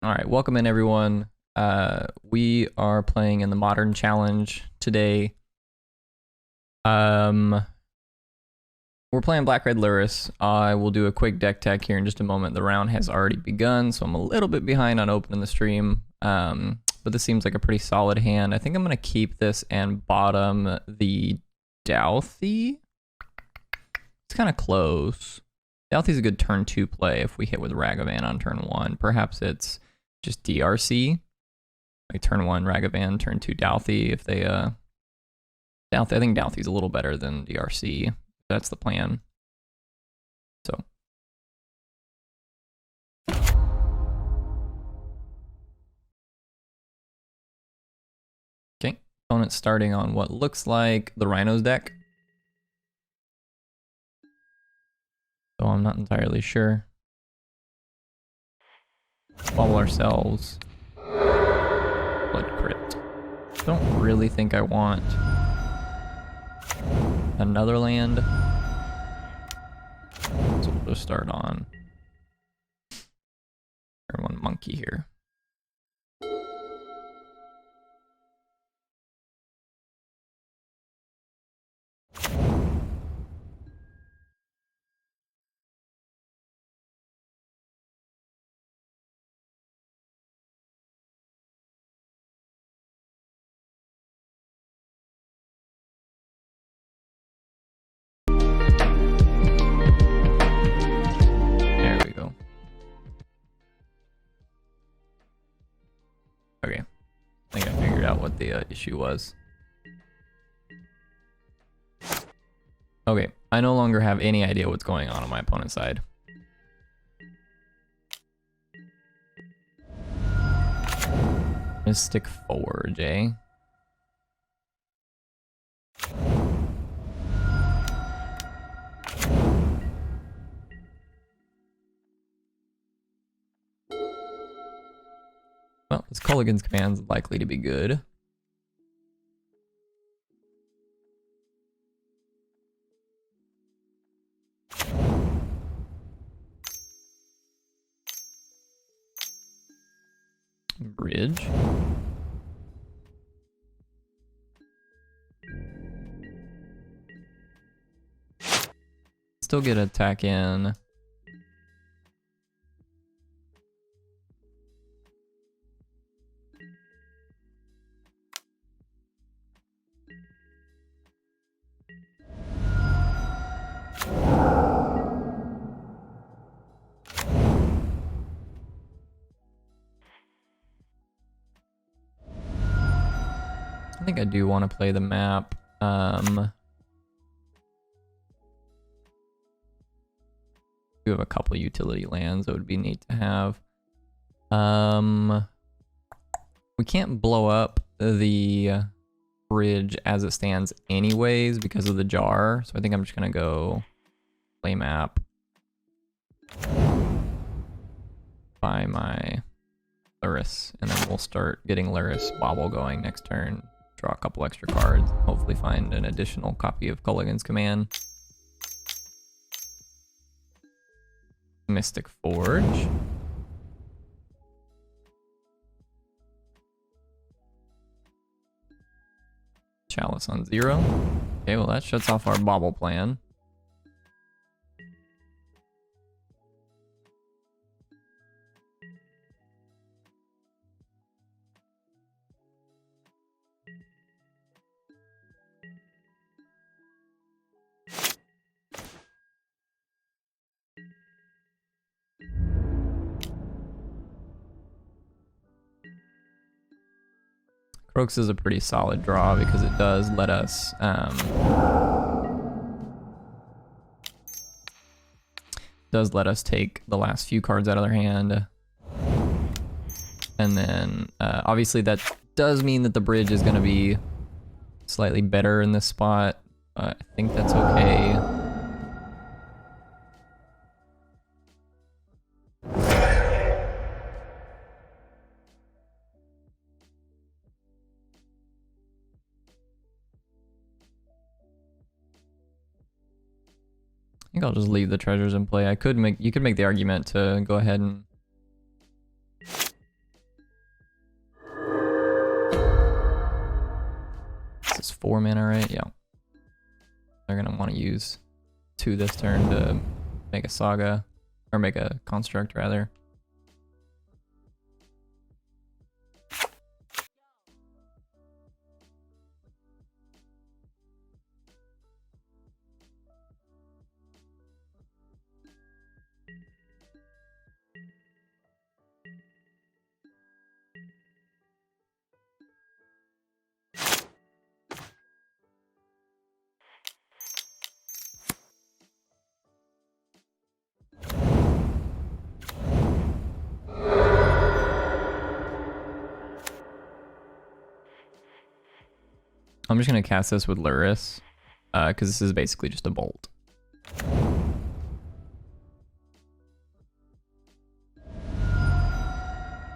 All right, welcome in everyone. We are playing in the Modern Challenge today. We're playing Black Red Lurrus. I will do a quick deck tech here in just a moment. The round has already begun, so I'm a little bit behind on opening the stream. But this seems like a pretty solid hand. I think I'm gonna keep this and bottom the Douthie. It's kind of close. Douthie's a good turn 2 play if we hit with Ragavan on turn 1. Perhaps it's just DRC, like turn 1 Ragavan, turn 2 Douthie. If they Douthie, I think Douthie's a little better than DRC. That's the plan. So okay, opponent starting on what looks like the Rhinos deck. So I'm not entirely sure. Bubble ourselves. Blood crypt. Don't really think I want another land. So we'll just start on turn 1 monkey here. Okay, I think I figured out what the issue was. Okay, I no longer have any idea what's going on my opponent's side. Mystic Forge, eh? Well, this Culligan's command is likely to be good. Bridge. Still get attack in. I think I do want to play the map. We have a couple utility lands that would be neat to have. We can't blow up the bridge as it stands anyways because of the jar, so I think I'm just gonna go play map. Buy my Lurrus, and then we'll start getting Lurrus Bobble going next turn. Draw a couple extra cards, hopefully find an additional copy of Culligan's Command. Mystic Forge. Chalice on 0. Okay, well that shuts off our Bobble plan. Croaks is a pretty solid draw because it does let us take the last few cards out of their hand. And then obviously that does mean that the bridge is going to be slightly better in this spot. I think that's okay. I think I'll just leave the treasures in play. You could make the argument to go ahead and is 4 mana, right? Yeah. They're gonna want to use 2 this turn to make a saga, or make a construct rather. I'm just gonna cast this with Lurrus, because this is basically just a bolt.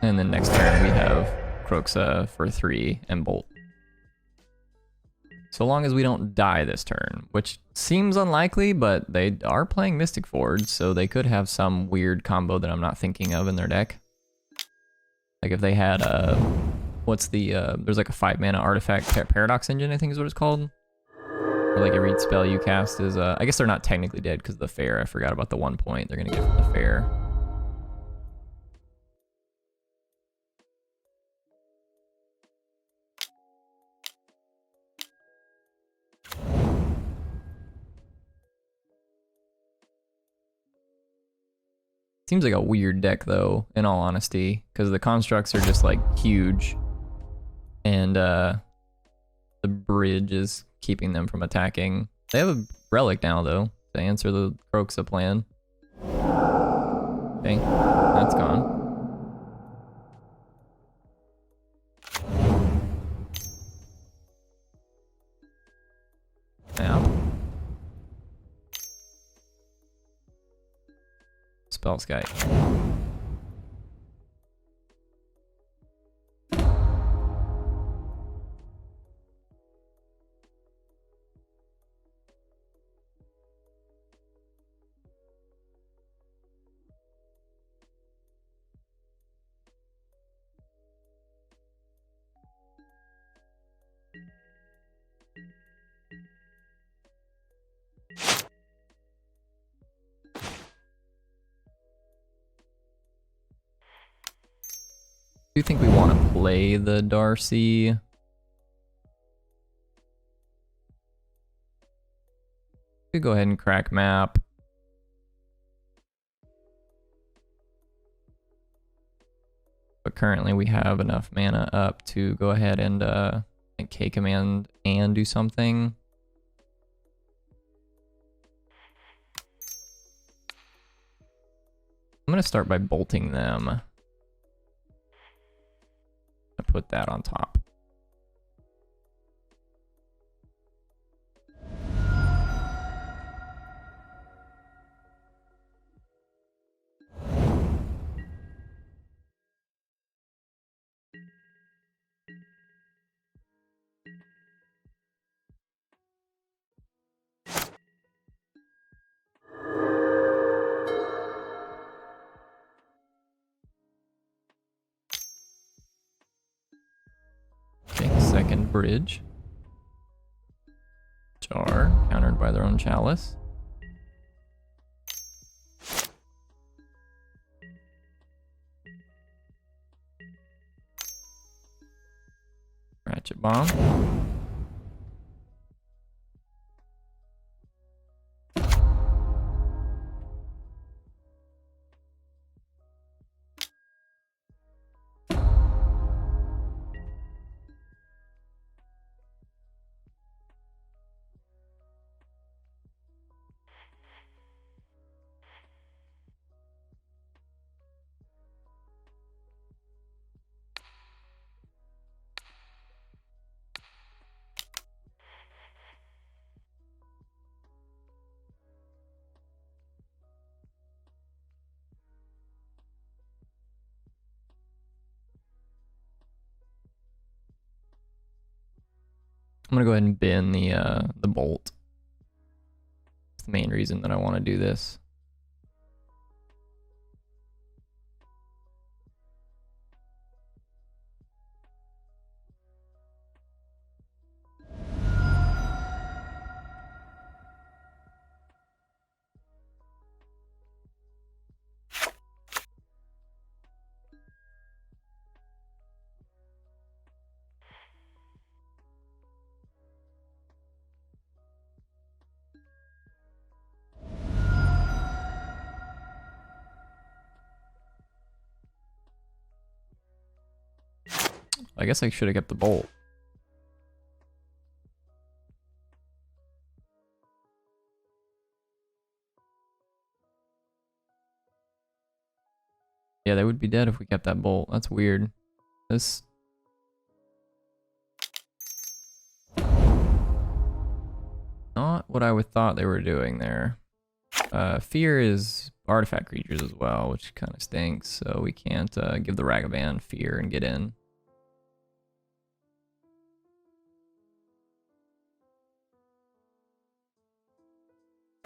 And then next turn we have Kroxa for 3 and bolt. So long as we don't die this turn, which seems unlikely, but they are playing Mystic Forge, so they could have some weird combo that I'm not thinking of in their deck. Like if they had what's the there's like a 5 mana artifact paradox engine, I think is what it's called. Or like every spell you cast is I guess they're not technically dead because of the fair. I forgot about the 1 point they're gonna get from the fair. Seems like a weird deck though, in all honesty, because the constructs are just like huge, and the bridge is keeping them from attacking. They have a relic now though to answer the Kroxa plan. Okay, that's gone. Yeah. Spell Sky. Do you think we want to play the Darcy? We could go ahead and crack map. But currently we have enough mana up to go ahead and K command and do something. I'm gonna start by bolting them. I put that on top. Okay, second bridge. Jar, countered by their own chalice. Ratchet bomb. I'm gonna go ahead and bin the bolt. It's the main reason that I want to do this. I guess I should have kept the bolt. Yeah, they would be dead if we kept that bolt. That's weird. This... Not what I would thought they were doing there. Fear is artifact creatures as well, which kind of stinks. So we can't give the Ragavan fear and get in.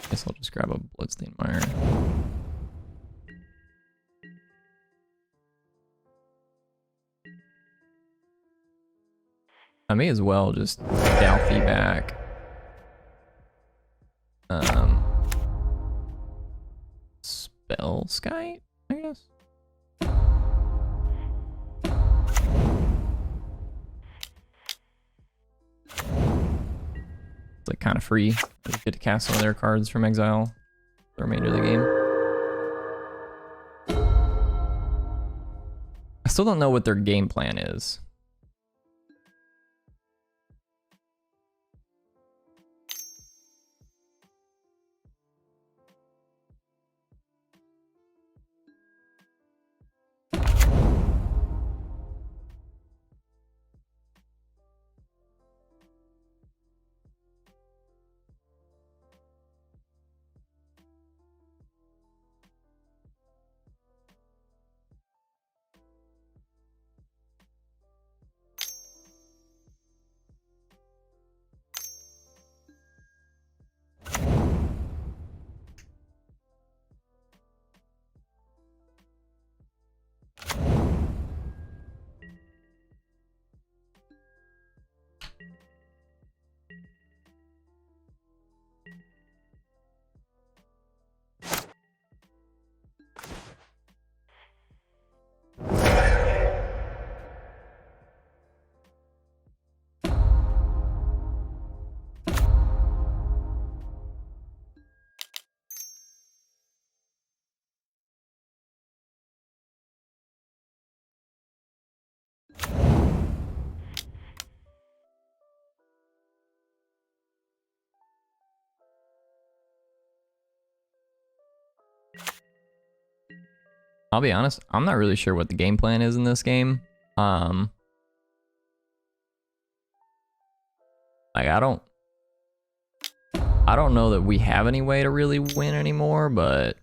Guess I'll just grab a Bloodstained Mire. I may as well just Dalfy back. Spellskite, I guess. It's like kind of free. You get to cast some of their cards from exile the remainder of the game. I still don't know what their game plan is. I'll be honest, I'm not really sure what the game plan is in this game. Like I don't know that we have any way to really win anymore, but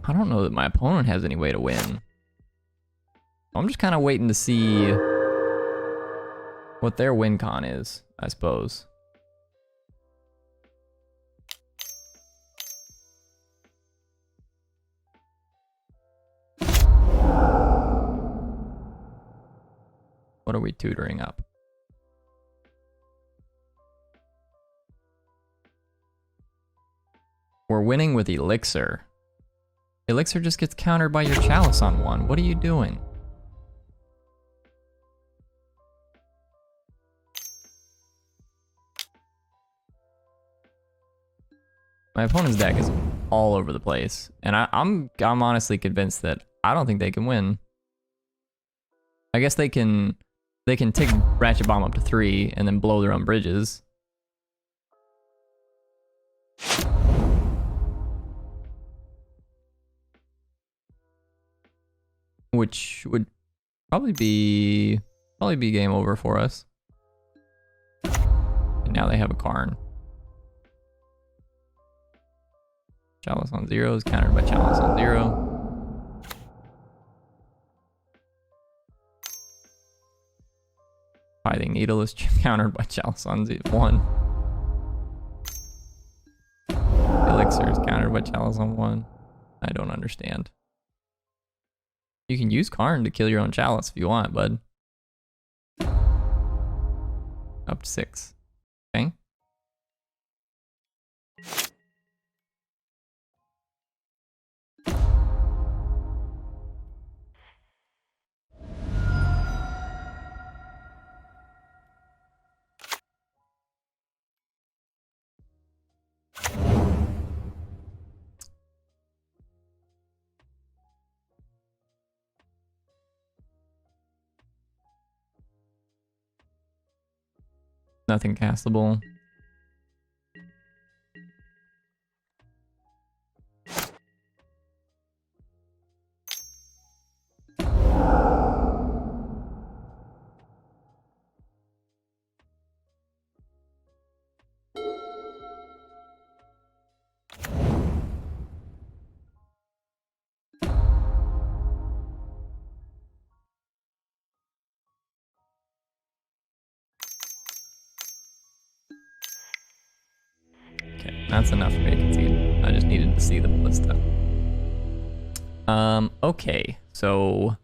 I don't know that my opponent has any way to win. I'm just kind of waiting to see what their win con is, I suppose. What are we tutoring up? We're winning with Elixir. Elixir just gets countered by your Chalice on one. What are you doing? My opponent's deck is all over the place, and I'm honestly convinced that I don't think they can win. I guess they can take Ratchet Bomb up to 3 and then blow their own bridges. Which would probably be game over for us. And now they have a Karn. Chalice on 0 is countered by Chalice on 0. Tithing Needle is countered by Chalice on 1. Elixir is countered by Chalice on 1. I don't understand. You can use Karn to kill your own Chalice if you want, bud. Up to 6. Okay. Nothing castable. That's enough for me to concede. I just needed to see the ballista. Okay, so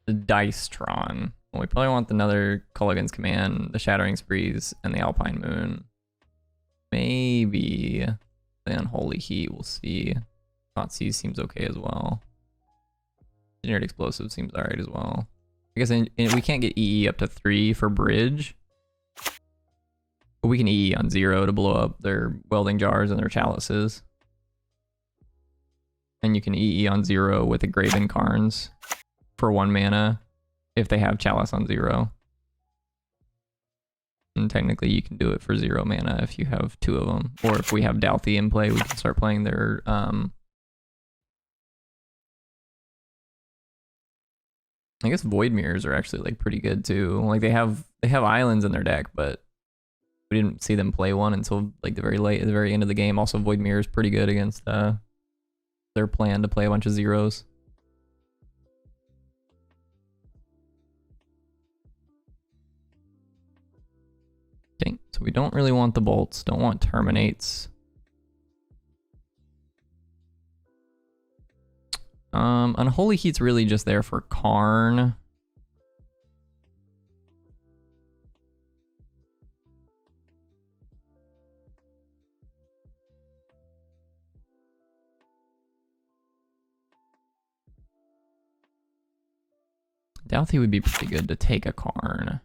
the Dice Tron. Well, we probably want another Culligan's Command, the Shattering Sprees, and the Alpine Moon. Maybe the Unholy Heat, we'll see. Thoughtseize seems okay as well. Engineered Explosive seems alright as well. I guess we can't get EE up to 3 for Bridge. But we can EE on 0 to blow up their welding jars and their chalices. And you can EE on 0 with the Graven Carns for 1 mana if they have chalice on 0. And technically you can do it for 0 mana if you have 2 of them. Or if we have Dalthy in play, we can start playing their I guess Void Mirrors are actually like pretty good too. Like they have islands in their deck, but we didn't see them play one until like the very end of the game. Also, Void Mirror is pretty good against their plan to play a bunch of zeros. Okay, so we don't really want the bolts, don't want terminates. Unholy Heat's really just there for Karn. Dalthy would be pretty good to take a Karn.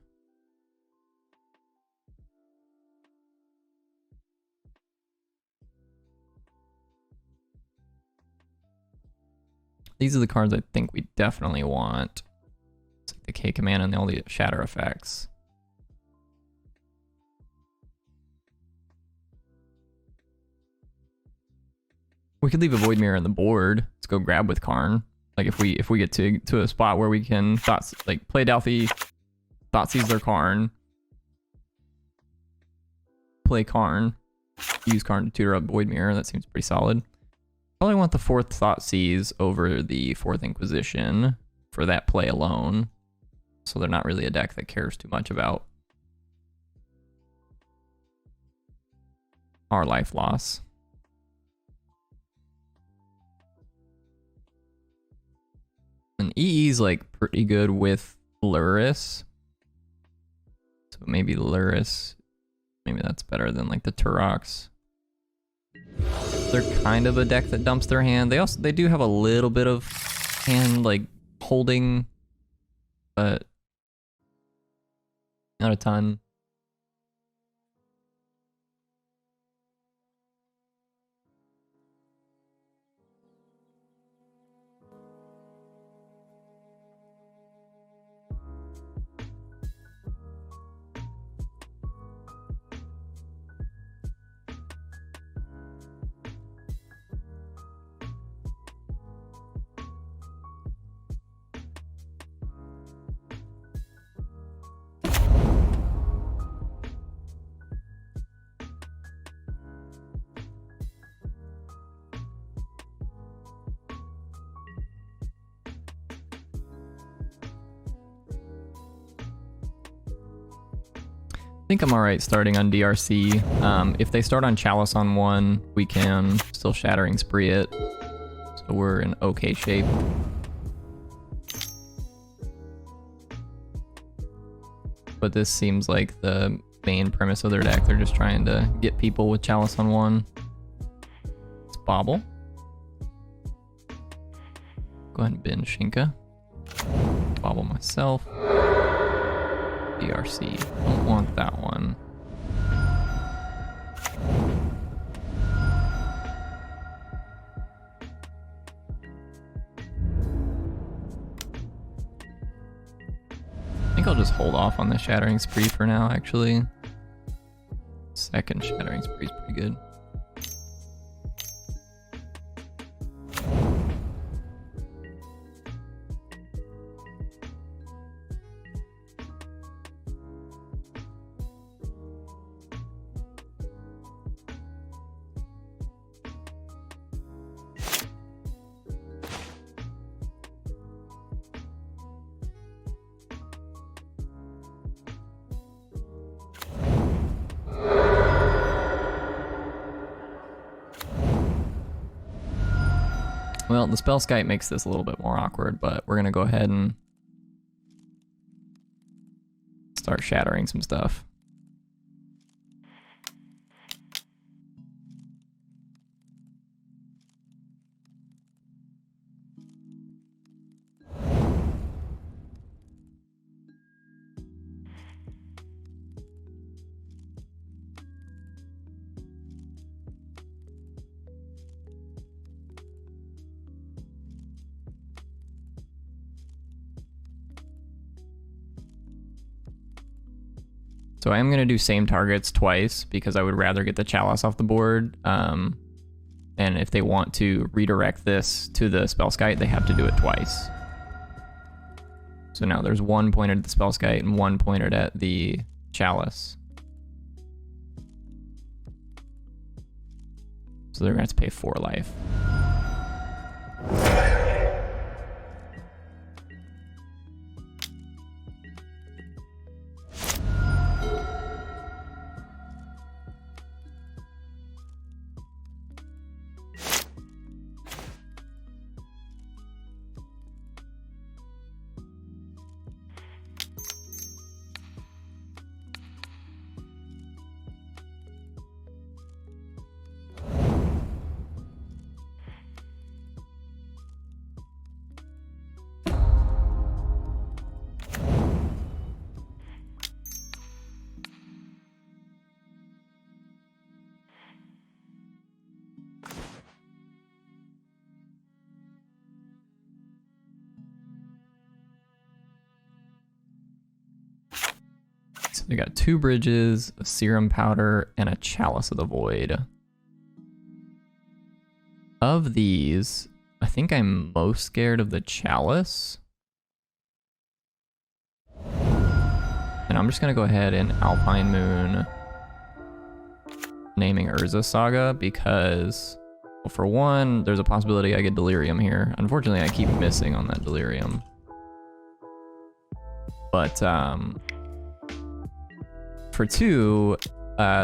These are the cards I think we definitely want. It's like the K command and all the shatter effects. We could leave a Void Mirror on the board. Let's go grab with Karn. Like if we get to a spot where we can play Dalthy, Thoughtseize their Karn, play Karn, use Karn to tutor up Void Mirror. That seems pretty solid. Probably want the 4th Thoughtseize over the 4th Inquisition for that play alone. So they're not really a deck that cares too much about our life loss. And EE's like pretty good with Lurrus. So maybe Lurrus, maybe that's better than like the Turox. They're kind of a deck that dumps their hand. They do have a little bit of hand like holding, but not a ton. I think I'm alright starting on DRC. If they start on Chalice on 1, we can still Shattering Spree it. So we're in okay shape. But this seems like the main premise of their deck. They're just trying to get people with Chalice on 1. Let's bobble. Go ahead and bin Shinka. Bobble myself. DRC. Don't want that one. I think I'll just hold off on the Shattering Spree for now, actually. Second Shattering Spree is pretty good. Well, the spell Skype makes this a little bit more awkward, but we're gonna go ahead and start shattering some stuff. So I am going to do same targets twice because I would rather get the Chalice off the board. And if they want to redirect this to the Spellskite, they have to do it twice. So now there's one pointed at the Spellskite and one pointed at the Chalice. So they're going to have to pay 4 life. So we got 2 bridges, a serum powder, and a Chalice of the Void. Of these, I think I'm most scared of the Chalice. And I'm just gonna go ahead and Alpine Moon naming Urza Saga because, well, for one, there's a possibility I get Delirium here. Unfortunately, I keep missing on that Delirium. But for 2,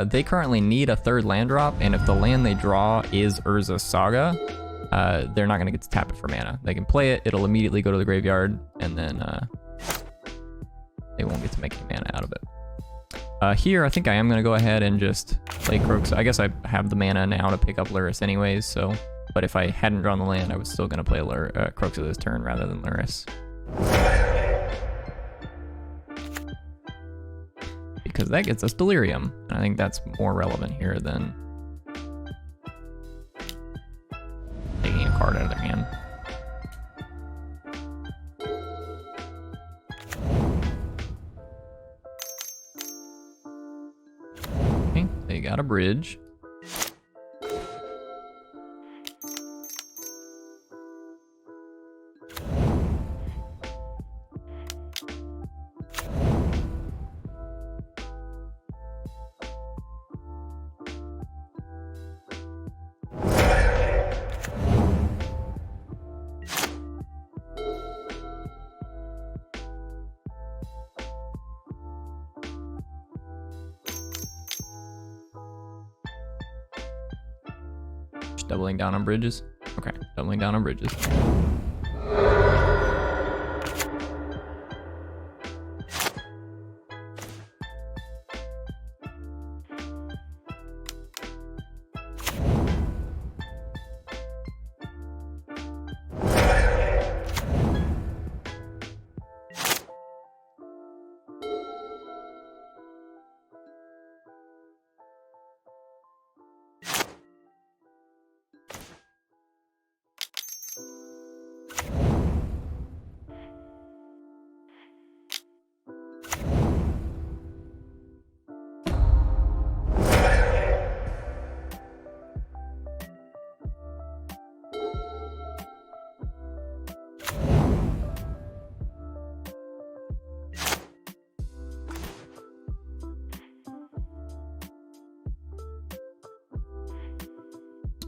they currently need a 3rd land drop, and if the land they draw is Urza Saga, they're not going to get to tap it for mana. They can play it, it'll immediately go to the graveyard, and then they won't get to make any mana out of it. Here, I think I am going to go ahead and just play Crooks. I guess I have the mana now to pick up Lurrus anyways, so... But if I hadn't drawn the land, I was still going to play Crooks this turn rather than Lurrus. Because that gets us Delirium. And I think that's more relevant here than taking a card out of their hand. Okay, they got a bridge. Doubling down on bridges? Okay, doubling down on bridges.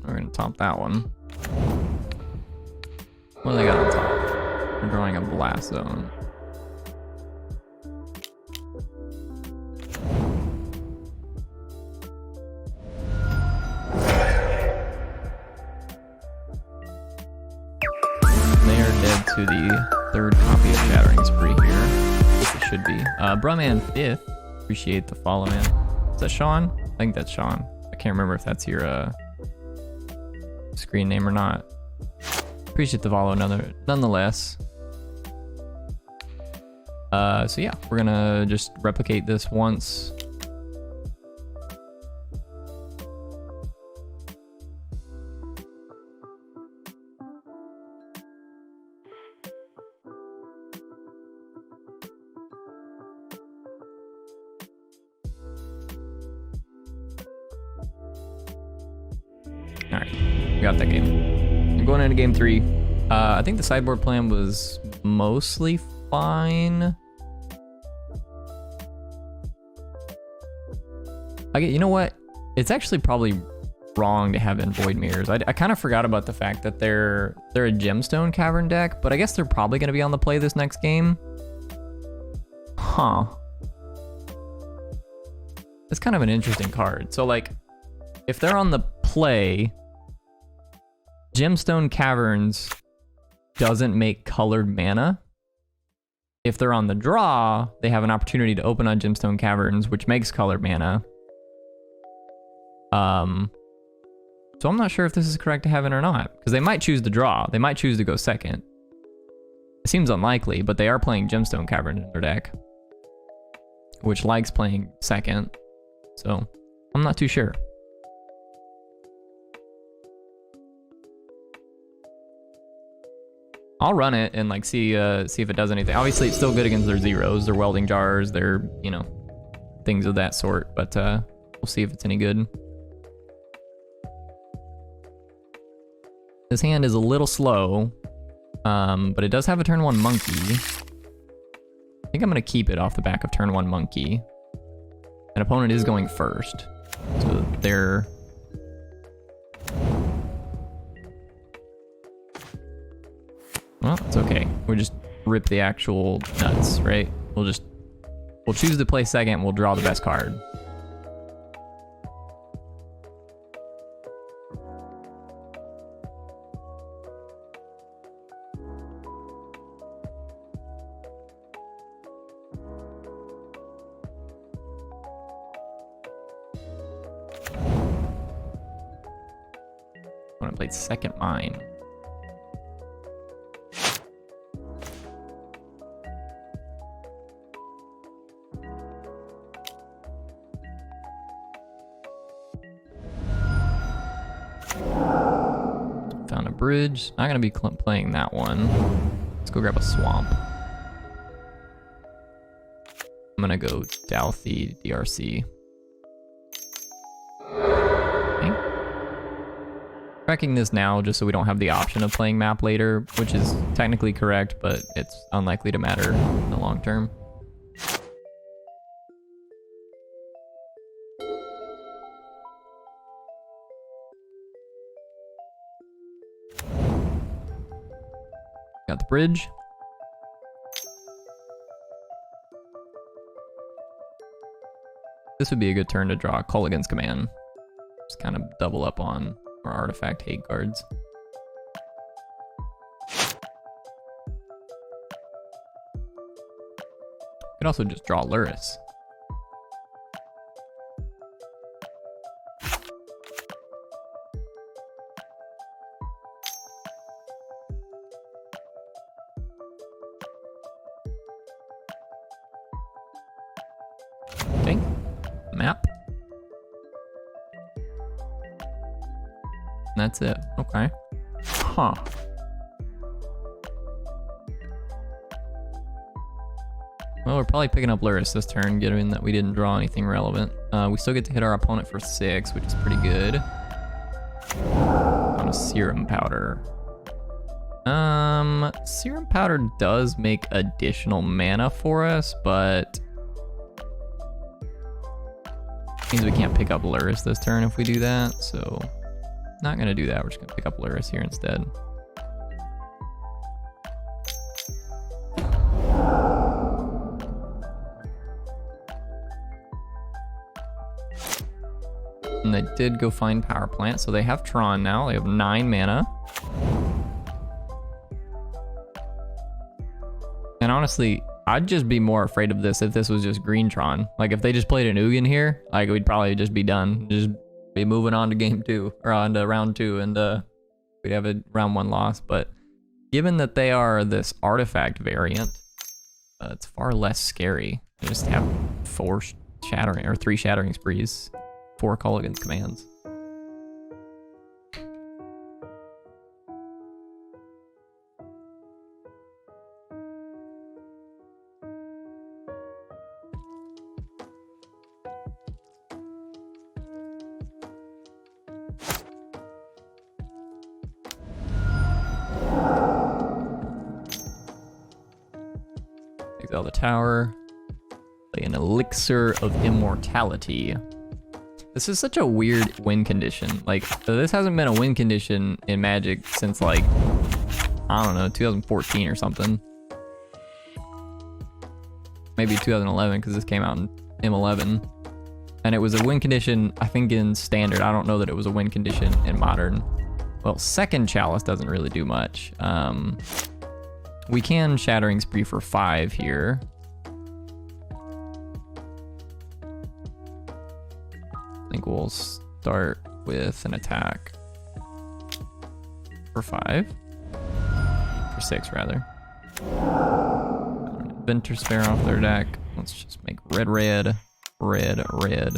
We're gonna top that one. What do they got on top? We're drawing a blast zone. They are dead to the third copy of Shattering Spree here. It should be. Brumman 5th. Appreciate the follow, man. Is that Sean? I think that's Sean. I can't remember if that's your screen name or not. Appreciate the follow nonetheless. So yeah, we're gonna just replicate this once. All right, we got that game. I'm going into game 3. I think the sideboard plan was mostly fine. You know what? It's actually probably wrong to have in Void Mirrors. I kind of forgot about the fact that they're a Gemstone Cavern deck, but I guess they're probably going to be on the play this next game. Huh. It's kind of an interesting card. So like, if they're on the play, Gemstone Caverns doesn't make colored mana. If they're on the draw, they have an opportunity to open on Gemstone Caverns, which makes colored mana. So I'm not sure if this is correct to have in or not, because they might choose to draw. They might choose to go second. It seems unlikely, but they are playing Gemstone Cavern in their deck, which likes playing second. So I'm not too sure. I'll run it and like see if it does anything. Obviously, it's still good against their zeros, their welding jars, their, you know, things of that sort. But we'll see if it's any good. This hand is a little slow, but it does have a turn 1 monkey. I think I'm gonna keep it off the back of turn 1 monkey. An opponent is going first, so they're. Well, it's okay. We'll just rip the actual nuts, right? We'll choose to play second. We'll draw the best card. When I played second mine. Found a bridge. Not gonna be playing that one. Let's go grab a swamp. I'm gonna go Douthie DRC. Okay. Tracking this now just so we don't have the option of playing map later, which is technically correct, but it's unlikely to matter in the long term. Got the bridge. This would be a good turn to draw Culligan's Command. Just kind of double up on our artifact hate cards. Could also just draw Lurrus. Okay, map. And that's it. Okay. Huh. Well, we're probably picking up Lurrus this turn, given that we didn't draw anything relevant. We still get to hit our opponent for 6, which is pretty good. On a Serum Powder. Serum Powder does make additional mana for us, but means we can't pick up Lurrus this turn if we do that, so not gonna do that. We're just gonna pick up Lurrus here instead. And they did go find Power Plant, so they have Tron now. They have 9 mana. And honestly, I'd just be more afraid of this if this was just green Tron. Like, if they just played an Ugin here, like, we'd probably just be done. Just be moving on to game 2, or on to round 2, and we'd have a round 1 loss. But given that they are this artifact variant, it's far less scary. They just have 3 shattering sprees, 4 Culligan's commands. Exile the tower. Play an Elixir of Immortality. This is such a weird win condition. Like, this hasn't been a win condition in Magic since, like, I don't know, 2014 or something. Maybe 2011, because this came out in M11. And it was a win condition, I think, in Standard. I don't know that it was a win condition in Modern. Well, second Chalice doesn't really do much. We can Shattering Spree for 5 here. I think we'll start with an attack for 5. For 6, rather. Inventor Spare off their deck. Let's just make red, red, red, red,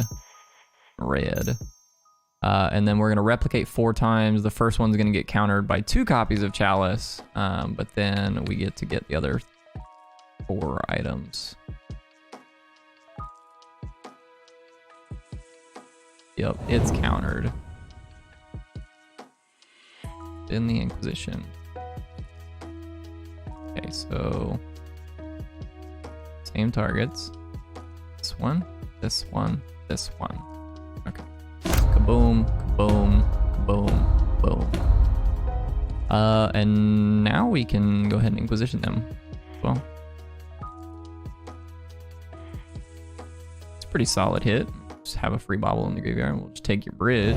red. And then we're going to replicate 4 times. The first one's going to get countered by 2 copies of Chalice. But then we get to get the other 4 items. Yep, it's countered. In the Inquisition. Okay, so same targets. This one, this one, this one. Okay. Kaboom, kaboom, kaboom, boom. And now we can go ahead and Inquisition them. Well, it's a pretty solid hit. Just have a free bobble in the graveyard. We'll just take your bridge.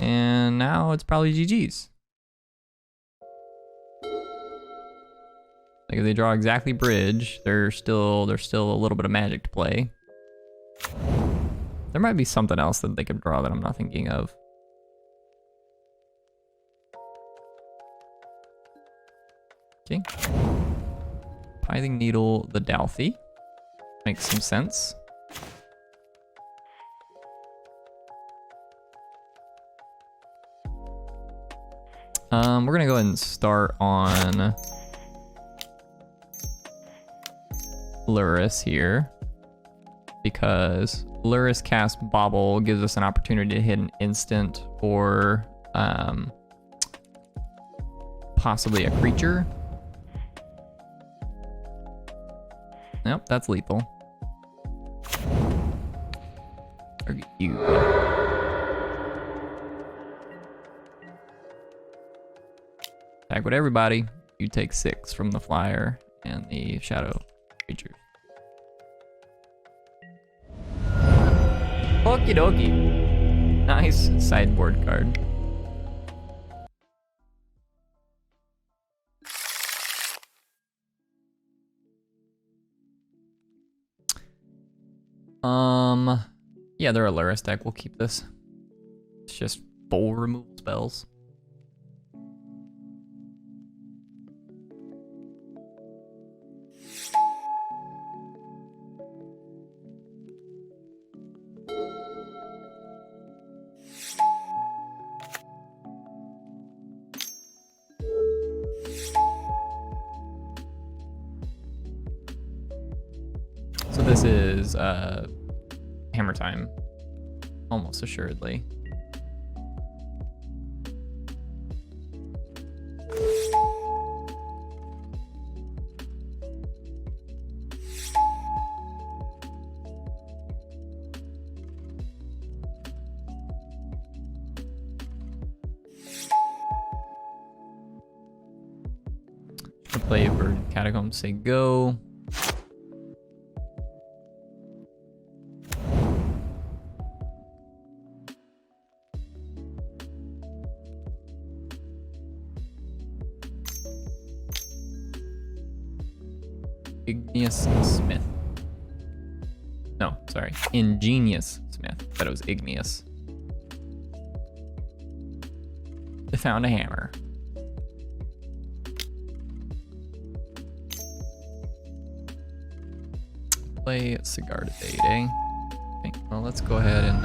And now it's probably GG's. Like, if they draw exactly bridge, there's still a little bit of magic to play. There might be something else that they could draw that I'm not thinking of. Okay. Pithing Needle, the Dalthy. Makes some sense. We're gonna go ahead and start on Lurrus here, because Lurrus cast Bobble gives us an opportunity to hit an instant or possibly a creature. Yep, that's lethal. Target you. Attack with everybody. You take 6 from the flyer and the shadow creatures. Okie dokie. Nice sideboard card. Yeah, they're a Lurrus deck. We'll keep this. It's just full removal spells. So this is Hammertime, almost assuredly. Play for Catacombs, say go. Igneous Smith. No, sorry. Ingenious Smith. Thought it was igneous. They found a hammer. Play cigar debate, eh? Okay, well, let's go ahead and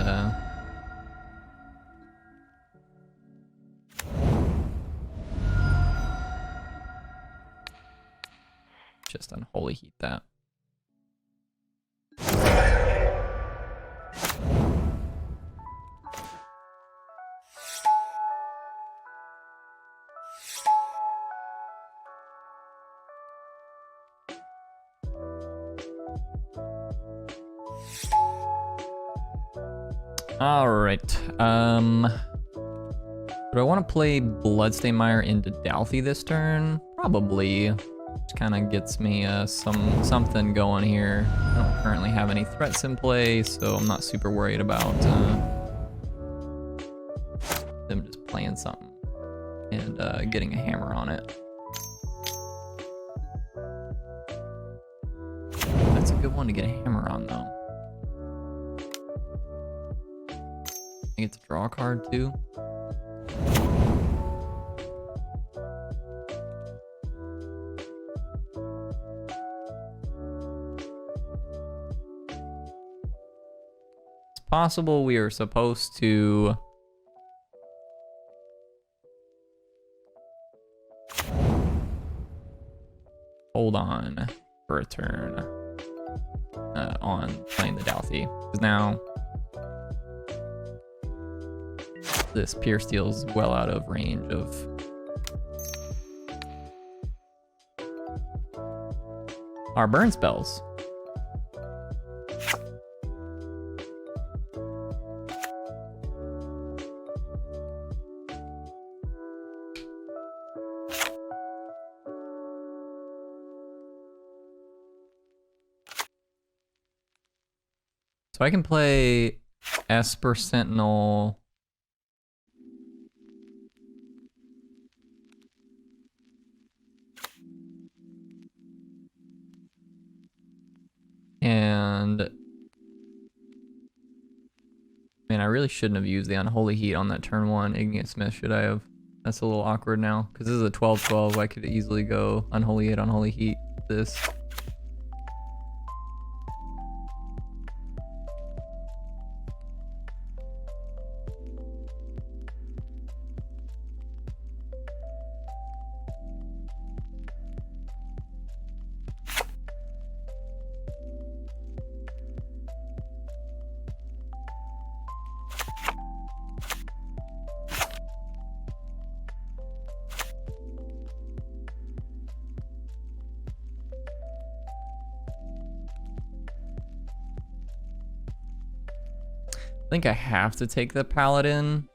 just unholy heat that. All right. Do I want to play Bloodstained Mire into Dalthy this turn? Probably. Which kind of gets me something going here. I don't currently have any threats in play, so I'm not super worried about them just playing something and getting a hammer on it. That's a good one to get a hammer on, though. I get to draw a card too. It's possible we are supposed to hold on for a turn on playing the Dalthy, because now this Pierce Steel is well out of range of our burn spells. So I can play Esper Sentinel. And man, I really shouldn't have used the Unholy Heat on that turn one Igneous Smith, should I have? That's a little awkward now, because this is a 12-12. I could easily go Unholy Heat this. I think I have to take the Paladin.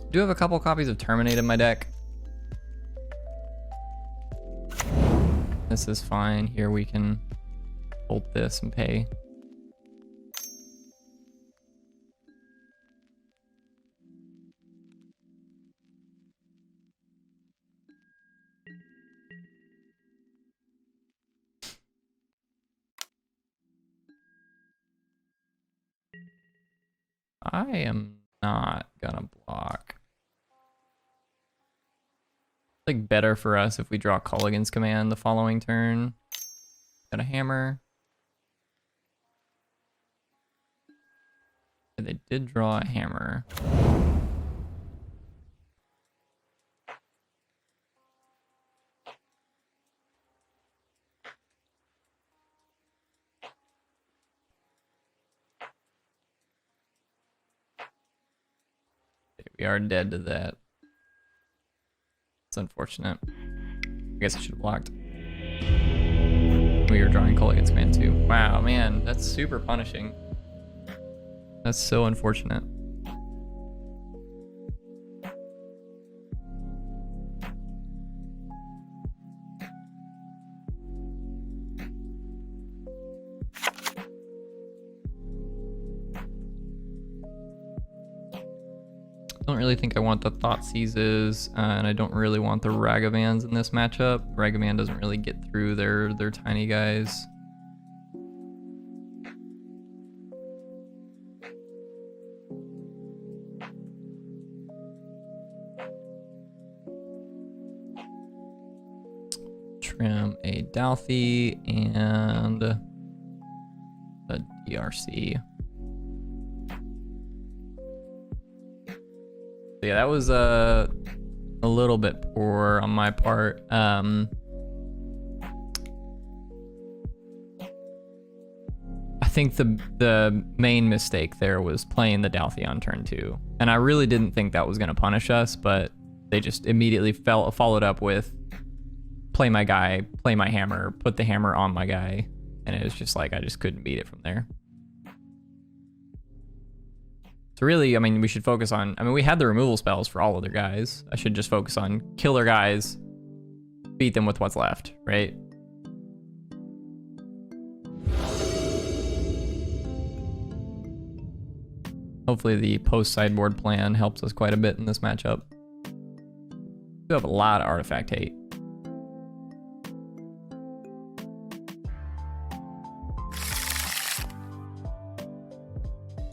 I do have a couple copies of Terminate in my deck. This is fine. Here we can hold this and pay. I am not gonna block. Like better for us if we draw Culligan's Command the following turn. Got a hammer. They did draw a hammer. We are dead to that. It's unfortunate. I guess I should have blocked. We were drawing Culligan's Command too. Wow, man, that's super punishing. That's so unfortunate. I don't really think I want the Thoughtseizes, and I don't really want the Ragavans in this matchup. Ragavan doesn't really get through their tiny guys. Trim a Dalthy and a DRC. Yeah, that was a little bit poor on my part. I think the main mistake there was playing the Dalthy on turn 2. And I really didn't think that was going to punish us, but they just immediately followed up with play my guy, play my hammer, put the hammer on my guy. And it was just like, I just couldn't beat it from there. So really, I mean, we should focus on, I mean, we had the removal spells for all of their guys. I should just focus on kill their guys, beat them with what's left, right? Hopefully the post-sideboard plan helps us quite a bit in this matchup. We have a lot of artifact hate.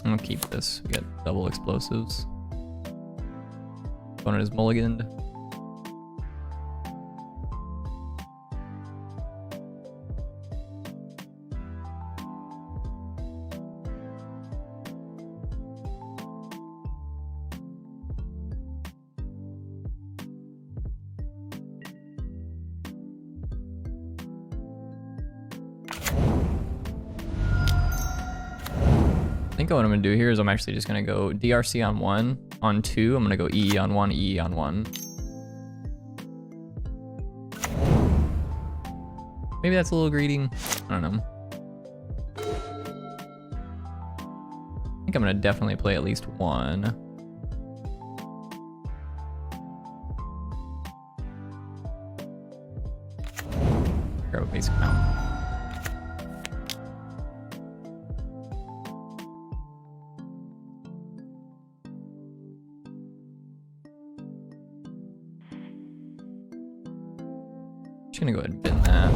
I'm gonna keep this. We got double explosives. Opponent is mulliganed. I think what I'm gonna do here is I'm actually just gonna go DRC on 1, on 2, I'm gonna go EE on 1, EE on 1. Maybe that's a little greedy. I don't know. I think I'm gonna definitely play at least 1. Grab a basic mount. Just gonna go ahead and bin that.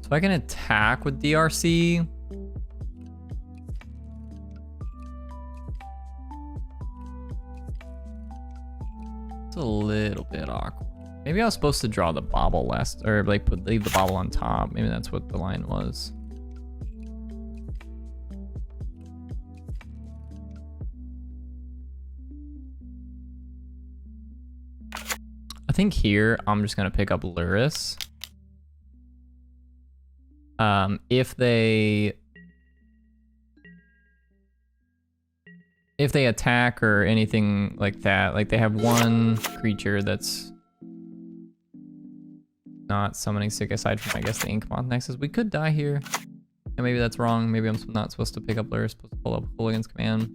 So I can attack with DRC. a little bit awkward. Maybe I was supposed to draw the bobble last, or like leave the bobble on top. Maybe that's what the line was. I think here I'm just gonna pick up Lurrus. If they attack or anything like that, like they have one creature that's not summoning sick aside from, I guess, the Ink Moth Nexus. We could die here. And maybe that's wrong. Maybe I'm not supposed to pick up Lurrus, supposed to pull up Hooligan's Command.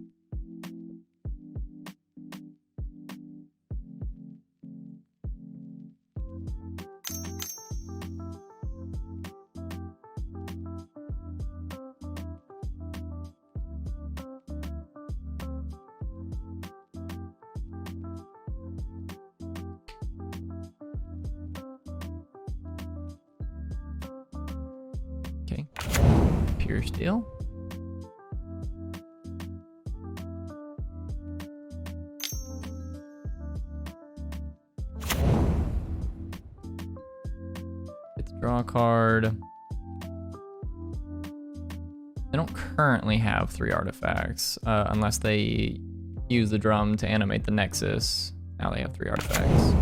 Okay, Pure Steel. Let's draw a card. They don't currently have 3 artifacts, unless they use the drum to animate the Nexus. Now they have 3 artifacts.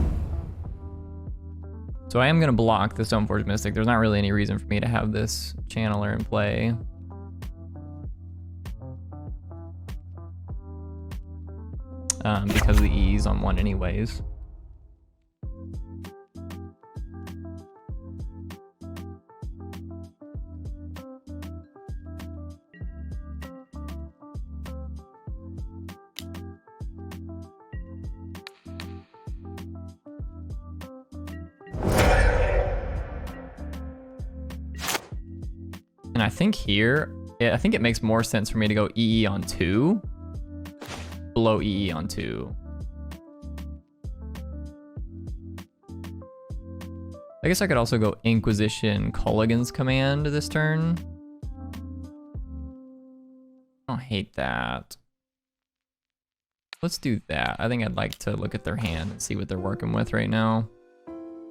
So I am gonna block the Stoneforge Mystic. There's not really any reason for me to have this Channeler in play. Because of the ease on 1 anyways. And I think here, I think it makes more sense for me to go EE on 2, below EE on 2. I guess I could also go Inquisition Culligan's Command this turn. I don't hate that. Let's do that. I think I'd like to look at their hand and see what they're working with right now.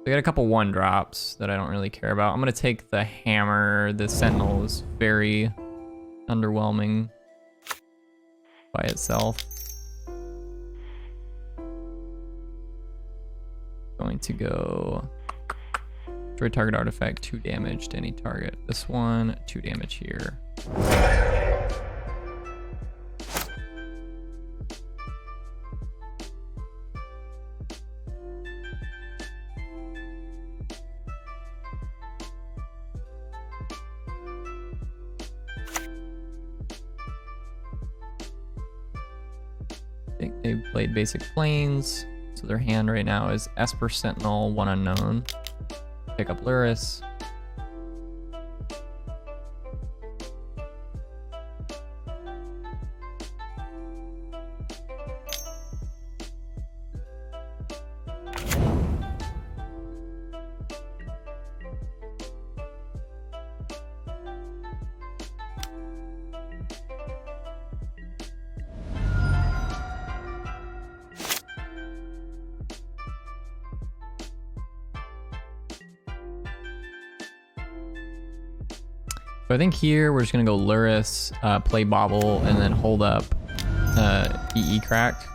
They got a couple 1-drops that I don't really care about. I'm gonna take the hammer. The Sentinel is very underwhelming by itself. Going to go destroy target artifact, 2 damage to any target. This one, 2 damage here. They played basic planes, so their hand right now is Esper Sentinel, 1 unknown. Pick up Lurrus. So I think here we're just gonna go Lurrus, play Bobble, and then hold up EE Cracked.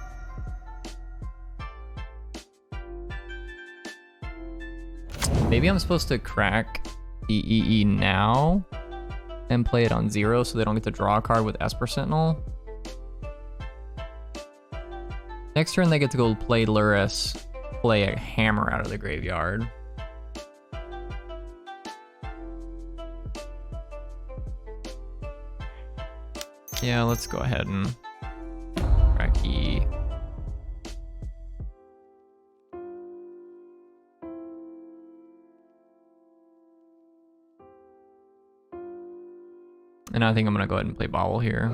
Maybe I'm supposed to crack EE now and play it on 0 so they don't get to draw a card with Esper Sentinel. Next turn they get to go play Lurrus, play a hammer out of the graveyard. Yeah, let's go ahead and crack E. And I think I'm gonna go ahead and play Bobble here.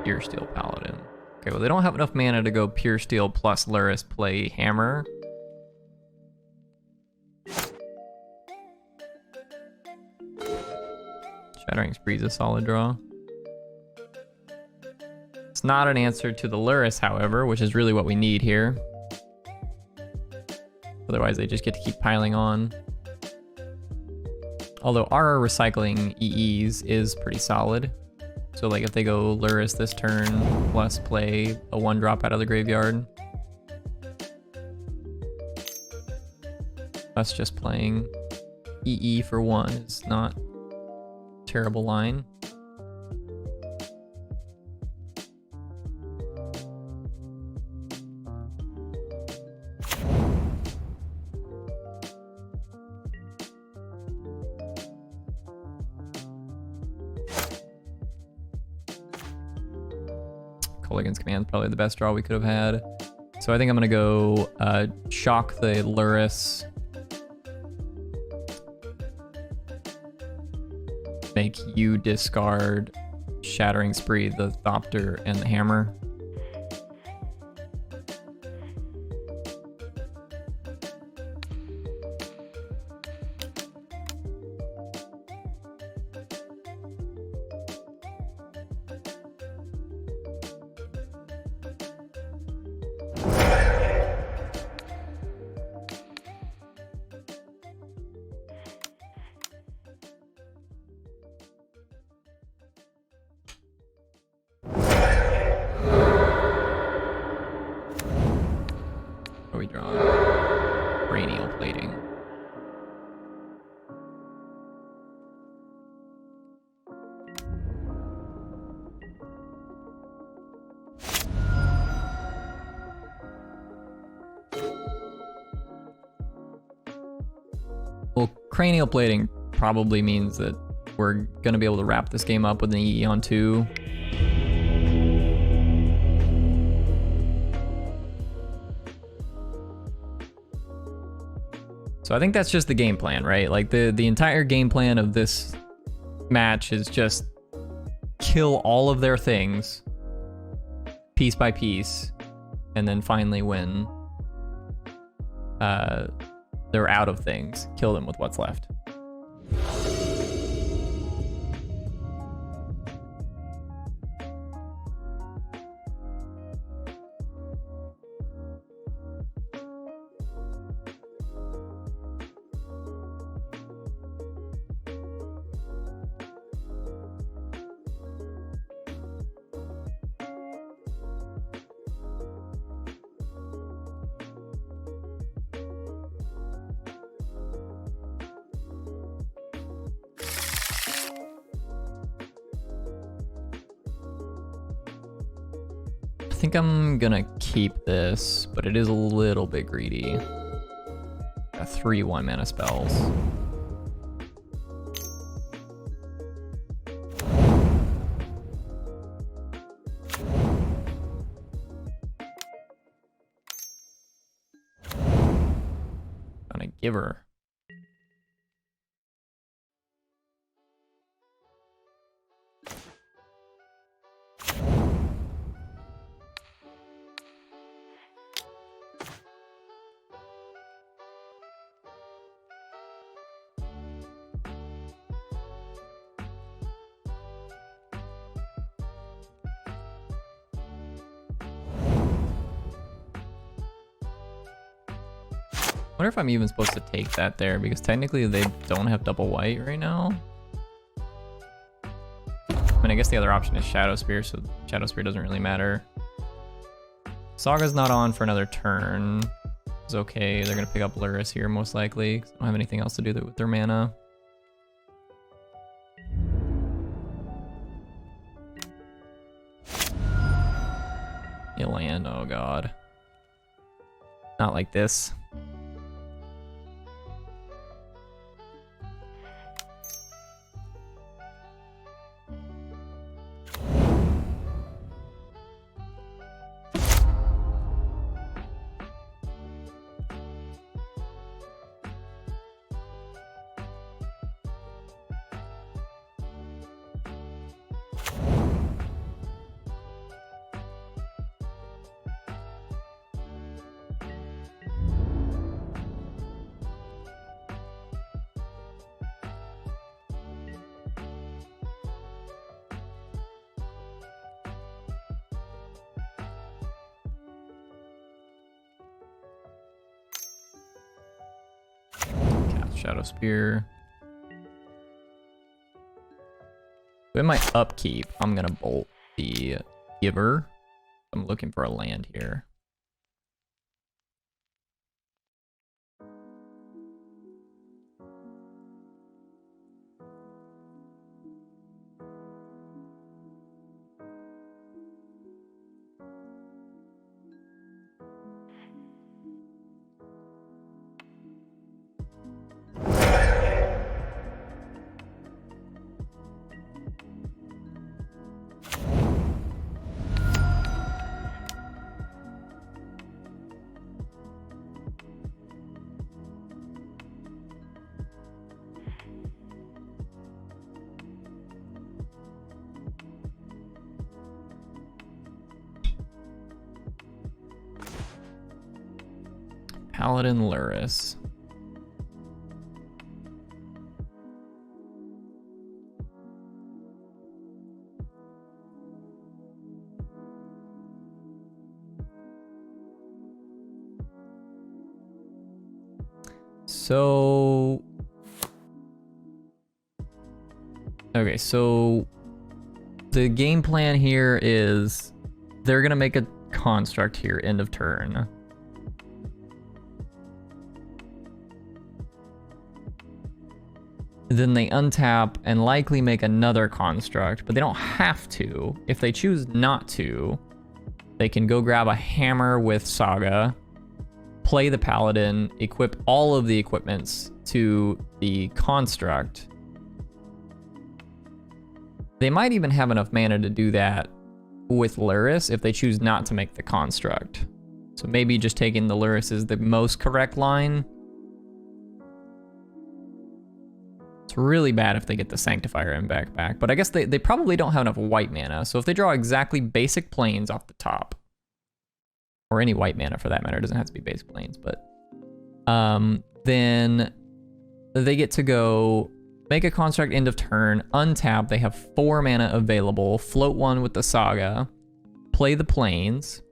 Pure Steel Paladin. Okay, well they don't have enough mana to go Pure Steel plus Lurrus play Hammer. Shattering Spree's a solid draw. It's not an answer to the Lurrus, however, which is really what we need here. Otherwise, they just get to keep piling on. Although our recycling EEs is pretty solid. So like if they go Lurrus this turn, plus play a 1-drop out of the graveyard. Us just playing EE for 1 is not a terrible line. Against command, probably the best draw we could have had. So I think I'm gonna go shock the Lurrus, make you discard Shattering Spree, the Thopter, and the Hammer. What are we drawing? Cranial plating. Well, cranial plating probably means that we're gonna be able to wrap this game up with an EE on 2. So I think that's just the game plan, right? Like the entire game plan of this match is just kill all of their things piece by piece, and then finally when they're out of things, kill them with what's left. I think I'm gonna keep this, but it is a little bit greedy. Got 3 1-mana spells. Gonna give her. I wonder if I'm even supposed to take that there, because technically they don't have double white right now. I mean, I guess the other option is Shadow Spear, so Shadow Spear doesn't really matter. Saga's not on for another turn. It's okay, they're gonna pick up Lurrus here most likely, 'cause they don't have anything else to do with their mana. You land, oh god. Not like this. Shadow Spear. In my upkeep, I'm gonna bolt the Giver. I'm looking for a land here. Paladin Lurrus. So, okay, so the game plan here is they're gonna make a construct here, end of turn. Then they untap and likely make another construct, but they don't have to. If they choose not to, they can go grab a hammer with Saga, play the Paladin, equip all of the equipments to the construct. They might even have enough mana to do that with Lurrus if they choose not to make the construct. So maybe just taking the Lurrus is the most correct line. It's really bad if they get the Sanctifier and back, but I guess they probably don't have enough white mana. So if they draw exactly basic planes off the top, or any white mana for that matter, it doesn't have to be basic planes, but then they get to go make a construct end of turn, untap, they have 4 mana available, float 1 with the Saga, play the planes.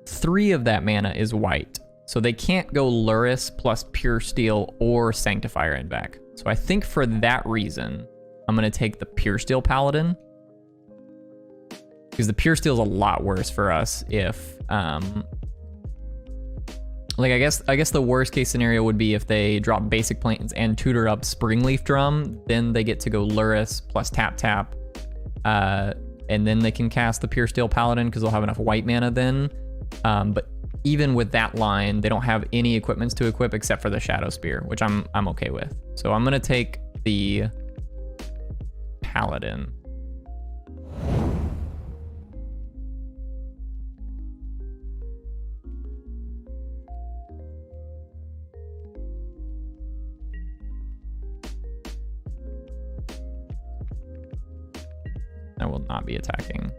3 of that mana is white. So they can't go Lurrus plus Pure Steel or Sanctifier and back. So I think for that reason, I'm gonna take the Pure Steel Paladin. Because the Pure Steel is a lot worse for us if, like I guess the worst case scenario would be if they drop basic planes and tutor up Springleaf Drum, then they get to go Lurrus plus tap, and then they can cast the Pure Steel Paladin because they'll have enough white mana then. But even with that line, they don't have any equipments to equip except for the Shadow Spear, which I'm okay with. So I'm gonna take the Paladin. I will not be attacking.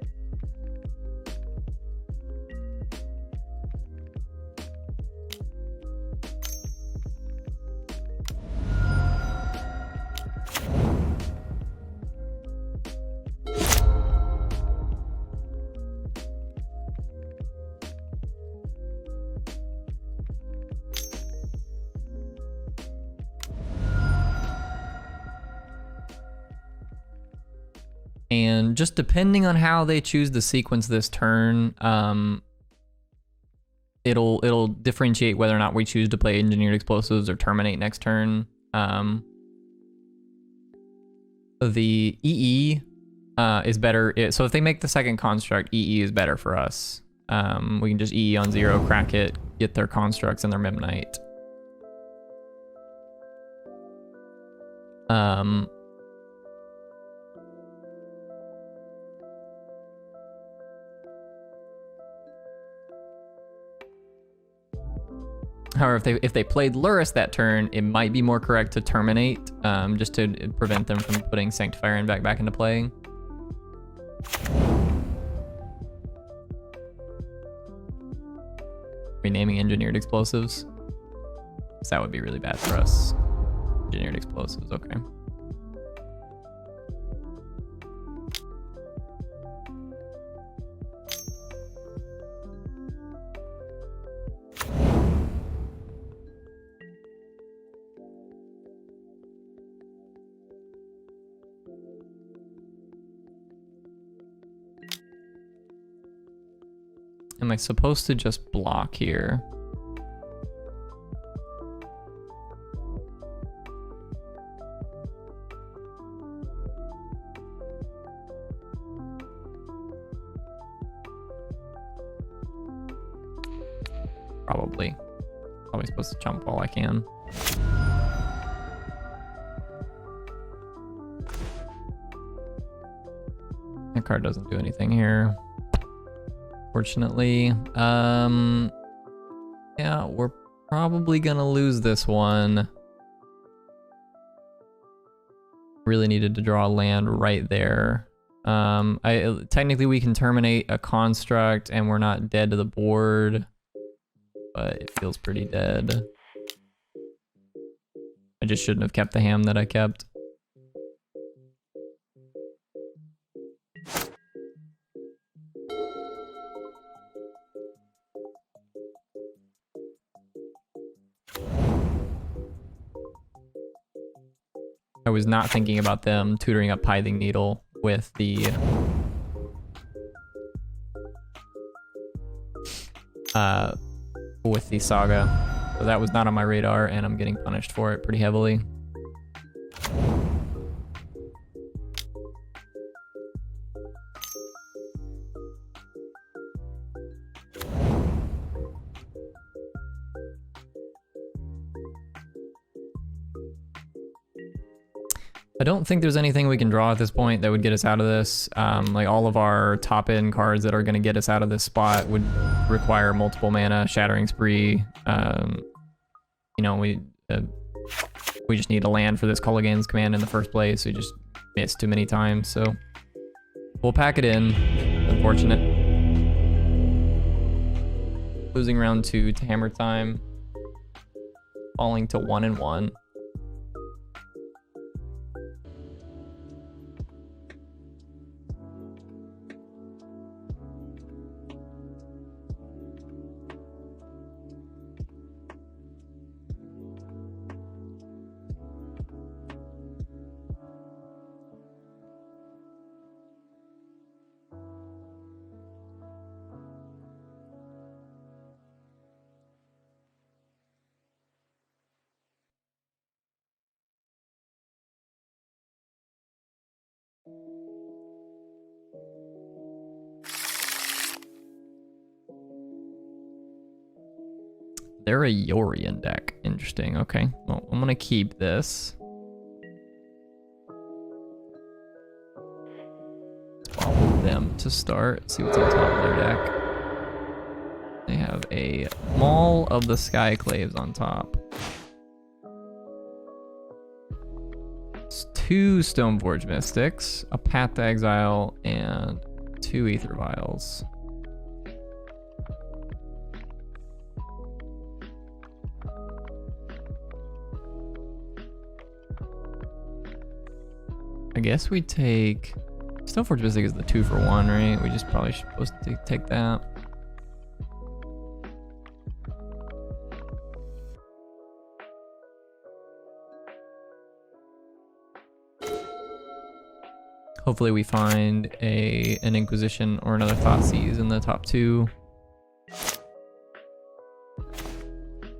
And just depending on how they choose to sequence this turn, it'll differentiate whether or not we choose to play Engineered Explosives or Terminate next turn. The EE is better. So if they make the second construct, EE is better for us. We can just EE on 0, crack it, get their constructs and their Memnite. However, if they played Lurrus that turn, it might be more correct to terminate, just to prevent them from putting Sanctifier and back into play. Renaming Engineered Explosives. So that would be really bad for us. Engineered Explosives, okay. I supposed to just block here? Probably. Probably supposed to jump all I can. That card doesn't do anything here. Fortunately. Yeah, we're probably gonna lose this one. Really needed to draw a land right there. Technically we can terminate a construct and we're not dead to the board, but it feels pretty dead. I just shouldn't have kept the ham that I kept. I was not thinking about them tutoring up Pithing Needle with the saga. So that was not on my radar, and I'm getting punished for it pretty heavily. I don't think there's anything we can draw at this point that would get us out of this. Like all of our top end cards that are going to get us out of this spot would require multiple mana, Shattering Spree. You know, we just need a land for this Culligan's command in the first place. We just missed too many times, so we'll pack it in. Unfortunate. Losing round 2 to Hammertime. Falling to 1-1. They're a Yorion deck. Interesting. Okay. Well, I'm gonna keep this. Follow them to start. See what's on top of their deck. They have a Maul of the Skyclaves on top. It's 2 Stoneforge Mystics, a Path to Exile, and 2 Aether Vials. I guess we take... Stoneforge Mystic is the 2-for-1, right? We just probably supposed to take that. Hopefully we find an Inquisition or another Thoughtseize in the top 2.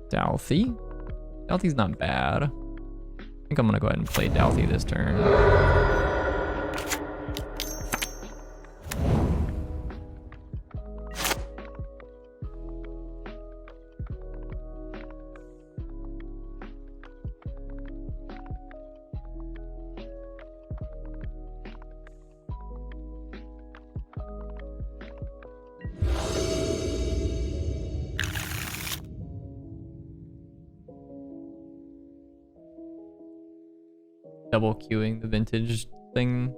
Dalthy. Dalthy's not bad. I think I'm gonna go ahead and play Dalthy this turn. Double queuing the vintage thing.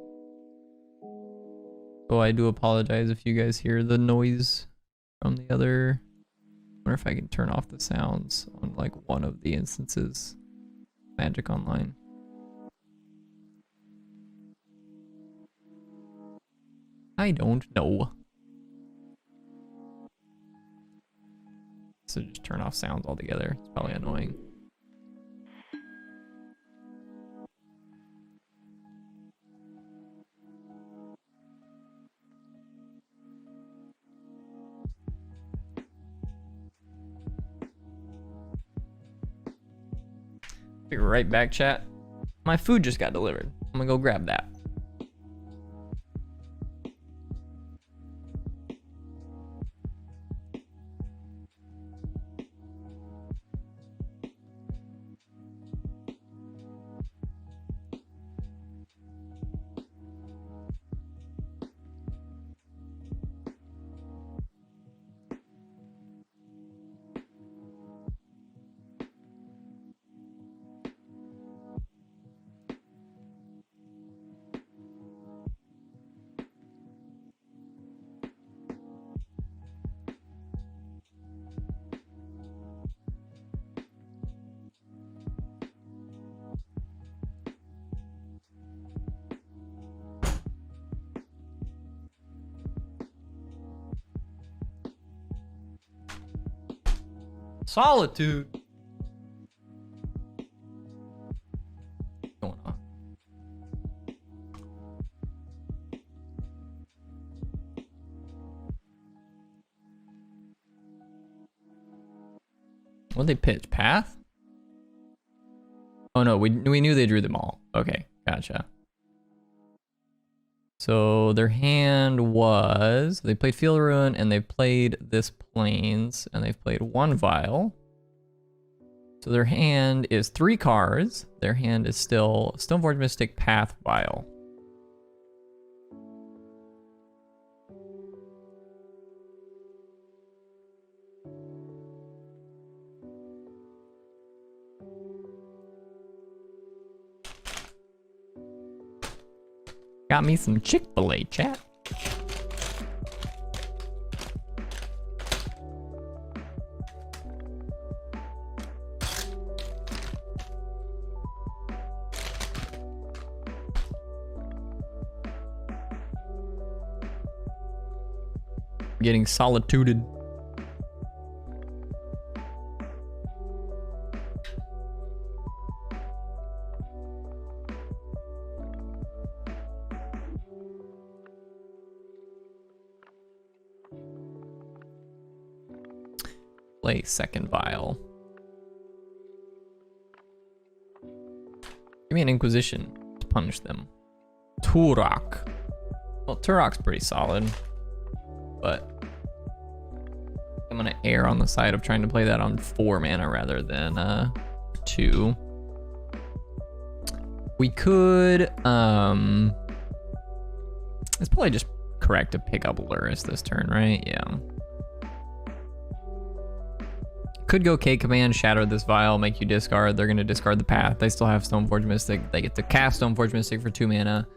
So I do apologize if you guys hear the noise from the other. I wonder if I can turn off the sounds on like one of the instances. Magic Online. I don't know. So just turn off sounds altogether. It's probably annoying. Be right back, chat. My food just got delivered. I'm gonna go grab that. Solitude. What's going on? What'd they pitch? Path? Oh no, we knew they drew them all. Okay, gotcha. So their hand was, they played Field Ruin and they played this Plains and they've played one Vial. So their hand is 3 cards. Their hand is still Stoneforge Mystic, Path, Vial. Got me some Chick-fil-A, chat. Getting solituded. Play second Vial. Give me an Inquisition to punish them. Turok. Well, Turok's pretty solid, but I'm gonna err on the side of trying to play that on 4 mana rather than 2. We could it's probably just correct to pick up Lurrus this turn, right? Yeah. Could go K command, shatter this Vial, make you discard. They're gonna discard the Path. They still have Stoneforge Mystic. They get to cast Stoneforge Mystic for 2 mana.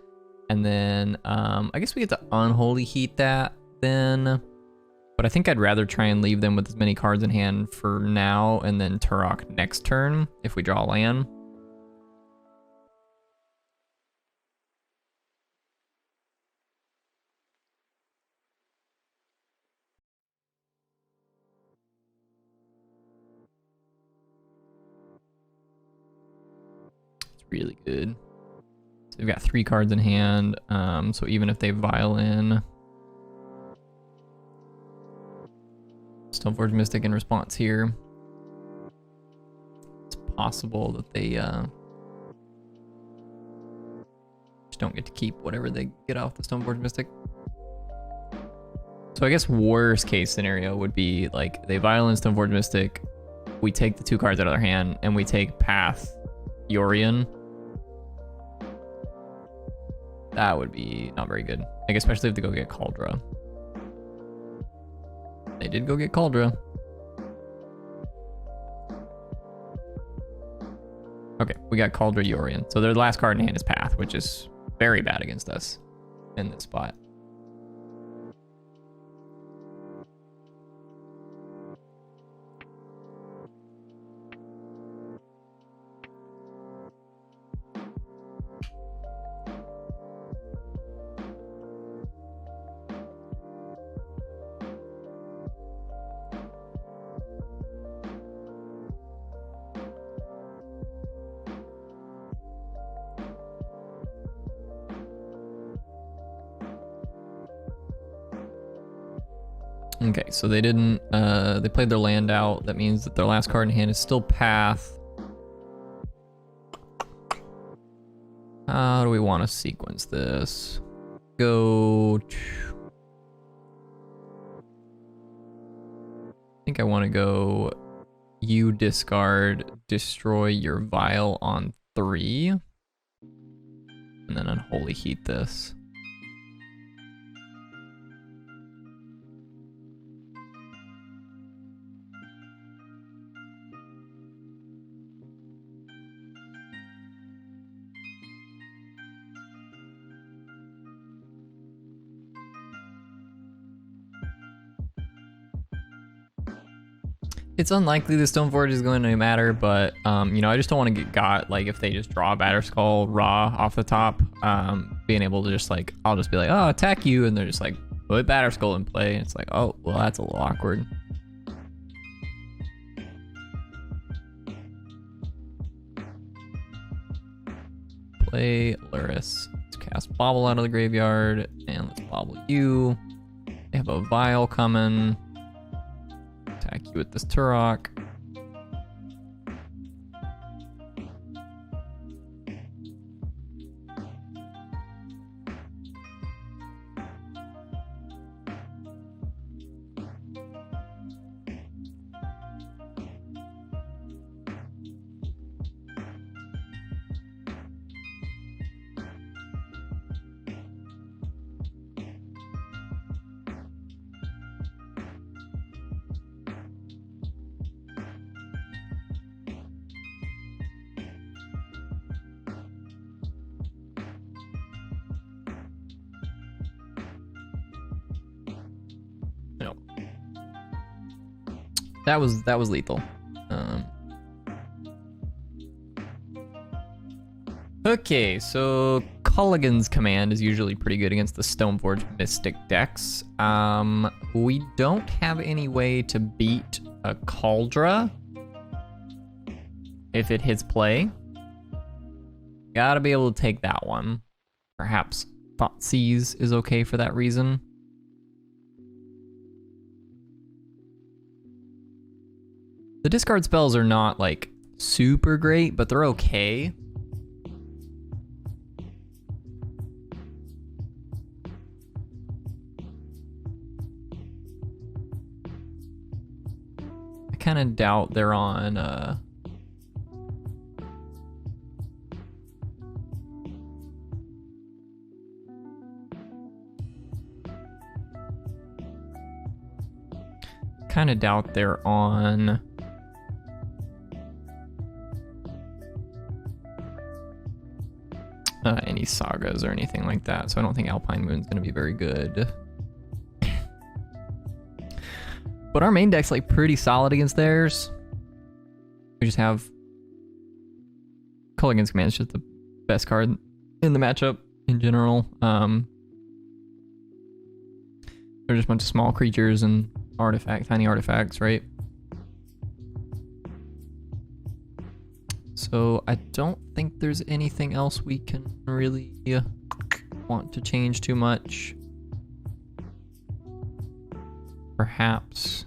And then I guess we get to Unholy Heat that then. But I think I'd rather try and leave them with as many cards in hand for now and then Turok next turn if we draw land. Really good. So they've got 3 cards in hand. So even if they Vial in Stoneforge Mystic in response here, it's possible that they just don't get to keep whatever they get off the Stoneforge Mystic. So I guess worst case scenario would be like they Vial in Stoneforge Mystic, we take the 2 cards out of their hand, and we take Path Yorion. That would be not very good. Like, especially if they go get Kaldra. They did go get Kaldra. Okay, we got Kaldra Yorion. So their last card in hand is Path, which is very bad against us in this spot. Okay, so they didn't, they played their land out. That means that their last card in hand is still Path. How do we want to sequence this? Go. I think I want to go. You discard, destroy your vial on 3, and then unholy heat this. It's unlikely the Stoneforge is going to matter, but you know, I just don't want to get got like if they just draw a Batterskull raw off the top, being able to just like, I'll just be like, oh, attack you, and they're just like, put Batterskull in play. And it's like, oh, well, that's a little awkward. Play Lurrus. Let's cast Bobble out of the graveyard, and let's bobble you. They have a Vial coming. Attack you with this Turok. No. That was lethal. Okay, so Culligan's Command is usually pretty good against the Stoneforge Mystic decks. We don't have any way to beat a Cauldra if it hits play. Gotta be able to take that one. Perhaps Thoughtseize is okay for that reason. The discard spells are not like super great, but they're okay. I kind of doubt they're on any sagas or anything like that, so I don't think Alpine Moon's gonna be very good. But our main deck's like pretty solid against theirs. We just have Culligan's Command is just the best card in the matchup in general. They're just a bunch of small creatures and tiny artifacts, right? So I don't think there's anything else we can really want to change too much. Perhaps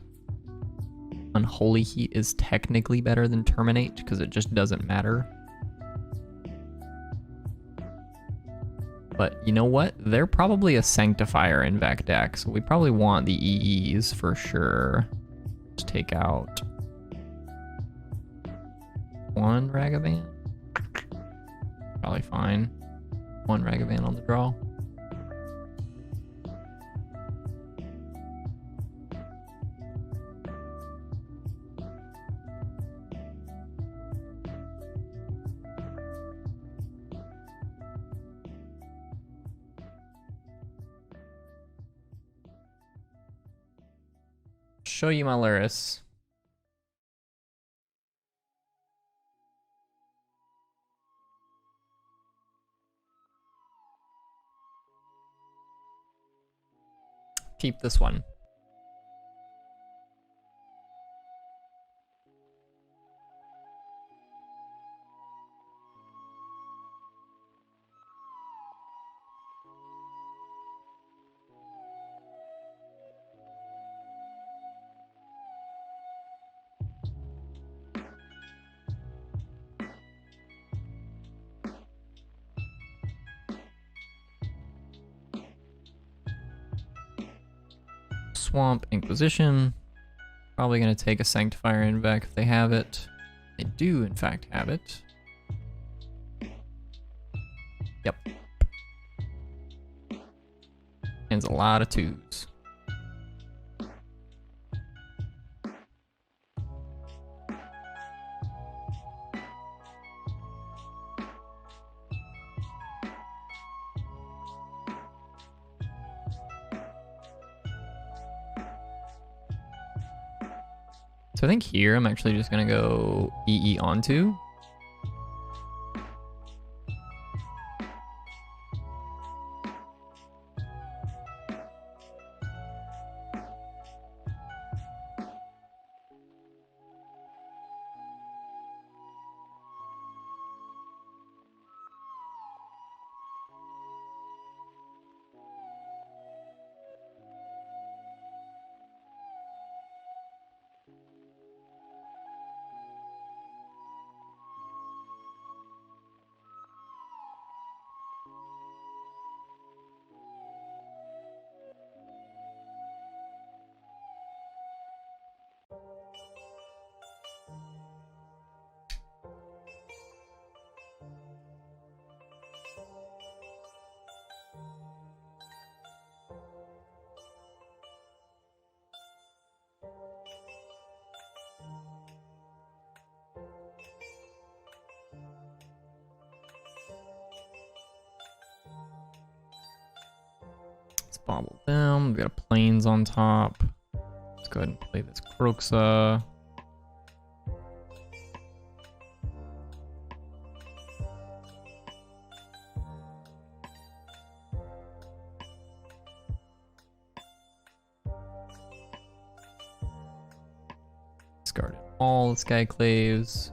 Unholy Heat is technically better than Terminate because it just doesn't matter. But you know what? They're probably a Sanctifier in Vec deck, so we probably want the EEs for sure. Let's take out one Ragavan. Probably fine. One Ragavan on the draw. Show you my Lurrus. Keep this one. Swamp, Inquisition. Probably going to take a Sanctifier Invec if they have it. They do, in fact, have it. Yep. And a lot of 2s. So I think here I'm actually just gonna go EE onto. Bobble down. We've got a Plains on top. Let's go ahead and play this Kroxa. Discarded all the Skyclaves.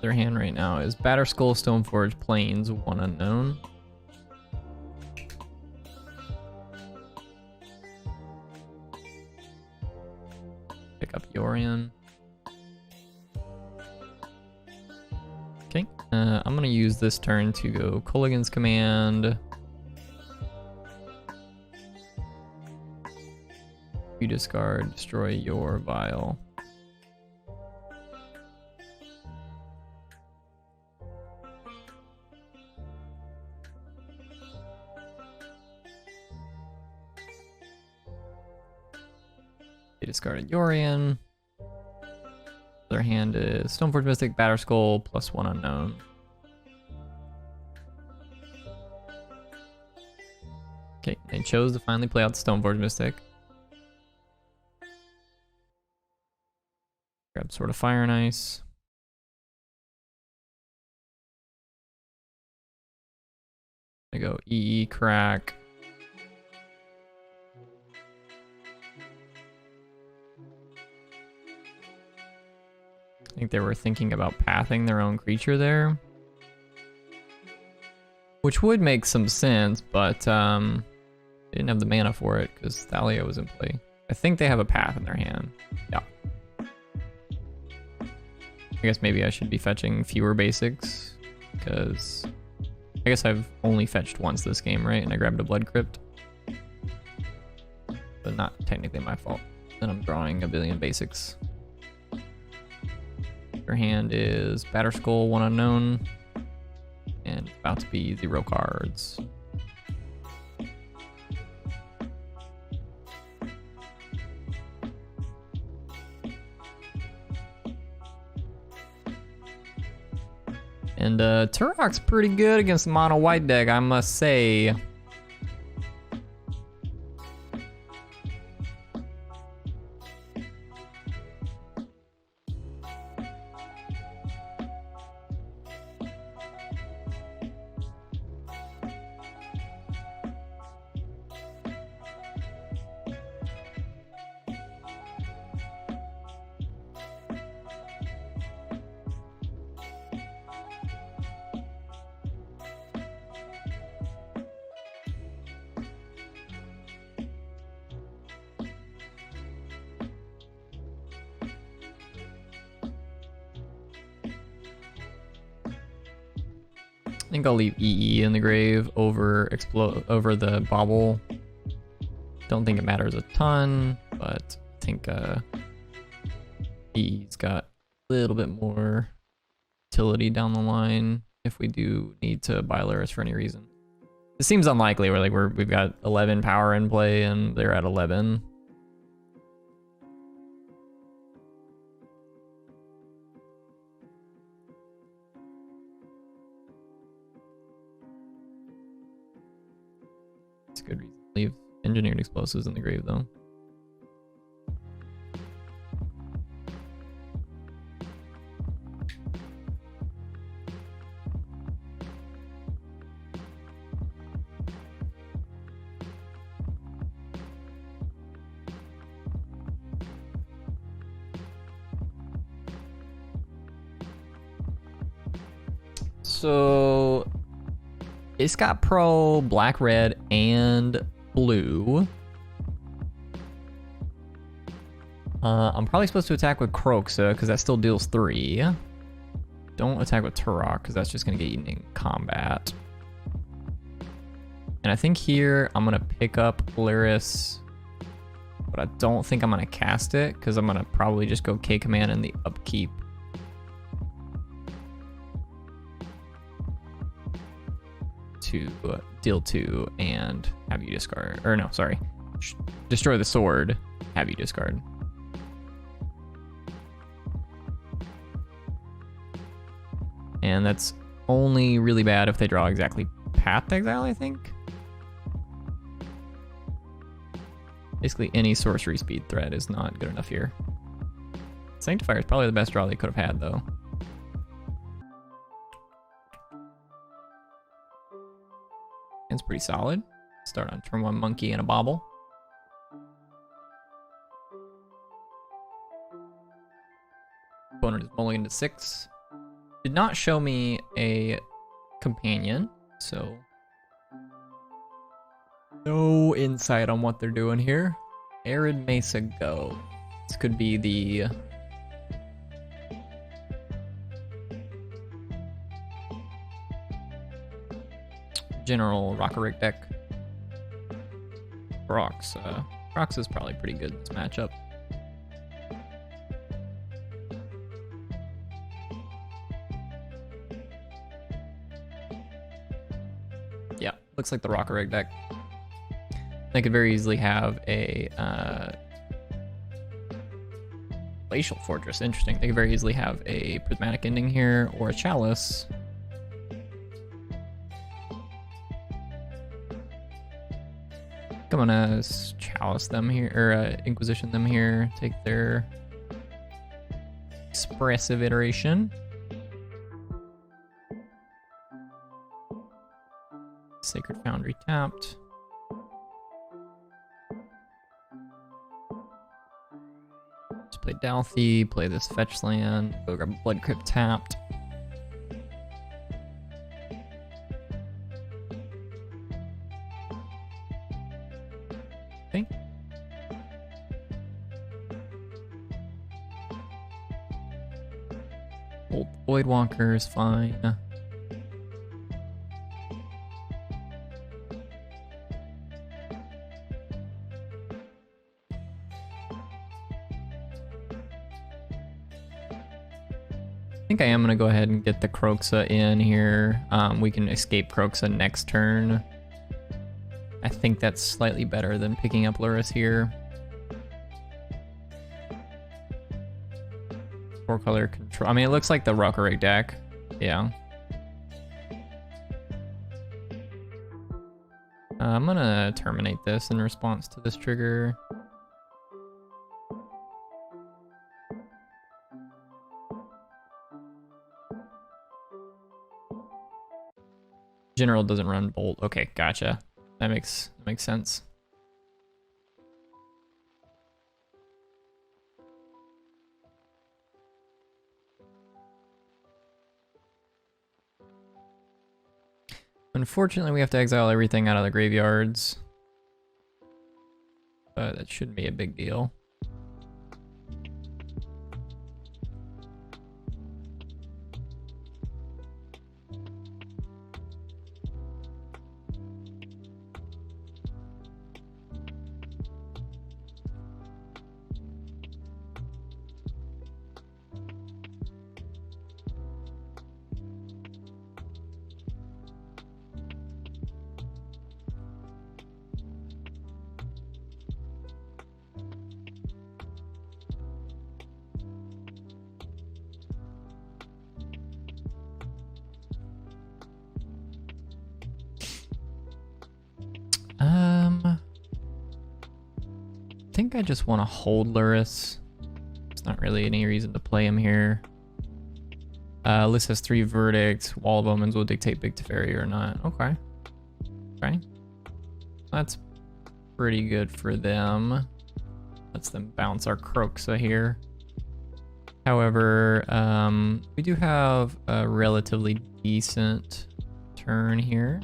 Their hand right now is Batterskull, Stoneforge, Plains, 1 unknown. Pick up Yorion. Okay, I'm gonna use this turn to go Culligan's Command. You discard, destroy your vial. They discarded Yorion. Their hand is Stoneforge Mystic, Batterskull, plus 1 unknown. Okay, they chose to finally play out the Stoneforge Mystic. Grab Sword of Fire and Ice. I go EE crack. I think they were thinking about pathing their own creature there, which would make some sense, but they didn't have the mana for it because Thalia was in play. I think they have a path in their hand. Yeah. I guess maybe I should be fetching fewer basics because I guess I've only fetched once this game, right? And I grabbed a Blood Crypt, but not technically my fault. Then I'm drawing a billion basics. Your hand is Batterskull, 1 unknown, and about to be 0 cards. And Turok's pretty good against the mono white deck, I must say. I think I'll leave EE in the grave over the bauble. Don't think it matters a ton, but I think EE's got a little bit more utility down the line if we do need to buy Lurrus for any reason. It seems unlikely. We've got 11 power in play and they're at 11. It's a good reason to leave engineered explosives in the grave though. So it's got pro, black, red, and blue. I'm probably supposed to attack with Kroxa because that still deals 3. Don't attack with Turok because that's just gonna get eaten in combat. And I think here I'm gonna pick up Lurrus, but I don't think I'm gonna cast it because I'm gonna probably just go K command in the upkeep. To deal 2 and have you discard, or no, sorry, destroy the sword, have you discard. And that's only really bad if they draw exactly Path Exile, I think. Basically any sorcery speed threat is not good enough here. Sanctifier is probably the best draw they could have had though. It's pretty solid. Start on turn 1 monkey and a bauble. Opponent is mulligan to 6. Did not show me a companion, so no insight on what they're doing here. Arid Mesa go. This could be the general Rockerick deck. Brox is probably pretty good in this matchup. Yeah, looks like the Rockerick deck. They could very easily have a Glacial Fortress. Interesting. They could very easily have a Prismatic Ending here or a Chalice. I'm gonna Chalice them here, or Inquisition them here. Take their expressive iteration. Sacred Foundry tapped. Just play Dalthy, play this fetch land, go grab Blood Crypt tapped. Okay. Old Voidwalker is fine. I think I am going to go ahead and get the Kroxa in here. We can escape Kroxa next turn. I think that's slightly better than picking up Lurrus here. 4-color control. I mean, it looks like the Rockerick deck. Yeah. I'm going to terminate this in response to this trigger. General doesn't run Bolt. Okay, gotcha. That makes sense. Unfortunately, we have to exile everything out of the graveyards. But that shouldn't be a big deal. think I just want to hold Lurrus. There's not really any reason to play him here. List has 3 verdicts. Wall of Omens will dictate Big Teferi or not. Okay. Okay. That's pretty good for them. Lets them bounce our Kroxa here. However, we do have a relatively decent turn here.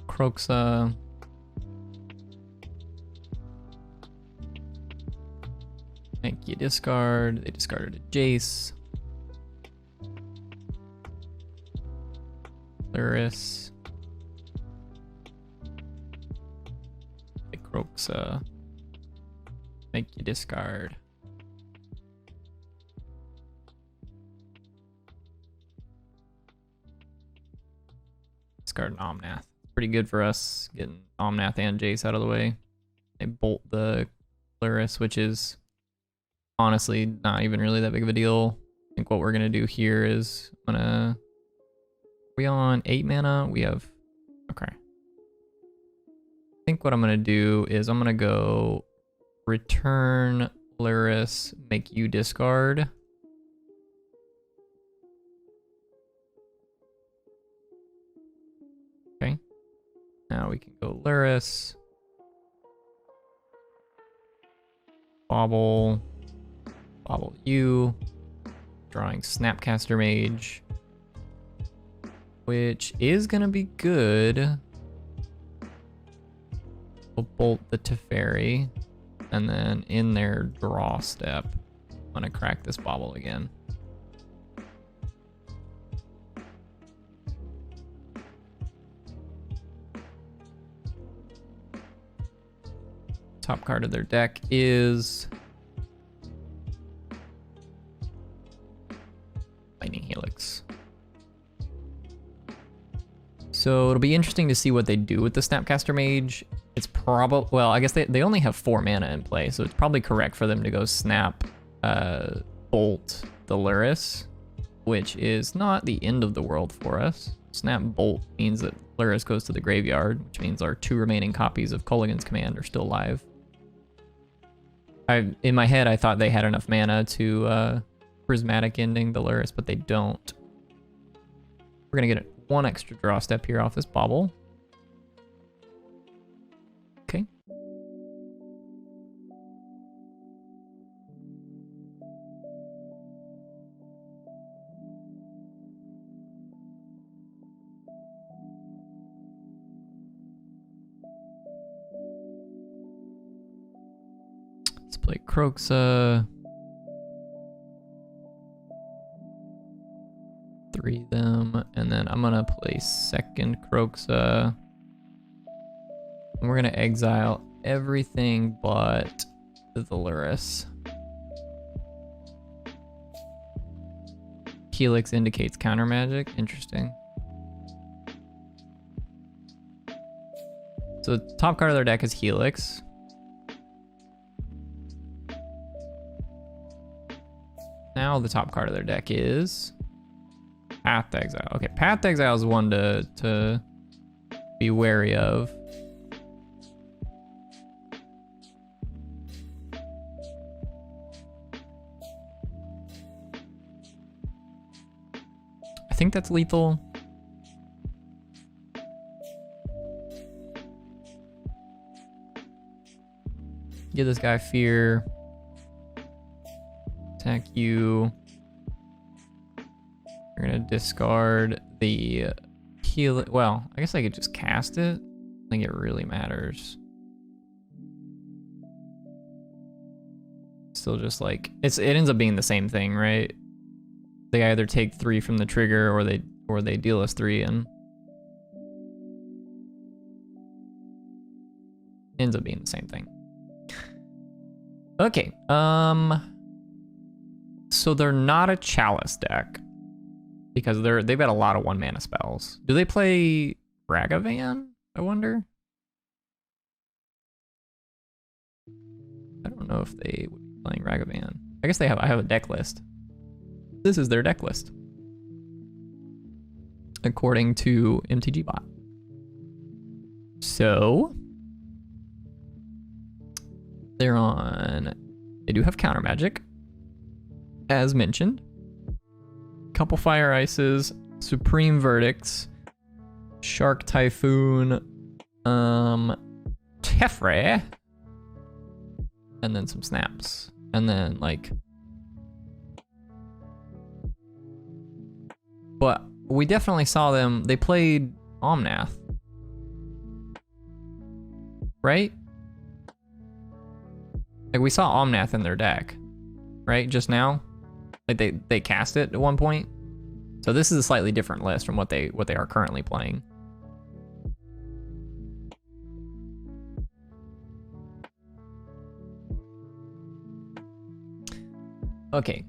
Kroxa. Make you discard. They discarded a Jace. Lurrus. The Kroxa. Make you discard. Discard an Omnath. Pretty good for us, getting Omnath and Jace out of the way. They bolt the Lurrus, which is honestly not even really that big of a deal. I think what we're gonna do here is are we on 8 mana? We have, okay. I think what I'm gonna do is I'm gonna go return Lurrus, make you discard. Okay. Now we can go Lurrus. Bobble you. Drawing Snapcaster Mage. Which is gonna be good. We'll bolt the Teferi. And then in their draw step, I'm gonna crack this Bobble again. Top card of their deck is Lightning Helix. So it'll be interesting to see what they do with the Snapcaster Mage. It's probably, well, I guess they only have 4 mana in play, so it's probably correct for them to go snap, bolt the Lurrus, which is not the end of the world for us. Snap bolt means that Lurrus goes to the graveyard, which means our 2 remaining copies of Kolaghan's Command are still live. In my head, I thought they had enough mana to prismatic ending the Lurrus, but they don't. We're gonna get 1 extra draw step here off this Bobble. Okay. Let's play Kroxa. 3 them, and then I'm gonna play second Kroxa. And we're gonna exile everything but the Lurrus. Helix indicates counter magic. Interesting. So the top card of their deck is Helix. Now the top card of their deck is Path to Exile. Okay, Path to Exile is one to be wary of. I think that's lethal. Give this guy fear. Attack you. We're gonna discard the heal. Well, I guess I could just cast it. I think it really matters. Still just like it ends up being the same thing, right? They either take 3 from the trigger or they deal us 3 and ends up being the same thing. Okay, so they're not a Chalice deck because they've got a lot of 1 mana spells. Do they play Ragavan? I wonder. I don't know if they would be playing Ragavan. I guess I have a deck list. This is their deck list. according to MTGBot. So they do have counter magic, as mentioned. Couple Fire Ices, Supreme Verdicts, Shark Typhoon, Teferi, and then some snaps. And then like, but we definitely saw them, they played Omnath, right? Like we saw Omnath in their deck, right? Just now, like they cast it at one point. So this is a slightly different list from what they are currently playing. Okay.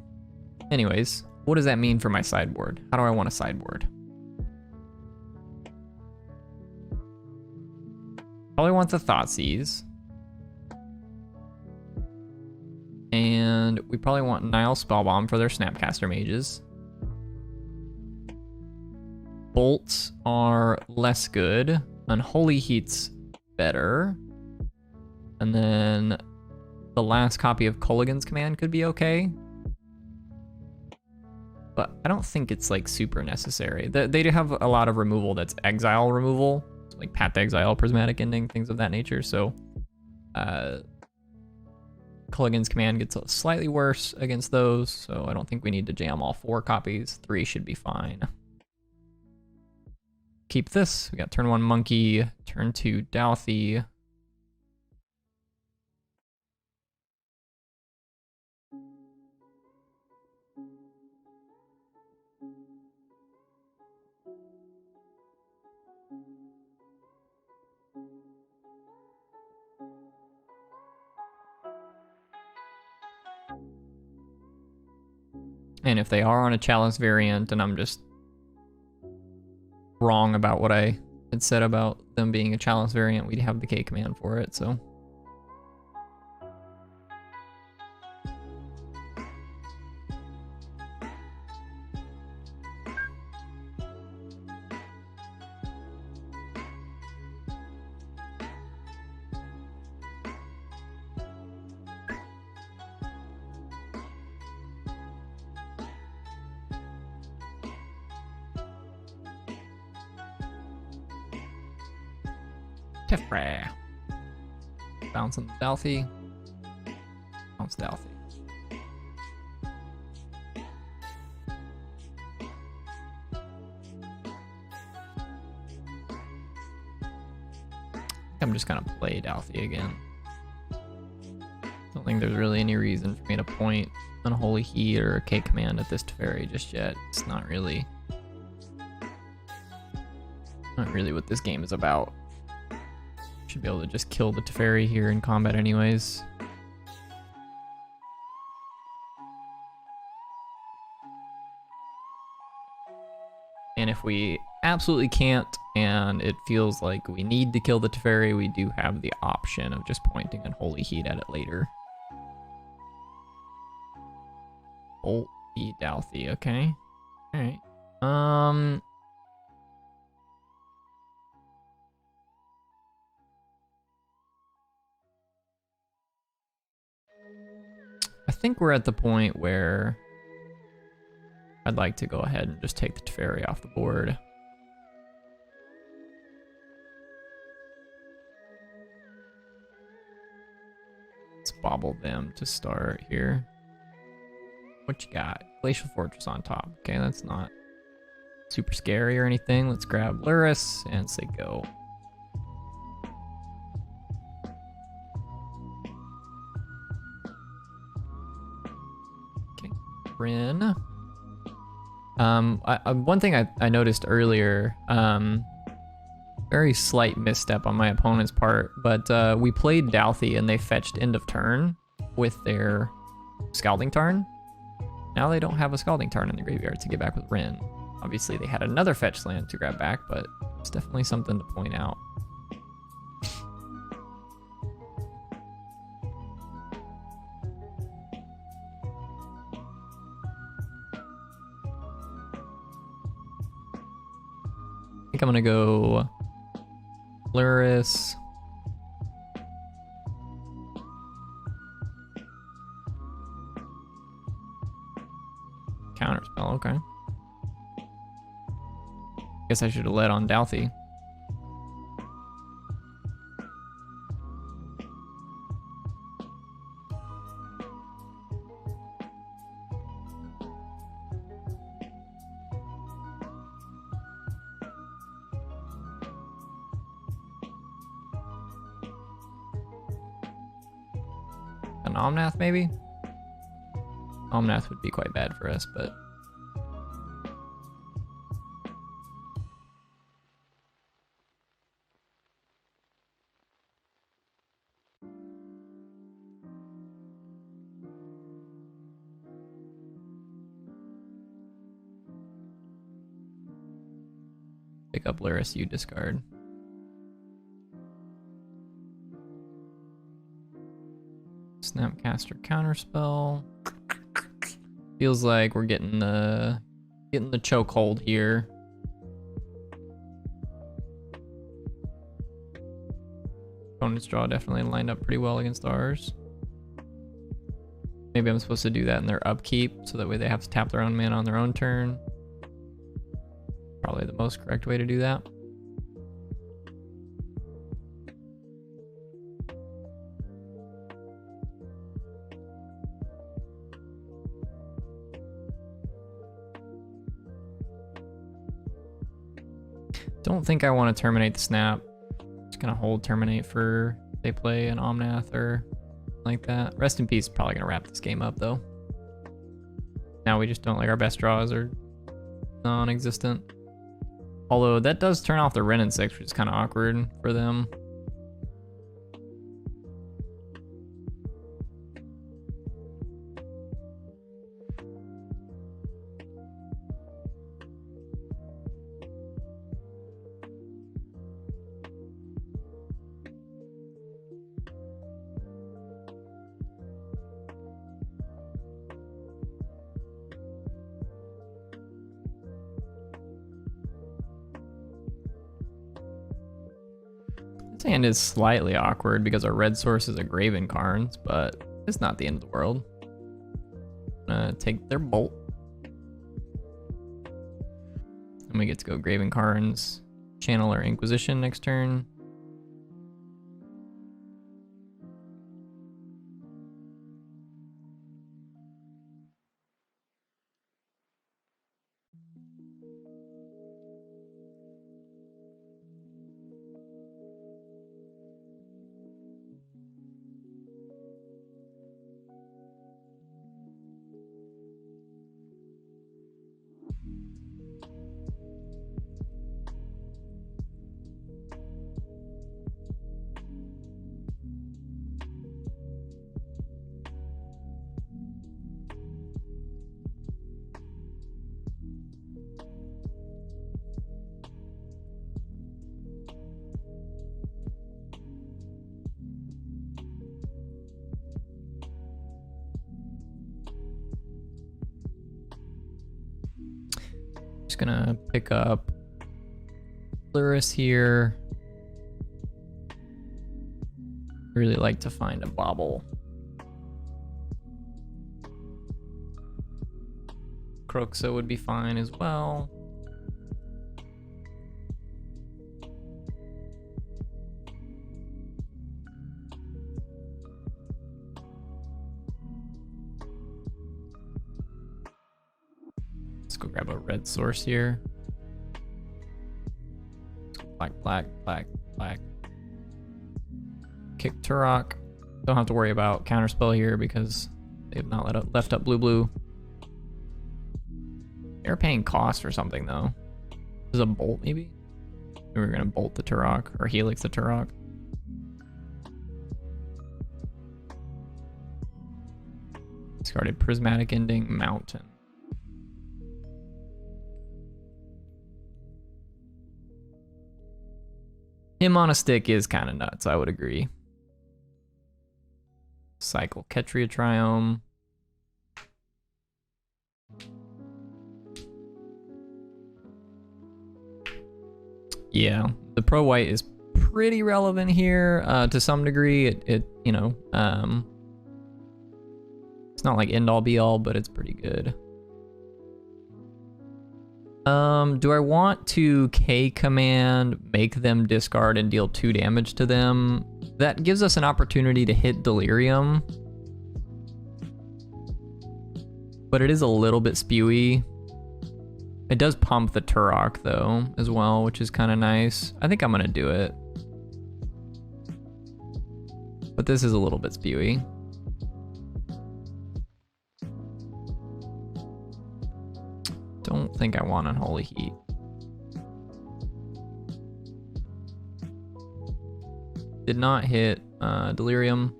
Anyways, what does that mean for my sideboard? How do I want a sideboard? Probably want the Thoughtseize. And we probably want Nile Spellbomb for their Snapcaster Mages. Bolts are less good. Unholy Heat's better. And then the last copy of Kolaghan's Command could be okay. But I don't think it's like super necessary. They do have a lot of removal that's exile removal. So like Path to Exile, Prismatic Ending, things of that nature. So Kolaghan's Command gets slightly worse against those. So I don't think we need to jam all 4 copies. 3 should be fine. Keep this. We got turn 1 Monkey, turn 2 Douthie. And if they are on a Chalice variant and I'm just wrong about what I had said about them being a Chalice variant, we'd have the K command for it, so. Teferi. Bounce on Douthie. Bounce Douthie. I'm just gonna play Douthie again. Don't think there's really any reason for me to point Unholy Heat or a K command at this Teferi just yet. It's not really what this game is about. Should be able to just kill the Teferi here in combat anyways. And if we absolutely can't, and it feels like we need to kill the Teferi, we do have the option of just pointing Unholy Heat at it later. Bolt the Douthie, okay. Alright. I think we're at the point where I'd like to go ahead and just take the Teferi off the board. Let's bobble them to start here. What you got? Glacial Fortress on top. Okay, that's not super scary or anything. Let's grab Lurrus and say go. Rin. One thing I noticed earlier, very slight misstep on my opponent's part, but we played Douthie and they fetched end of turn with their Scalding Tarn. Now they don't have a Scalding Tarn in the graveyard to get back with Rin. Obviously they had another fetch land to grab back, but it's definitely something to point out. think I'm gonna go Lurrus. Counterspell, okay. Guess I should have led on Douthie. An Omnath, maybe? Omnath would be quite bad for us, but... Pick up Lurrus, you discard. Snapcaster Counterspell. Feels like we're getting the chokehold here. Opponent's draw definitely lined up pretty well against ours. Maybe I'm supposed to do that in their upkeep, so that way they have to tap their own mana on their own turn. Probably the most correct way to do that. Don't think I want to terminate the snap. Just gonna hold terminate for if they play an Omnath or like that. Rest in Peace is probably gonna wrap this game up though. Now we just don't like our best draws are non-existent. Although that does turn off the Wrenn and 6, which is kind of awkward for them. This hand is slightly awkward because our red source is a Graven Carns, but it's not the end of the world. I'm gonna take their bolt. And we get to go Graven Carns, channel our Inquisition next turn. Just gonna pick up Lurrus here. Really like to find a bobble. Croxa would be fine as well. Let's go grab a red source here. Black, black, black, black. Kick Turok. Don't have to worry about counterspell here because they've not left up blue blue. They're paying cost for something though. This is a bolt maybe? We were gonna bolt the Turok or Helix the Turok. Discarded Prismatic Ending Mountain. Him on a stick is kind of nuts, I would agree. Cycle Ketria Triome. Yeah, the pro white is pretty relevant here to some degree. It you know, it's not like end all be all, but it's pretty good. Do I want to K command, make them discard and deal 2 damage to them? That gives us an opportunity to hit Delirium. But it is a little bit spewy. It does pump the Turok though, as well, which is kind of nice. I think I'm gonna do it. But this is a little bit spewy. Don't think I want Unholy Heat. Did not hit Delirium.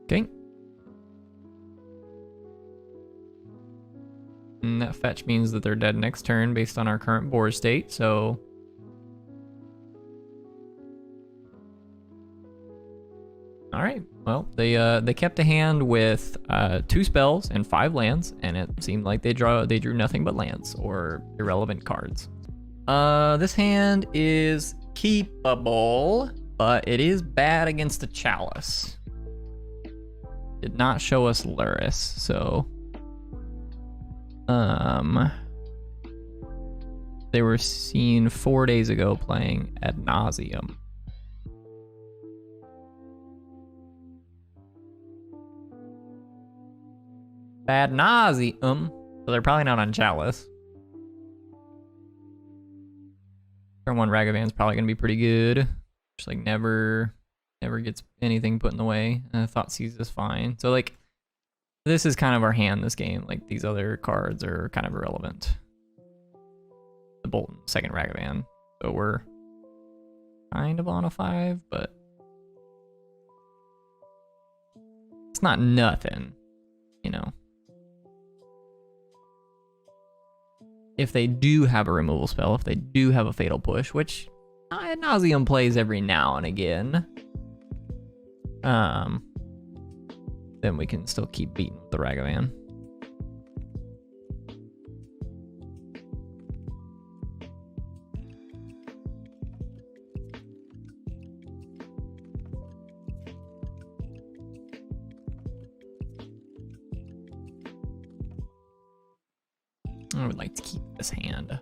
Okay. And that fetch means that they're dead next turn based on our current board state, so... Alright, well, they kept a hand with 2 spells and 5 lands, and it seemed like they drew nothing but lands, or irrelevant cards. This hand is keepable, but it is bad against the Chalice. Did not show us Lurrus, so... They were seen 4 days ago playing ad nauseam. Ad nauseum. So they're probably not on Chalice. Turn 1 Ragavan's probably gonna be pretty good. Just like never gets anything put in the way. Thoughtseize is fine. So like, this is kind of our hand this game. Like these other cards are kind of irrelevant. The Bolton, 2nd Ragavan. So we're kind of on a 5, but it's not nothing, you know. If they do have a removal spell, if they do have a Fatal Push, which ad nauseam plays every now and again, then we can still keep beating the Ragavan. I would like to keep this hand.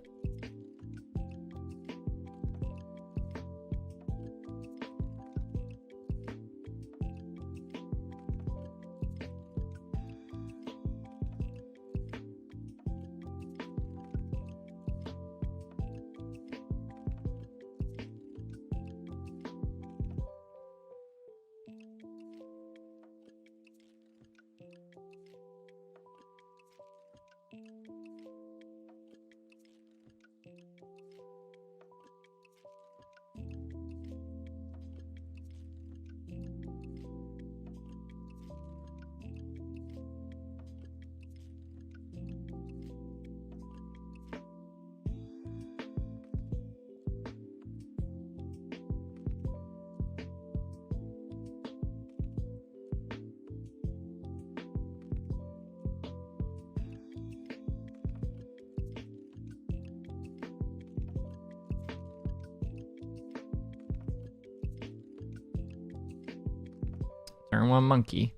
Turn 1 Monkey.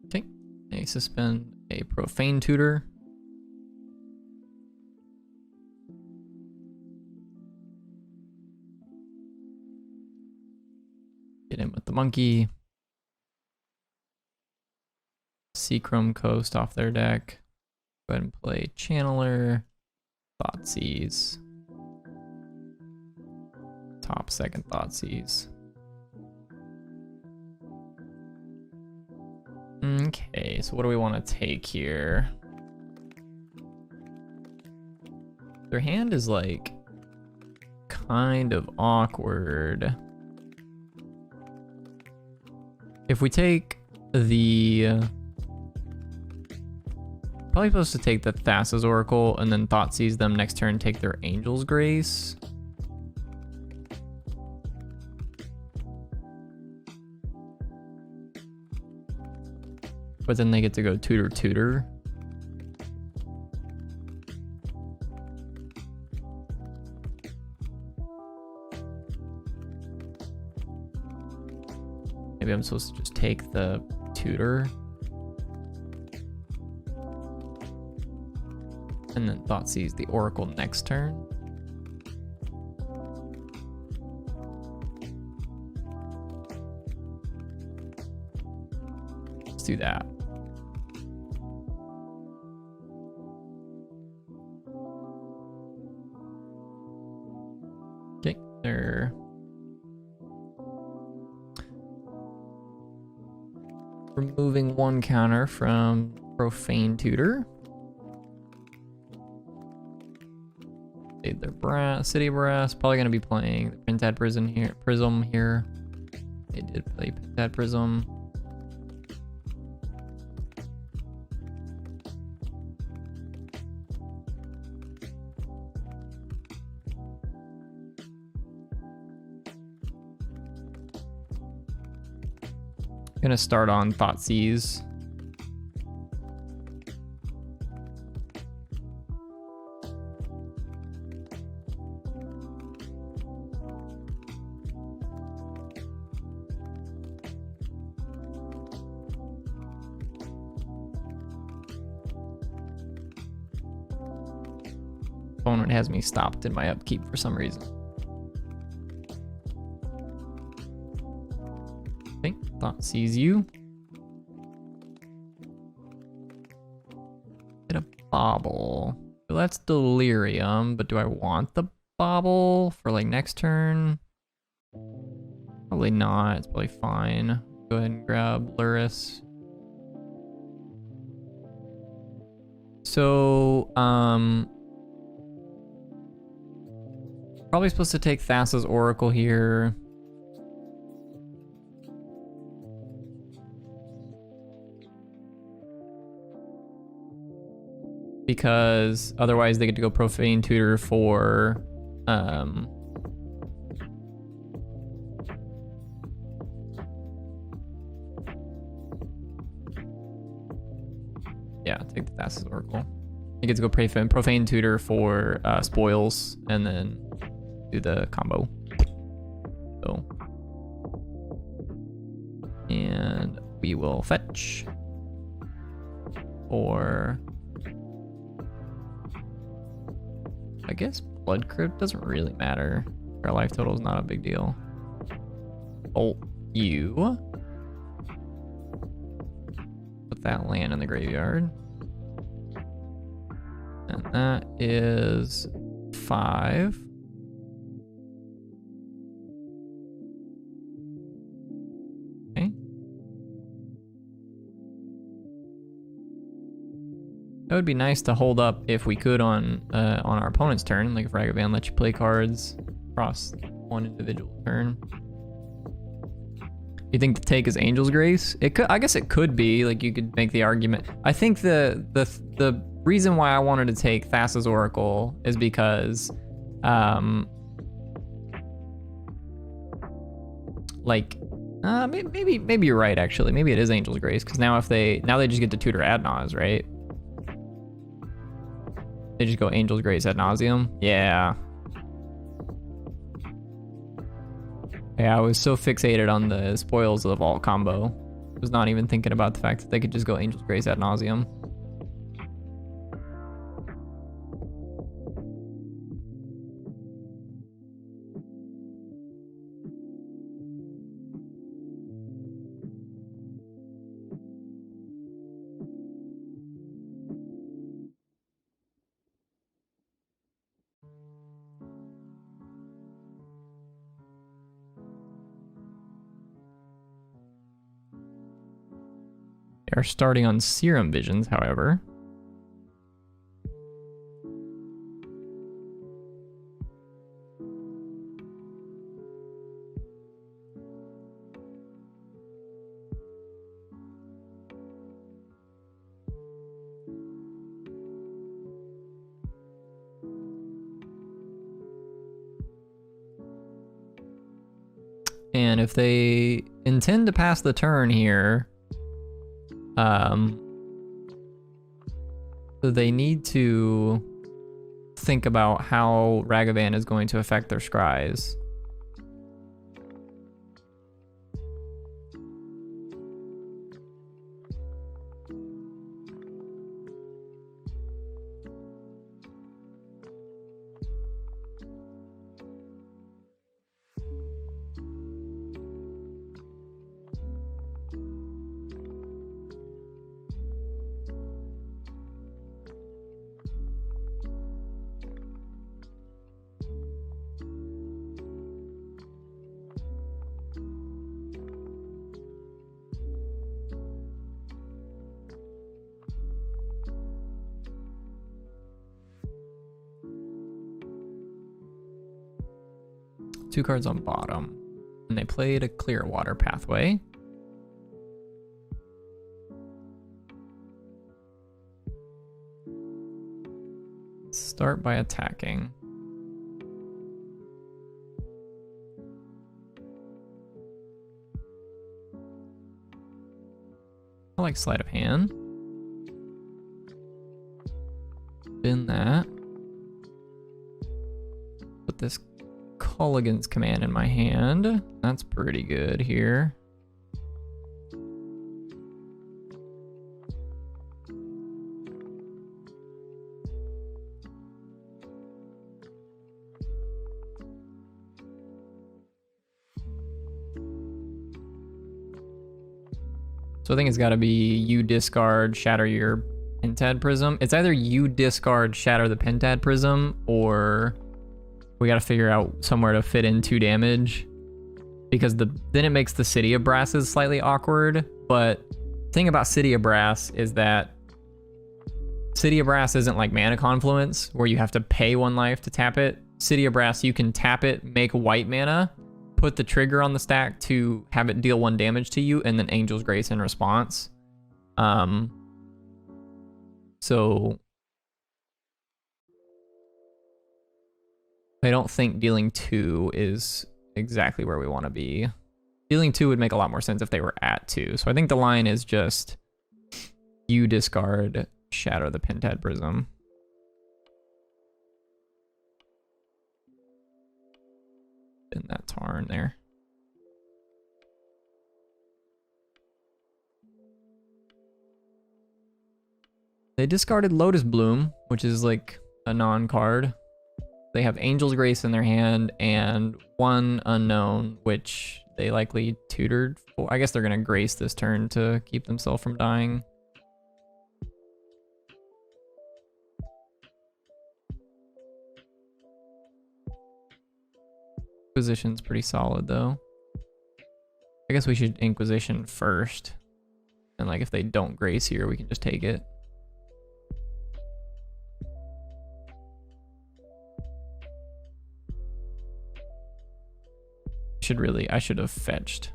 Okay, they suspend a Profane Tutor. Get in with the Monkey. Seachrome Coast off their deck. Go ahead and play Channeler. Thoughtseize. Top 2nd Thoughtseize. Okay, so what do we want to take here? Their hand is like kind of awkward. If we take the probably supposed to take the Thassa's Oracle and then Thoughtseize them next turn, take their Angel's Grace. But then they get to go tutor tutor. Maybe I'm supposed to just take the tutor. And then Thoughtseize the Oracle next turn. Let's do that. Okay, they're removing one counter from Profane Tutor. Their brass, City Brass, probably gonna be playing the Pentad Prism here. They did play Pentad Prism. Gonna start on Thoughtseize. Opponent has me stopped in my upkeep for some reason. Okay, Thoughtseize you. Get a bobble. So that's Delirium, but do I want the bobble for like next turn? Probably not. It's probably fine. Go ahead and grab Lurrus. So, probably supposed to take Thassa's Oracle here. Because otherwise they get to go Profane Tutor for yeah, take the Thassa's Oracle. You get to go Profane Tutor for spoils and then do the combo. So, and we will fetch or I guess Blood Crypt doesn't really matter. Our life total is not a big deal. Bolt you. Put that land in the graveyard. And that is 5. Okay. That would be nice to hold up if we could on our opponent's turn. Like if Ragavan lets you play cards across one individual turn. You think the take is Angel's Grace? It could. I guess it could be. Like you could make the argument. I think the reason why I wanted to take Thassa's Oracle is because, maybe you're right. Actually, maybe it is Angel's Grace because now they just get to tutor ad nauseam, right? They just go Angel's Grace ad nauseam. Yeah. Yeah, I was so fixated on the spoils of the vault combo. I was not even thinking about the fact that they could just go Angel's Grace ad nauseam. They are starting on Serum Visions, however. And if they intend to pass the turn here, they need to think about how Ragavan is going to affect their scries. Two cards on bottom, and they played a clear water pathway. Start by attacking. I like sleight of hand. Spin that. Put this Culligan's Command in my hand. That's pretty good here. So I think it's got to be you discard, shatter your Pentad Prism. It's either you discard, shatter the Pentad Prism, or we got to figure out somewhere to fit in 2 damage, because then it makes the City of Brasses slightly awkward. But the thing about City of Brass is that City of Brass isn't like Mana Confluence where you have to pay 1 life to tap it. City of Brass, you can tap it, make white mana, put the trigger on the stack to have it deal 1 damage to you, and then Angel's Grace in response. So I don't think dealing 2 is exactly where we want to be. Dealing 2 would make a lot more sense if they were at 2. So I think the line is just you discard, shatter the Pentad Prism. In that Tarn there. They discarded Lotus Bloom, which is like a non-card. They have Angel's Grace in their hand and 1 unknown, which they likely tutored for. I guess they're going to Grace this turn to keep themselves from dying. Inquisition's pretty solid, though. I guess we should Inquisition first. And like if they don't Grace here, we can just take it. I should have fetched.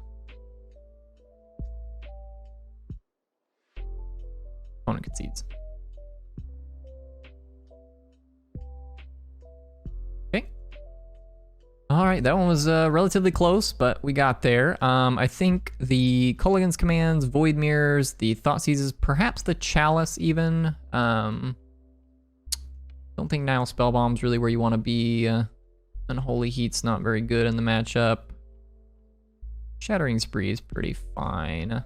Opponent concedes. Okay. All right, that one was relatively close, but we got there. I think the Culligan's Commands, Void Mirrors, the Thought Seizes, perhaps the Chalice even. Don't think Nile Spellbomb's really where you want to be. Unholy Heat's not very good in the matchup. Shattering Spree is pretty fine.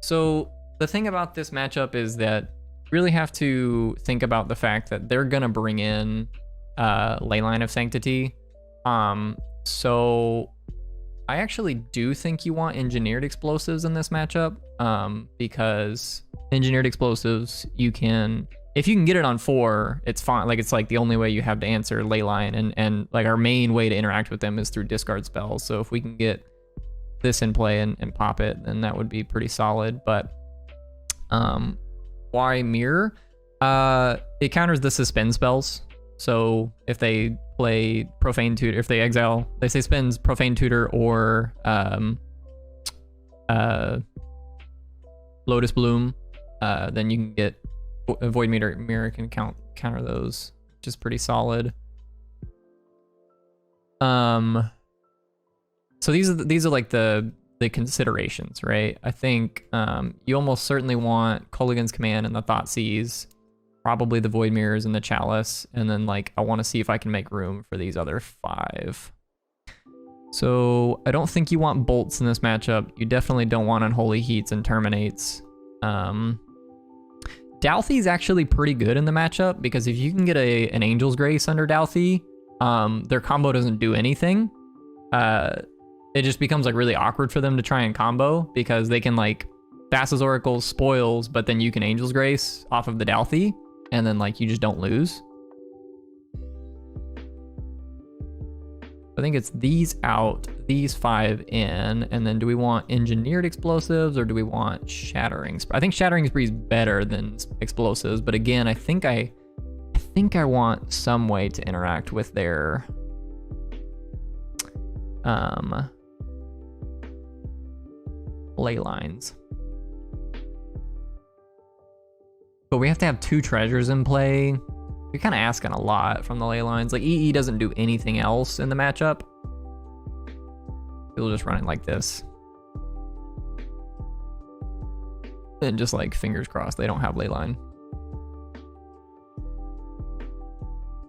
So the thing about this matchup is that you really have to think about the fact that they're gonna bring in Leyline of Sanctity. So I actually do think you want Engineered Explosives in this matchup, because Engineered Explosives, if you can get it on 4, it's fine. Like, it's like the only way you have to answer Leyline, and like our main way to interact with them is through discard spells. So if we can get this in play and pop it, then that would be pretty solid. But why Mirror? It counters the suspend spells. So if they play Profane Tutor, if they exile, they say spends Profane Tutor or Lotus Bloom, then you can get Void Mirror can counter those, which is pretty solid. So these are like the considerations, right? I think you almost certainly want Kolaghan's Command and the Thoughtseize, probably the Void Mirrors and the Chalice, and then like I want to see if I can make room for these other 5. So I don't think you want Bolts in this matchup. You definitely don't want Unholy Heats and Terminates. Douthie's actually pretty good in the matchup because if you can get an Angel's Grace under Douthie, their combo doesn't do anything. It just becomes like really awkward for them to try and combo because they can like Thassa's Oracle, Spoils, but then you can Angel's Grace off of the Douthie, and then like you just don't lose. I think it's these out, these 5 in, and then do we want Engineered Explosives or do we want Shattering Spree? I think Shattering Spree is better than Explosives, but again, I think I want some way to interact with their ley lines. But we have to have 2 treasures in play. You're kind of asking a lot from the ley lines. Like EE doesn't do anything else in the matchup. We'll just run it like this. And just like fingers crossed they don't have ley line.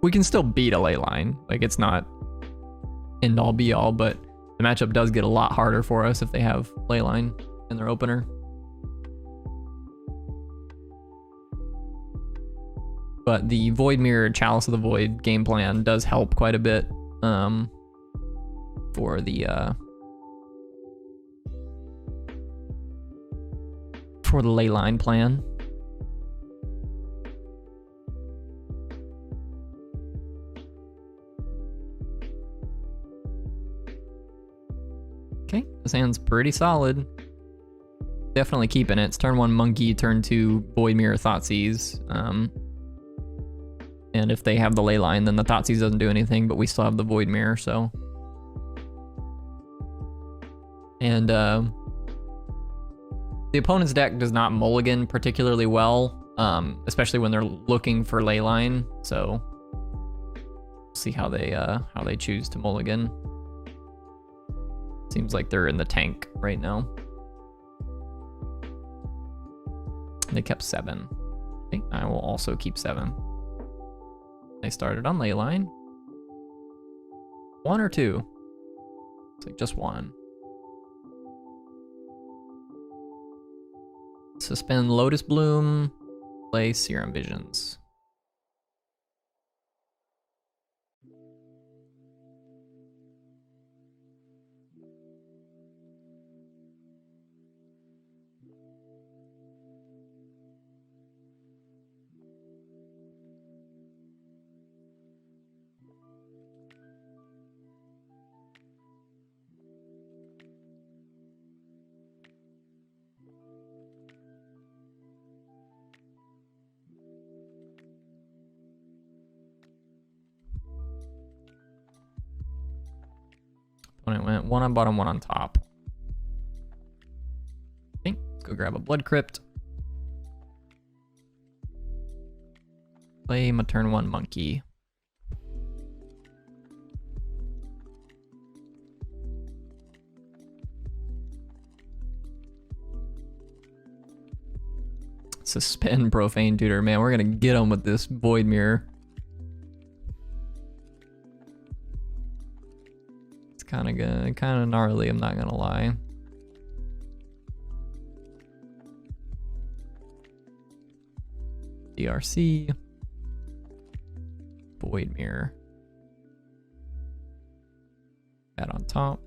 We can still beat a ley line. Like it's not end all be all, but the matchup does get a lot harder for us if they have Leyline in their opener. But the Void Mirror Chalice of the Void game plan does help quite a bit for the Leyline plan. Okay, this hand's pretty solid. Definitely keeping it. It's turn 1 Monkey, turn 2 Void Mirror Thoughtseize. And if they have the ley line, then the Thoughtseize doesn't do anything, but we still have the Void Mirror, so. And the opponent's deck does not mulligan particularly well, especially when they're looking for ley line. So we'll see how they choose to mulligan. Seems like they're in the tank right now. They kept 7. Okay, I will also keep 7. They started on Leyline. 1 or 2? It's like just 1. Suspend Lotus Bloom, play Serum Visions. When it went 1 on bottom, 1 on top. Okay, let's go grab a Blood Crypt. Play my turn 1 Monkey. Suspend Profane Tutor. Man, we're gonna get him with this Void Mirror. Kind of gnarly, I'm not gonna lie. DRC, Void Mirror, that on top.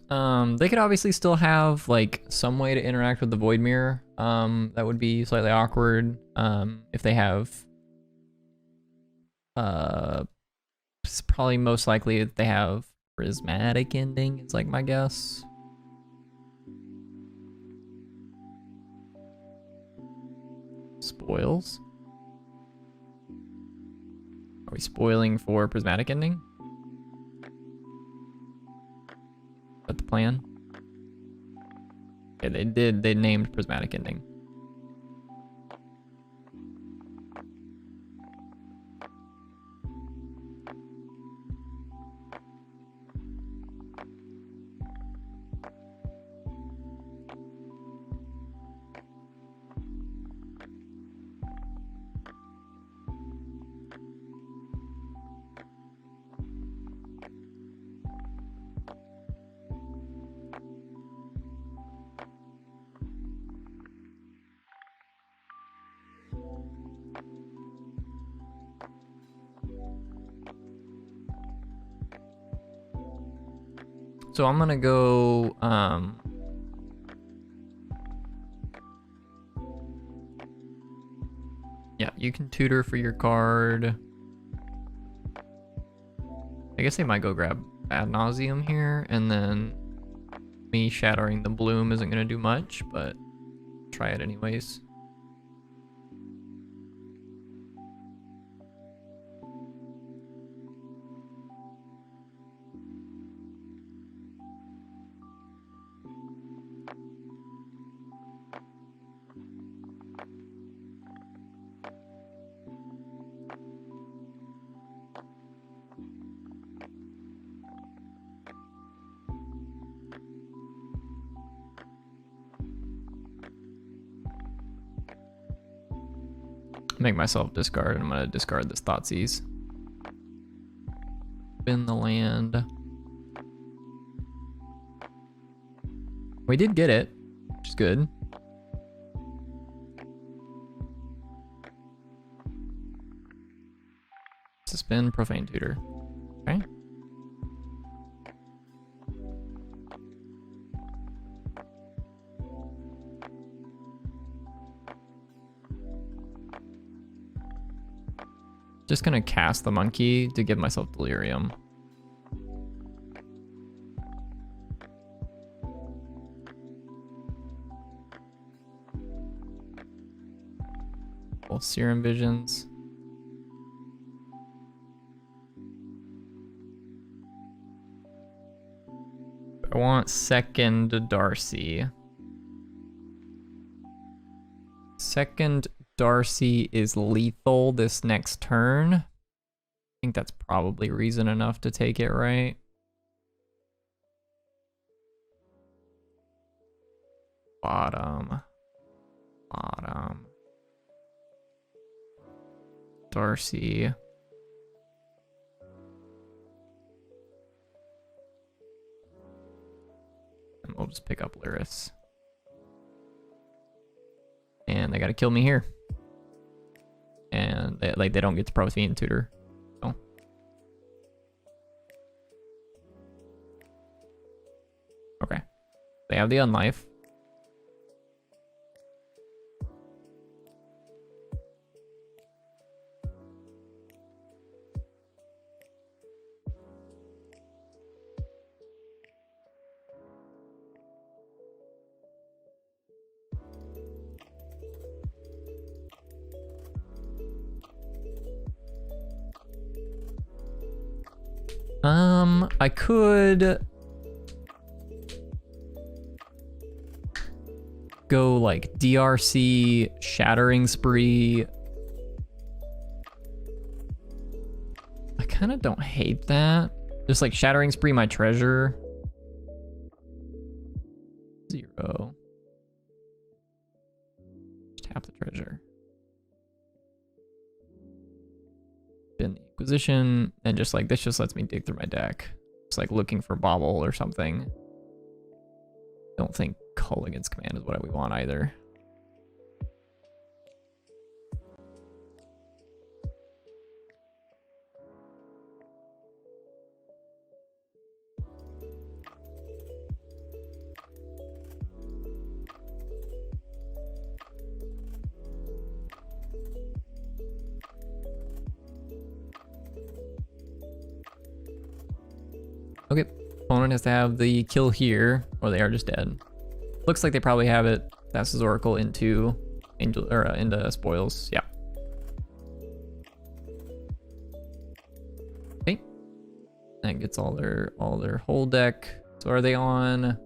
They could obviously still have like some way to interact with the Void Mirror. That would be slightly awkward. If they have, it's probably most likely that they have prismatic ending. It's like my guess. Spoils. Are we spoiling for prismatic ending? Is that the plan? Okay, they named prismatic ending. So I'm gonna go, yeah, you can tutor for your card. I guess they might go grab Ad Nauseam here, and then me shattering the bloom isn't gonna do much, but try it anyways. Make myself discard, and I'm gonna discard this Thoughtseize. Spin the land. We did get it, which is good. Suspend Profane Tutor. Okay. Just gonna cast the monkey to give myself delirium. Well, Serum Visions. I want second Darcy. Second Darcy is lethal this next turn. I think that's probably reason enough to take it, right? Bottom. Darcy. And we'll just pick up Lurrus. And they gotta kill me here. And they don't get to Profane Tutor. So. Okay. They have the Unlife. I could go like DRC Shattering Spree. I kind of don't hate that. Just like Shattering Spree my treasure. 0. Just tap the treasure. Spin the Inquisition, and just like this just lets me dig through my deck. It's like looking for Bobble or something. Don't think Culligan's Command is what we want either. Okay, opponent has to have the kill here, or they are just dead. Looks like they probably have it. That's his Oracle into Angel or into spoils. Yeah. Okay. That gets all their whole deck. So are they on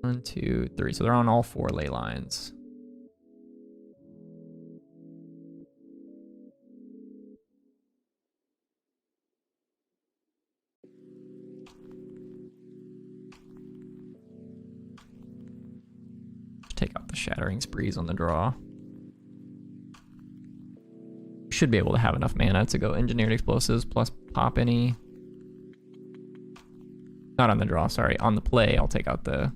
1, 2, 3? So they're on all 4 ley lines. Take out the Shattering Sprees on the draw. Should be able to have enough mana to go Engineered Explosives plus pop any. Not on the draw, sorry. On the play, I'll take out the...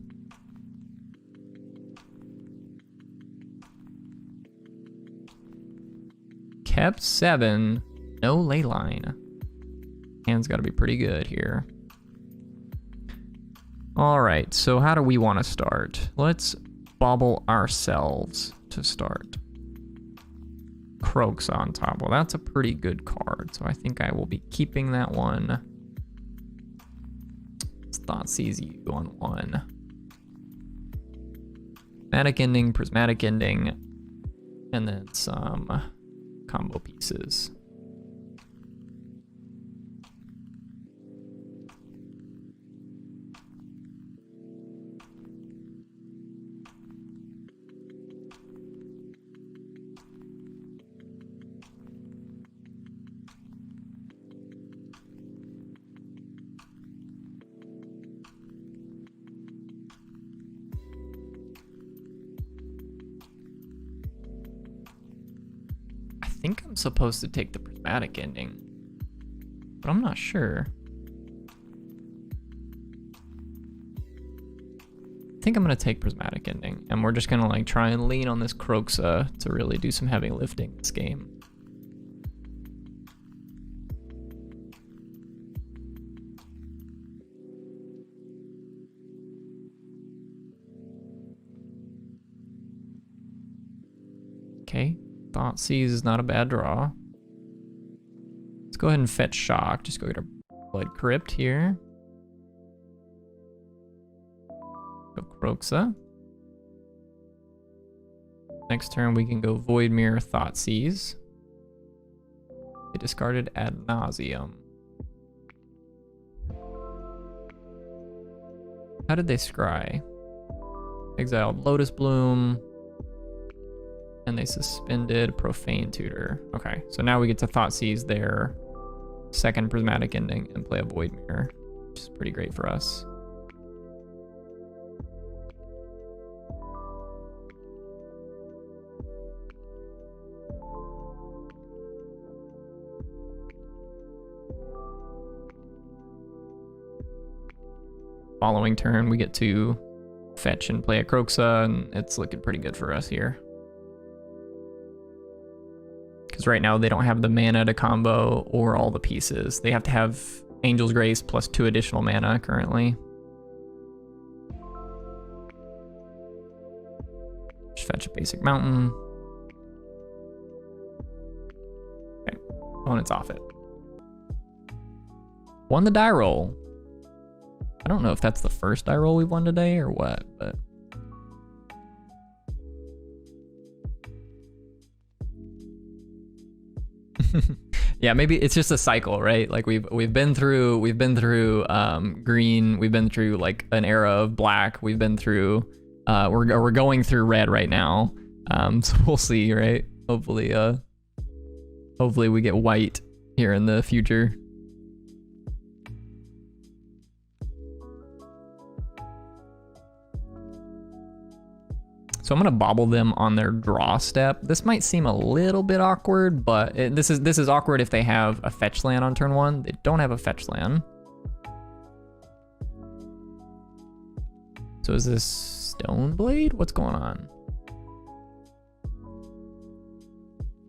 Kept 7. No ley line. Hand's got to be pretty good here. All right, so how do we want to start? Let's bobble ourselves to start. Croaks on top. Well, that's a pretty good card, so I think I will be keeping that one. Let's Thoughtseize you on 1. Prismatic Ending, and then some combo pieces. I think I'm supposed to take the Prismatic Ending, but I'm not sure. I think I'm gonna take Prismatic Ending, and we're just gonna like try and lean on this Kroxa to really do some heavy lifting this game. Okay. Thoughtseize is not a bad draw. Let's go ahead and fetch Shock. Just go get our Blood Crypt here. Go Kroxa. Next turn we can go Void Mirror, Thoughtseize. They discarded Ad Nauseam. How did they scry? Exiled Lotus Bloom. And they suspended Profane Tutor. Okay, so now we get to Thoughtseize their second Prismatic Ending and play a Void Mirror, which is pretty great for us. Following turn, we get to fetch and play a Kroxa, and it's looking pretty good for us here. Because right now they don't have the mana to combo or all the pieces. They have to have Angel's Grace plus 2 additional mana currently. Just fetch a basic mountain. Okay, opponent's off it. Won the die roll. I don't know if that's the first die roll we've won today or what, but... Yeah, maybe it's just a cycle, right? Like we've been through green, we've been through like an era of black, we've been through we're going through red right now. So we'll see, right? Hopefully we get white here in the future. So I'm gonna bobble them on their draw step. This might seem a little bit awkward, but this is awkward if they have a fetch land on turn 1. They don't have a fetch land. So is this Stoneblade? What's going on?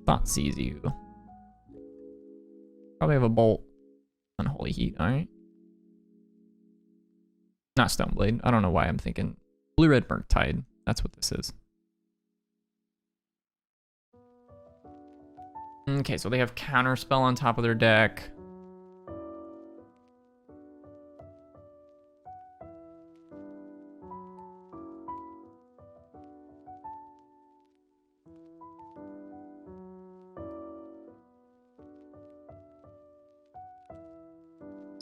Thoughtseize you. Probably have a Bolt. Unholy Heat, alright. Not Stoneblade. I don't know why I'm thinking Blue-Red Murktide. That's what this is. Okay, so they have Counterspell on top of their deck.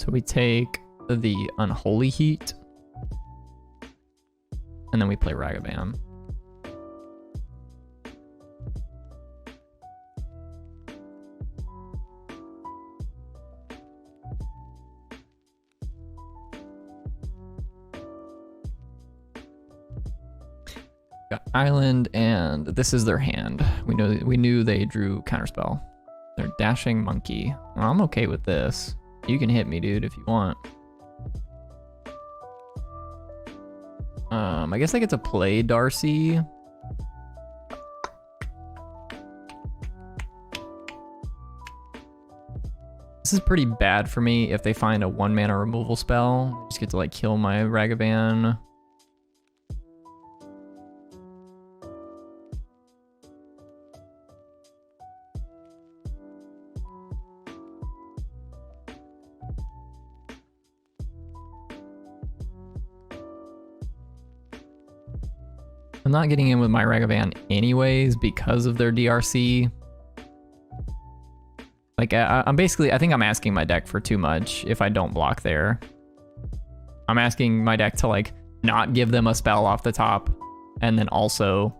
So we take the Unholy Heat, and then we play Ragavan. Got Island, and this is their hand. We knew they drew Counterspell. They're Dashing Monkey. Well, I'm okay with this. You can hit me, dude, if you want. I guess I get to play Darcy. This is pretty bad for me if they find a 1-mana removal spell. I just get to like kill my Ragavan. I'm not getting in with my Ragavan anyways because of their DRC. Like, I'm basically, I think I'm asking my deck for too much if I don't block there. I'm asking my deck to, like, not give them a spell off the top, and then also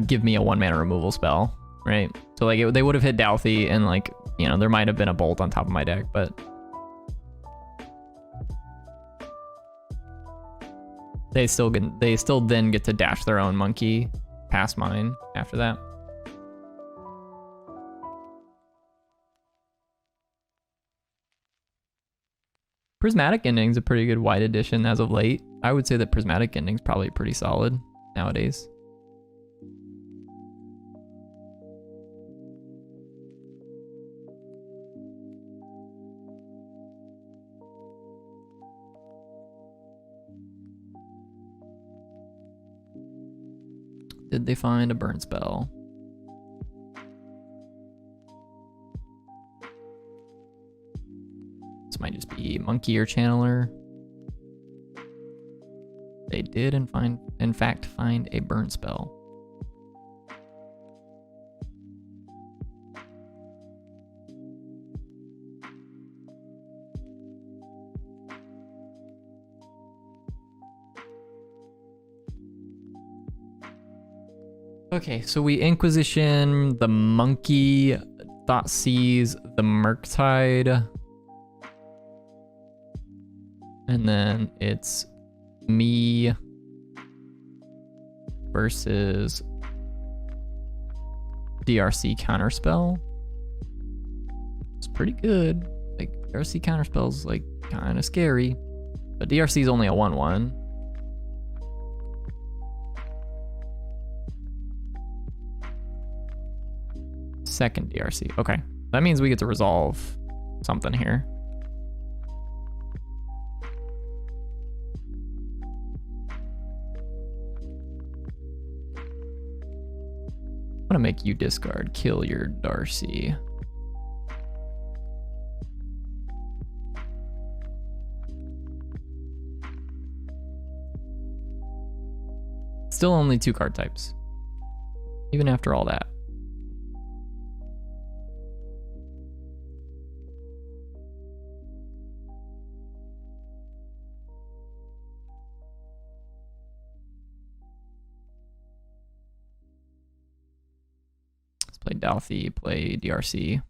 give me a 1-mana removal spell, right? So, like, they would have hit Douthie, and, like, you know, there might have been a Bolt on top of my deck, but they still then get to dash their own monkey past mine after that. Prismatic Ending's a pretty good white addition as of late. I would say that Prismatic Ending's probably pretty solid nowadays. Did they find a burn spell? This might just be Monkey or Channeler. They did in fact find a burn spell. Okay, so we Inquisition the Monkey, Thoughtseize the Murktide, and then it's me versus DRC Counterspell. It's pretty good. Like, DRC Counterspell's like kind of scary, but DRC is only a 1/1. Second DRC. Okay, that means we get to resolve something here. I'm gonna make you discard, kill your Darcy. Still only 2 card types, even after all that. Play Douthie, play DRC.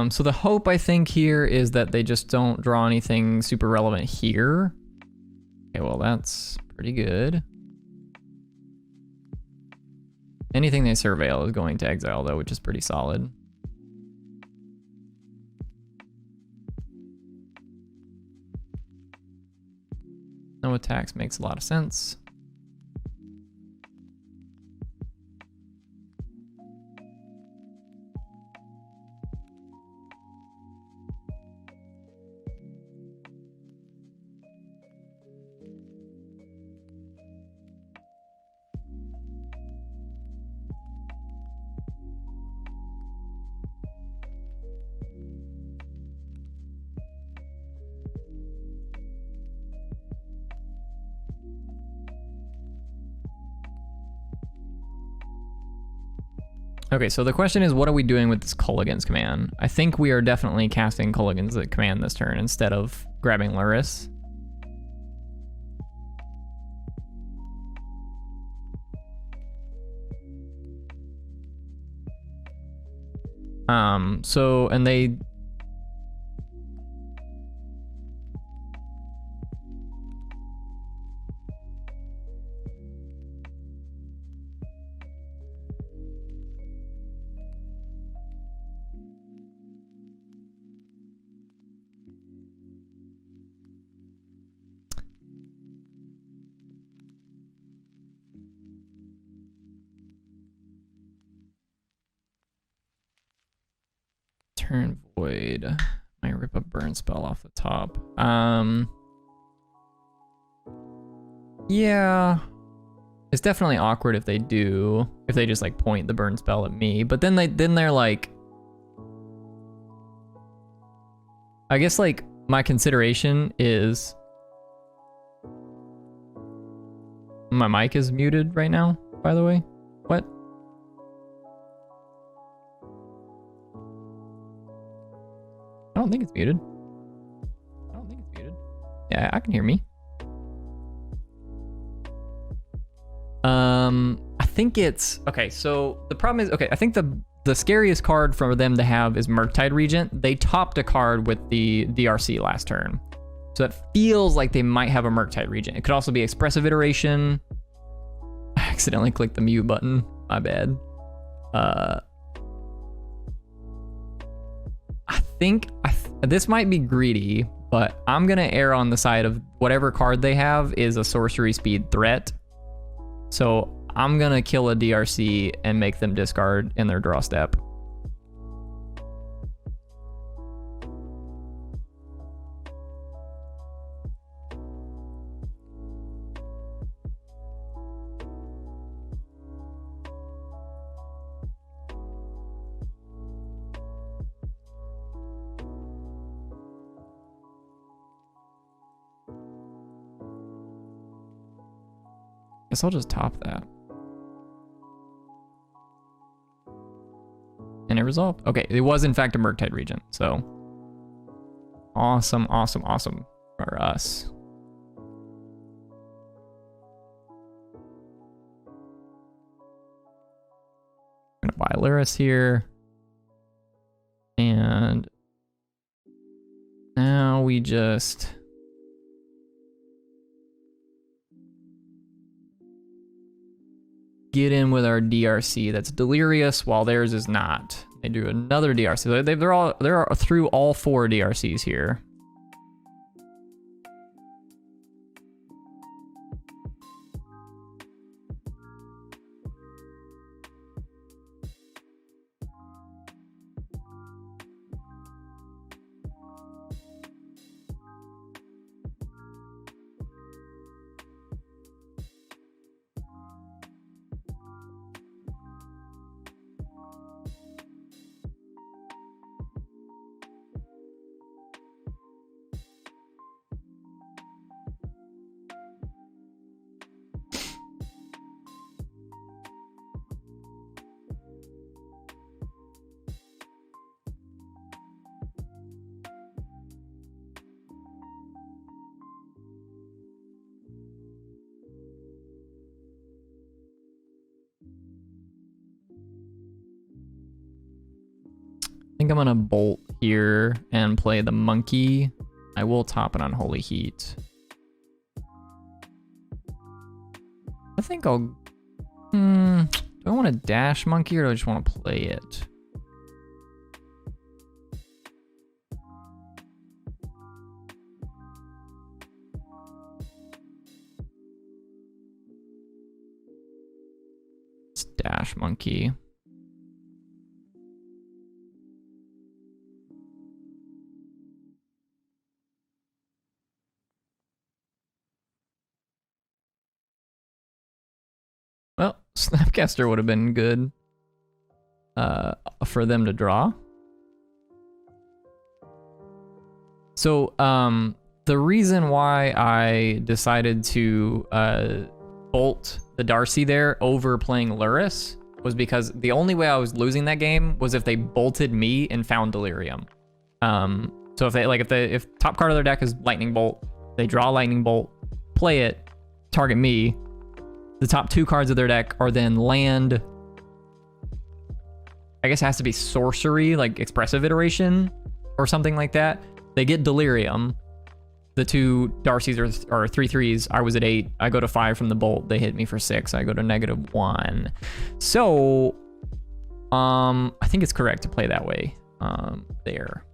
So the hope, I think, here is that they just don't draw anything super relevant here. Okay, well, that's pretty good. Anything they surveil is going to exile, though, which is pretty solid. No attacks makes a lot of sense. Okay, so the question is, what are we doing with this Culligan's command? I think we are definitely casting Culligan's command this turn instead of grabbing Lurrus. So, and they... Turn Void. Might rip a burn spell off the top. Yeah. It's definitely awkward if they do. If they just like point the burn spell at me. But then they're like... I guess like my consideration is... My mic is muted right now, by the way. What? I don't think it's muted. I don't think it's muted. Yeah, I can hear me. I think it's... Okay, so the problem is... Okay, I think the scariest card for them to have is Murktide Regent. They topped a card with the DRC last turn. So it feels like they might have a Murktide Regent. It could also be Expressive Iteration. I accidentally clicked the mute button. My bad. I think this might be greedy, but I'm gonna err on the side of whatever card they have is a sorcery speed threat. So I'm gonna kill a DRC and make them discard in their draw step. Guess I'll just top that. And it resolved. Okay, it was in fact a Murktide Regent, so awesome, awesome, awesome for us. I'm gonna buy Lurrus here. And now we just get in with our DRC that's Delirious while theirs is not. They do another DRC. They're through all 4 DRCs here. I think I'm gonna bolt here and play the monkey. I will top it on Holy Heat. I think I'll... do I want to dash monkey or do I just want to play it? Let's dash monkey. Well, Snapcaster would have been good for them to draw. So the reason why I decided to bolt the Darcy there over playing Lurrus was because the only way I was losing that game was if they bolted me and found Delirium. So if top card of their deck is Lightning Bolt, they draw Lightning Bolt, play it, target me. The top 2 cards of their deck are then land. I guess it has to be sorcery, like Expressive Iteration or something like that. They get Delirium. The 2 Darcy's are 3/3s. I was at 8. I go to 5 from the bolt. They hit me for 6. I go to -1. So, I think it's correct to play that way. There.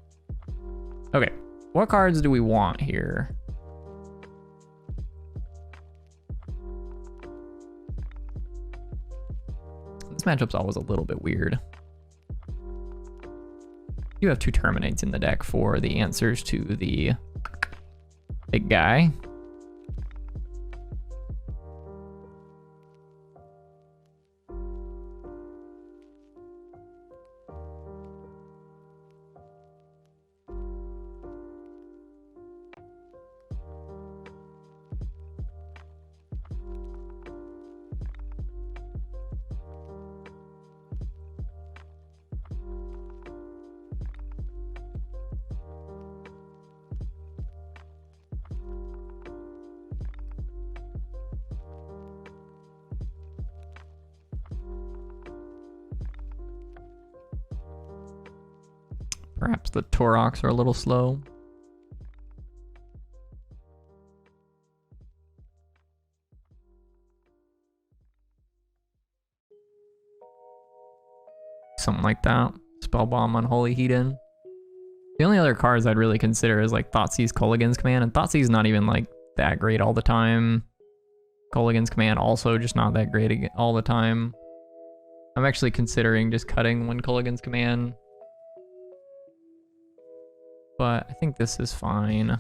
Okay, what cards do we want here? This matchup's always a little bit weird. You have 2 Terminates in the deck for the answers to the big guy. Perhaps the Toroks are a little slow. Something like that. Spellbomb on Holy Hedon. The only other cards I'd really consider is like Thoughtseize Kolaghan's Command, and Thoughtseize not even like that great all the time. Kolaghan's Command also just not that great all the time. I'm actually considering just cutting one Kolaghan's Command. But I think this is fine.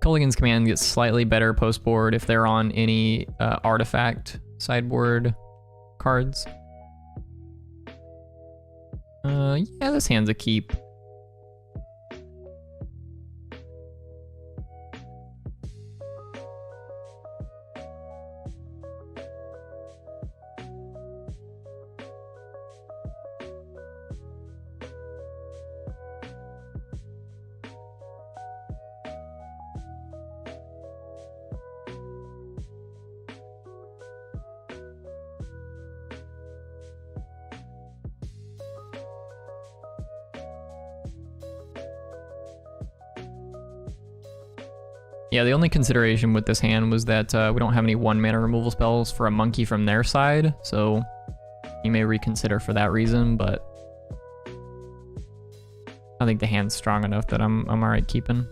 Kolaghan's Command gets slightly better post board if they're on any artifact sideboard cards. Yeah, this hand's a keep. Yeah, the only consideration with this hand was that we don't have any 1-mana removal spells for a monkey from their side, so you may reconsider for that reason, but I think the hand's strong enough that I'm alright keeping.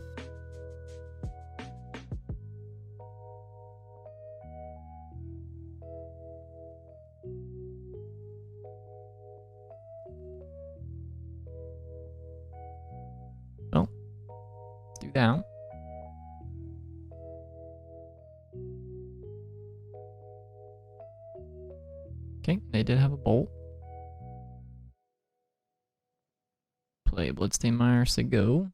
So, let's do that. Okay, they did have a bolt. Play Bloodstained Mire, say go.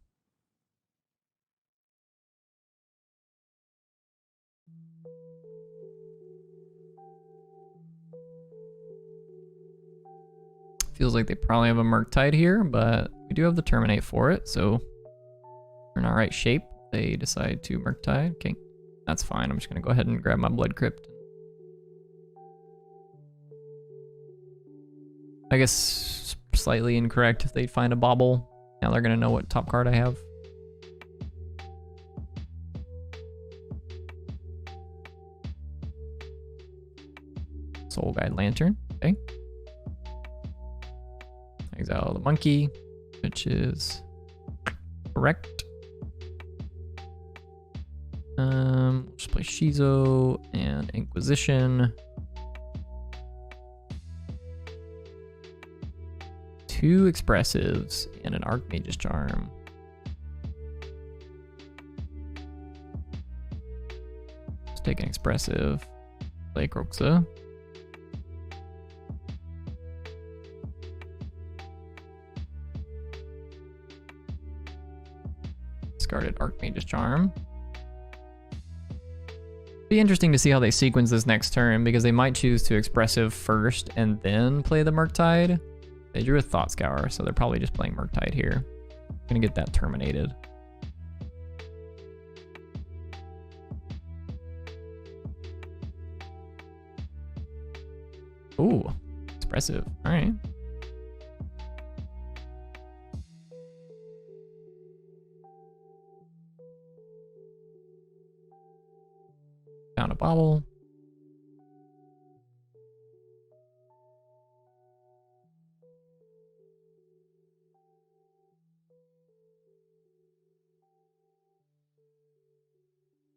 Feels like they probably have a Murktide here, but we do have the Terminate for it, so we're in alright shape. They decide to Murktide. Okay, that's fine. I'm just gonna go ahead and grab my Blood Crypt. I guess slightly incorrect if they find a Bauble. Now they're gonna know what top card I have. Soul Guide Lantern, okay. Exile the monkey, which is correct. Just play Shizo and Inquisition. 2 Expressives and an Archmage's Charm. Let's take an Expressive. Play Kroxa. Discarded Archmage's Charm. Be interesting to see how they sequence this next turn, because they might choose to Expressive first and then play the Murktide. They drew a Thought Scour, so they're probably just playing Murktide here. Gonna get that terminated. Ooh, Expressive. All right. Found a bobble.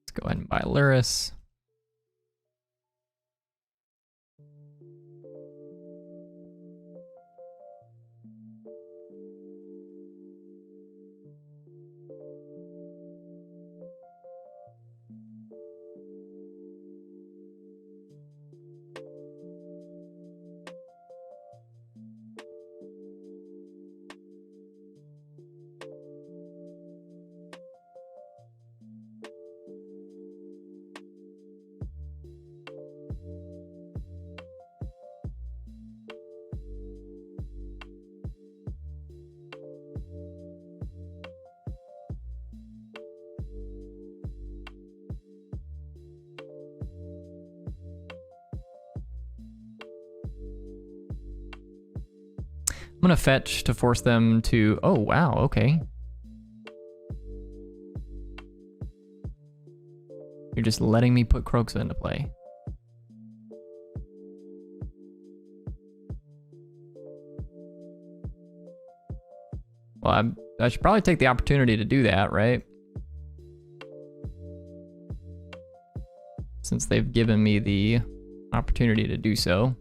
Let's go ahead and buy Lurrus. I'm gonna fetch to force them to, oh wow, okay. You're just letting me put Kroxa into play. Well, I should probably take the opportunity to do that, right? Since they've given me the opportunity to do so.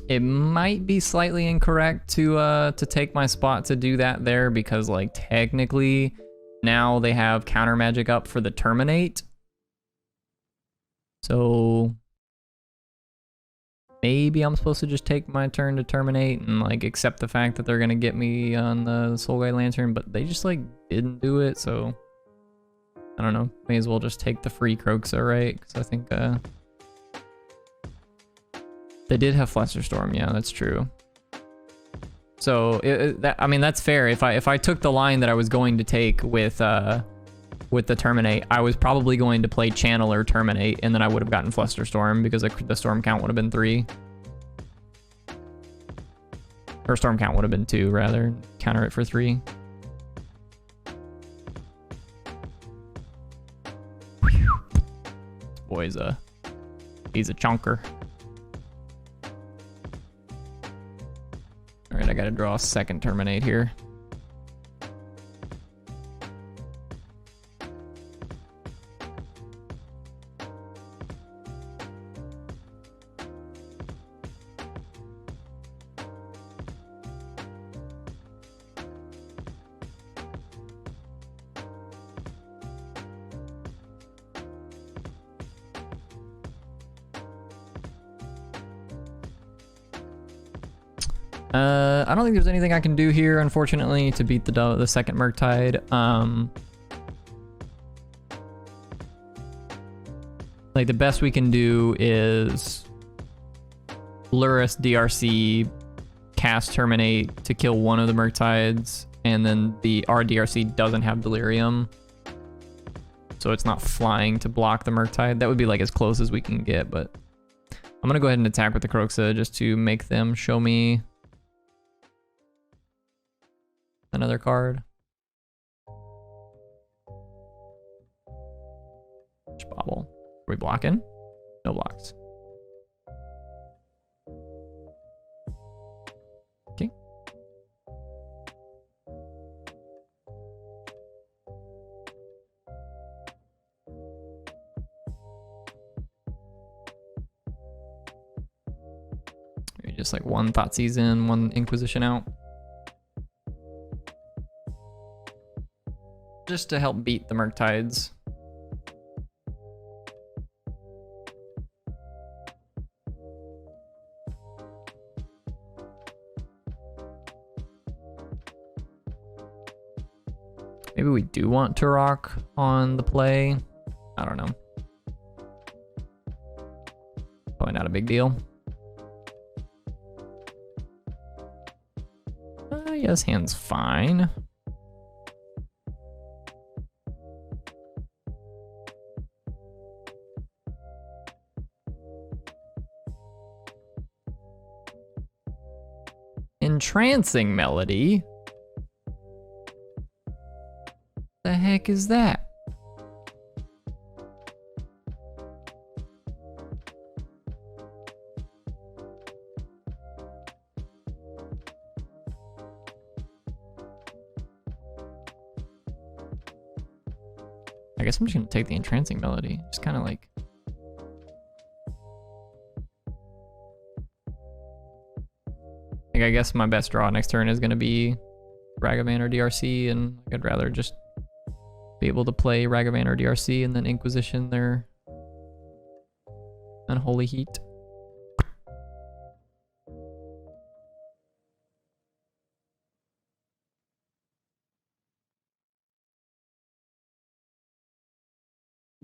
It might be slightly incorrect to take my spot to do that there, because like technically now they have counter magic up for the terminate. So maybe I'm supposed to just take my turn to terminate and like accept the fact that they're gonna get me on the Soul Guide Lantern, but they just like didn't do it, so I don't know. May as well just take the free Kroxa, right? Because I think they did have Flusterstorm, yeah, that's true. So I mean that's fair. If I took the line that I was going to take with the Terminate, I was probably going to play Channel or Terminate, and then I would have gotten Flusterstorm because the Storm count would have been 3. Or Storm count would have been 2 rather. Counter it for 3. This boy's he's a chunker. Alright, I gotta draw a second Terminate here. I don't think there's anything I can do here, unfortunately, to beat the second Murktide. Like, the best we can do is Lurrus DRC, cast Terminate to kill one of the Murktides, and then our DRC doesn't have Delirium, so it's not flying to block the Murktide. That would be like as close as we can get, but I'm gonna go ahead and attack with the Kroxa just to make them show me another card. Bobble. Are we blocking? No blocks. Okay. Maybe just like one Thoughtseize in, one Inquisition out. just to help beat the Murktides. Maybe we do want Turok on the play. I don't know. Probably not a big deal. Yeah, this hand's fine. Entrancing Melody? The heck is that? I guess I'm just gonna take the Entrancing Melody. Just kind of like... I guess my best draw next turn is gonna be Ragavan or DRC, and I'd rather just be able to play Ragavan or DRC and then Inquisition their Unholy Heat.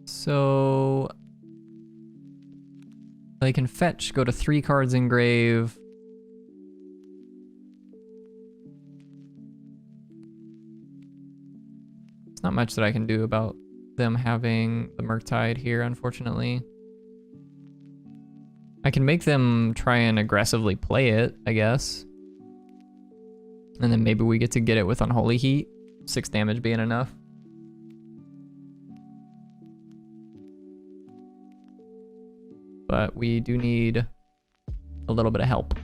So they can fetch, go to 3 cards in grave. There's not much that I can do about them having the Murktide here, unfortunately. I can make them try and aggressively play it, I guess. And then maybe we get to get it with Unholy Heat, 6 damage being enough. But we do need a little bit of help.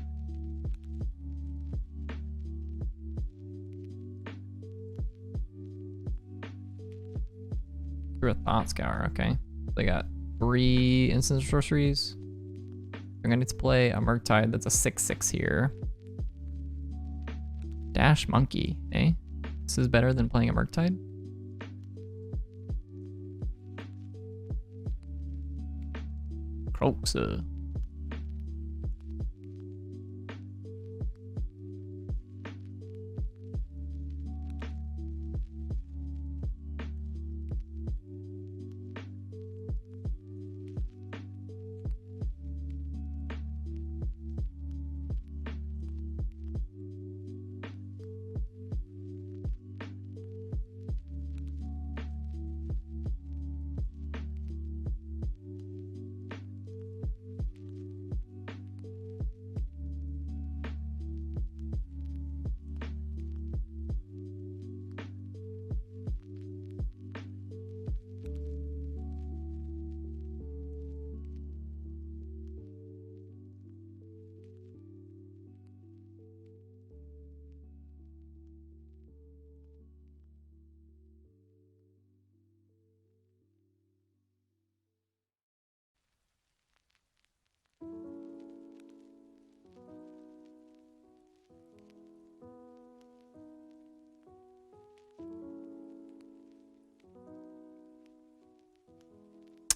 Through a Thought Scour, okay. They got 3 instant sorceries. I'm gonna need to play a Murktide that's a 6/6 here. Dash Monkey, eh? This is better than playing a Murktide. Croxa.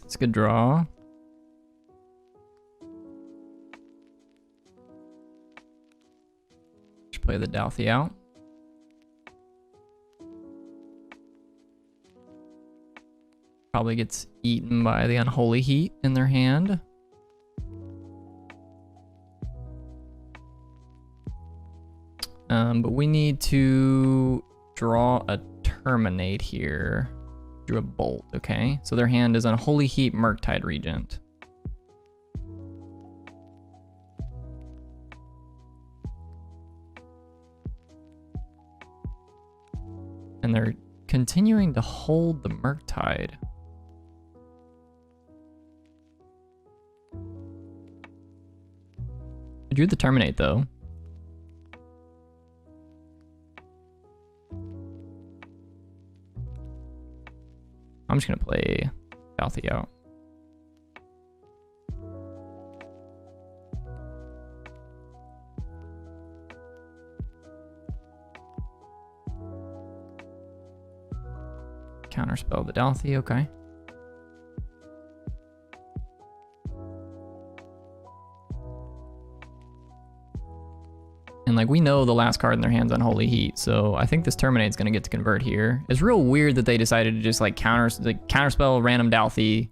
It's a good draw. Should play the Dalthy out. Probably gets eaten by the Unholy Heat in their hand. But we need to draw a Terminate here. Drew a Bolt, okay? So their hand is Unholy Heat, Murktide Regent. And they're continuing to hold the Murktide. I drew the Terminate though. I'm just gonna play Dalthy out. counterspell the Dalthy, okay. And like we know the last card in their hand's Unholy Heat, so I think this Terminate's gonna get to convert here. It's real weird that they decided to just like counterspell random Dalthy.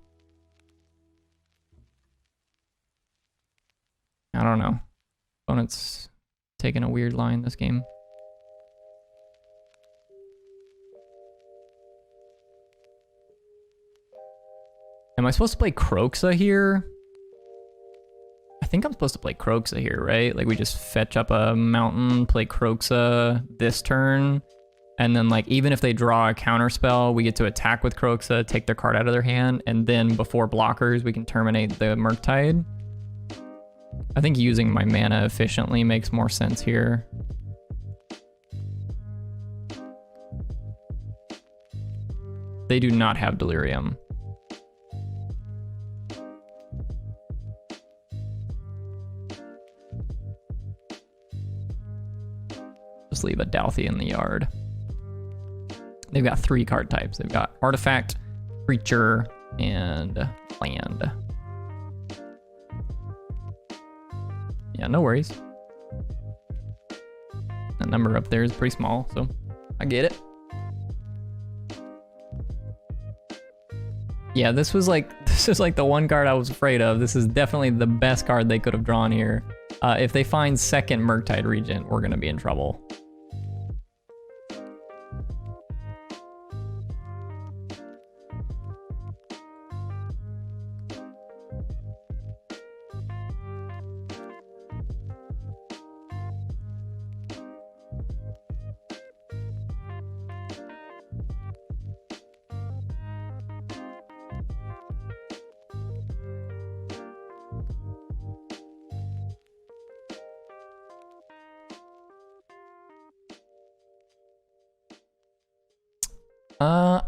I don't know. Opponent's taking a weird line this game. Am I supposed to play Kroxa here? I think I'm supposed to play Kroxa here, right? Like we just fetch up a mountain, play Kroxa this turn, and then like even if they draw a counter spell, we get to attack with Kroxa, take their card out of their hand, and then before blockers, we can terminate the Murktide. I think using my mana efficiently makes more sense here. They do not have Delirium. Just leave a Dalthy in the yard. They've got 3 card types. They've got Artifact, Creature, and Land. Yeah, no worries. The number up there is pretty small, so I get it. Yeah, this is like the one card I was afraid of. This is definitely the best card they could have drawn here. If they find second Murktide Regent, we're gonna be in trouble.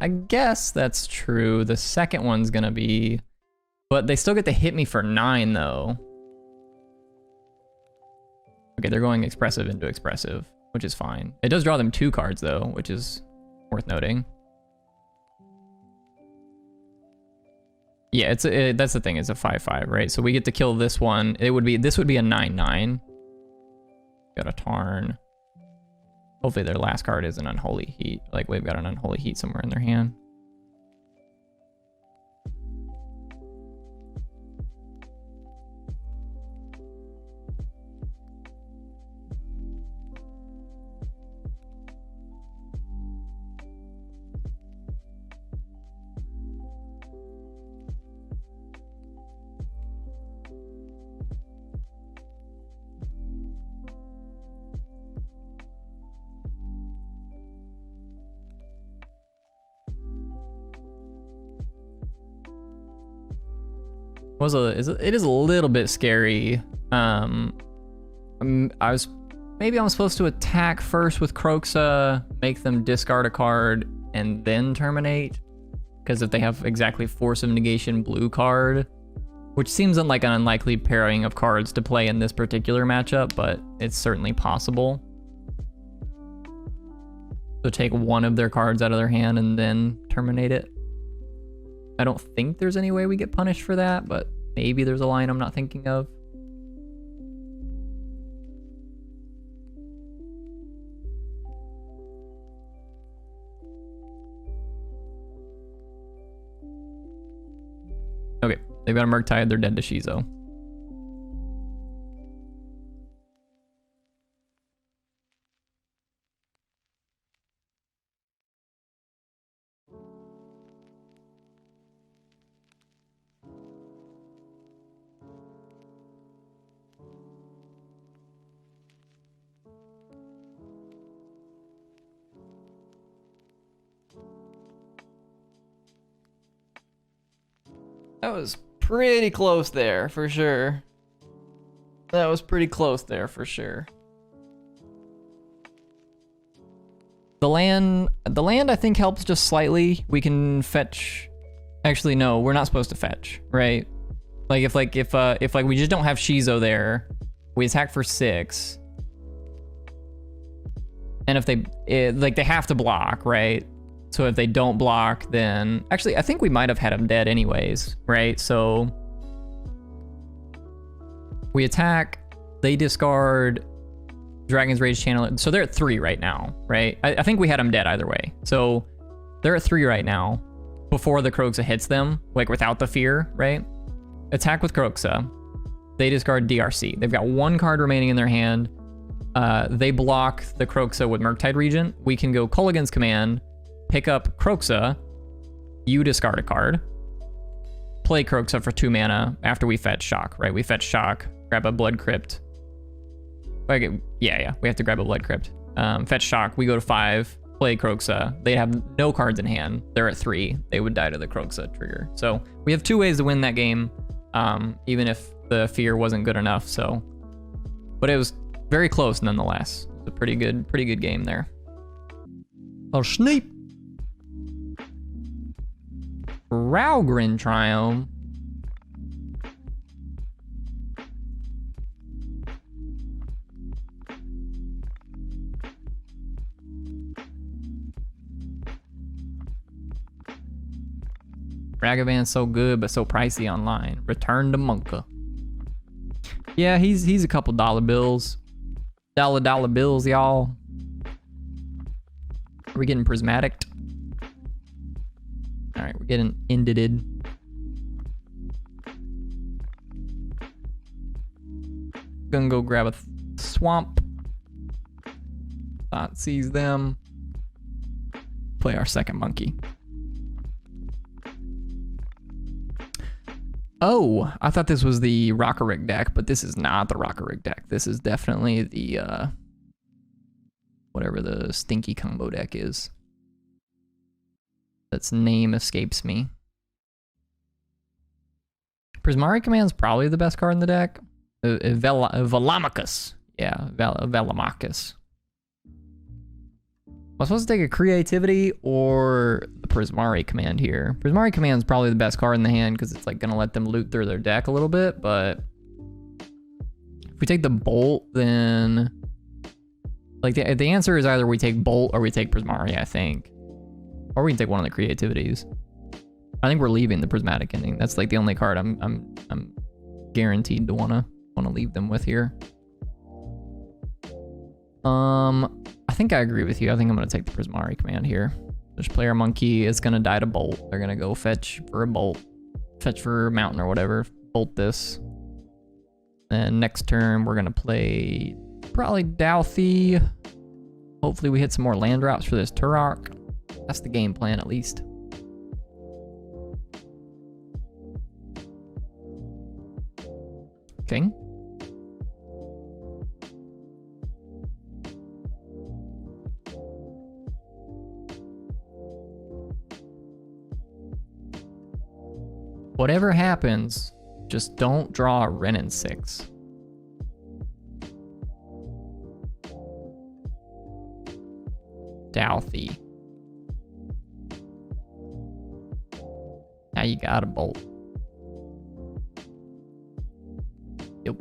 I guess that's true. The second one's gonna be, but they still get to hit me for 9 though. Okay, they're going expressive into expressive, which is fine. It does draw them 2 cards though, which is worth noting. Yeah, that's the thing. It's a 5/5, right? So we get to kill this one. This would be a 9/9. Got a Tarn. Hopefully their last card is an Unholy Heat. Like we've got an Unholy Heat somewhere in their hand. It is a little bit scary. Maybe I'm supposed to attack first with Kroxa, make them discard a card, and then terminate. Because if they have exactly Force of Negation blue card, which seems like an unlikely pairing of cards to play in this particular matchup, but it's certainly possible. So take one of their cards out of their hand and then terminate it. I don't think there's any way we get punished for that, but maybe there's a line I'm not thinking of. Okay, they've got a Murktide, they're dead to Shizo. That was pretty close there, for sure. That was pretty close there, for sure. The land I think helps just slightly. We can fetch. Actually, no, we're not supposed to fetch, right? Like if we just don't have Shizo there, we attack for 6. And if they have to block, right? So if they don't block, then... Actually, I think we might have had them dead anyways, right? So we attack, they discard Dragon's Rage Channel. So they're at 3 right now, right? I think we had them dead either way. So they're at 3 right now before the Kroxa hits them, like without the fear, right? Attack with Kroxa. They discard DRC. They've got 1 card remaining in their hand. They block the Kroxa with Murktide Regent. We can go Culligan's Command, pick up Kroxa, you discard a card, play Kroxa for 2 mana after we fetch Shock, right? We fetch Shock, grab a Blood Crypt. Yeah, we have to grab a Blood Crypt. Fetch Shock, we go to 5, play Kroxa. They have no cards in hand. They're at 3. They would die to the Kroxa trigger. So we have 2 ways to win that game, even if the fear wasn't good enough. So, but it was very close nonetheless. It's a pretty good game there. Oh, Sneep! Raugrin Triome. Ragavan's so good, but so pricey online. Return to Monka. Yeah, he's a couple dollar bills. Dollar bills, y'all. Are we getting prismatic? All right, we're getting ended. Gonna go grab a swamp. Thought sees them. Play our second monkey. Oh, I thought this was the Rockerick deck, but this is not the Rockerick deck. This is definitely the, whatever the stinky combo deck is. That's name escapes me. Prismari Command's probably the best card in the deck. Velomachus. Yeah, Velomachus. I was supposed to take a Creativity or the Prismari Command here. Prismari Command's probably the best card in the hand because it's like gonna let them loot through their deck a little bit, but if we take the Bolt, then like the answer is either we take Bolt or we take Prismari, I think. Or we can take one of the Creativities. I think we're leaving the Prismatic Ending. That's like the only card I'm guaranteed to wanna leave them with here. I think I agree with you. I think I'm gonna take the Prismari Command here. Just play our monkey. It's gonna die to Bolt. They're gonna go fetch for a Bolt, fetch for a Mountain or whatever. Bolt this. Then next turn we're gonna play probably Douthie. Hopefully we hit some more land drops for this Turok. That's the game plan at least. King. Whatever happens, just don't draw a Renin 6. Douthie. Now you got a Bolt. Yep.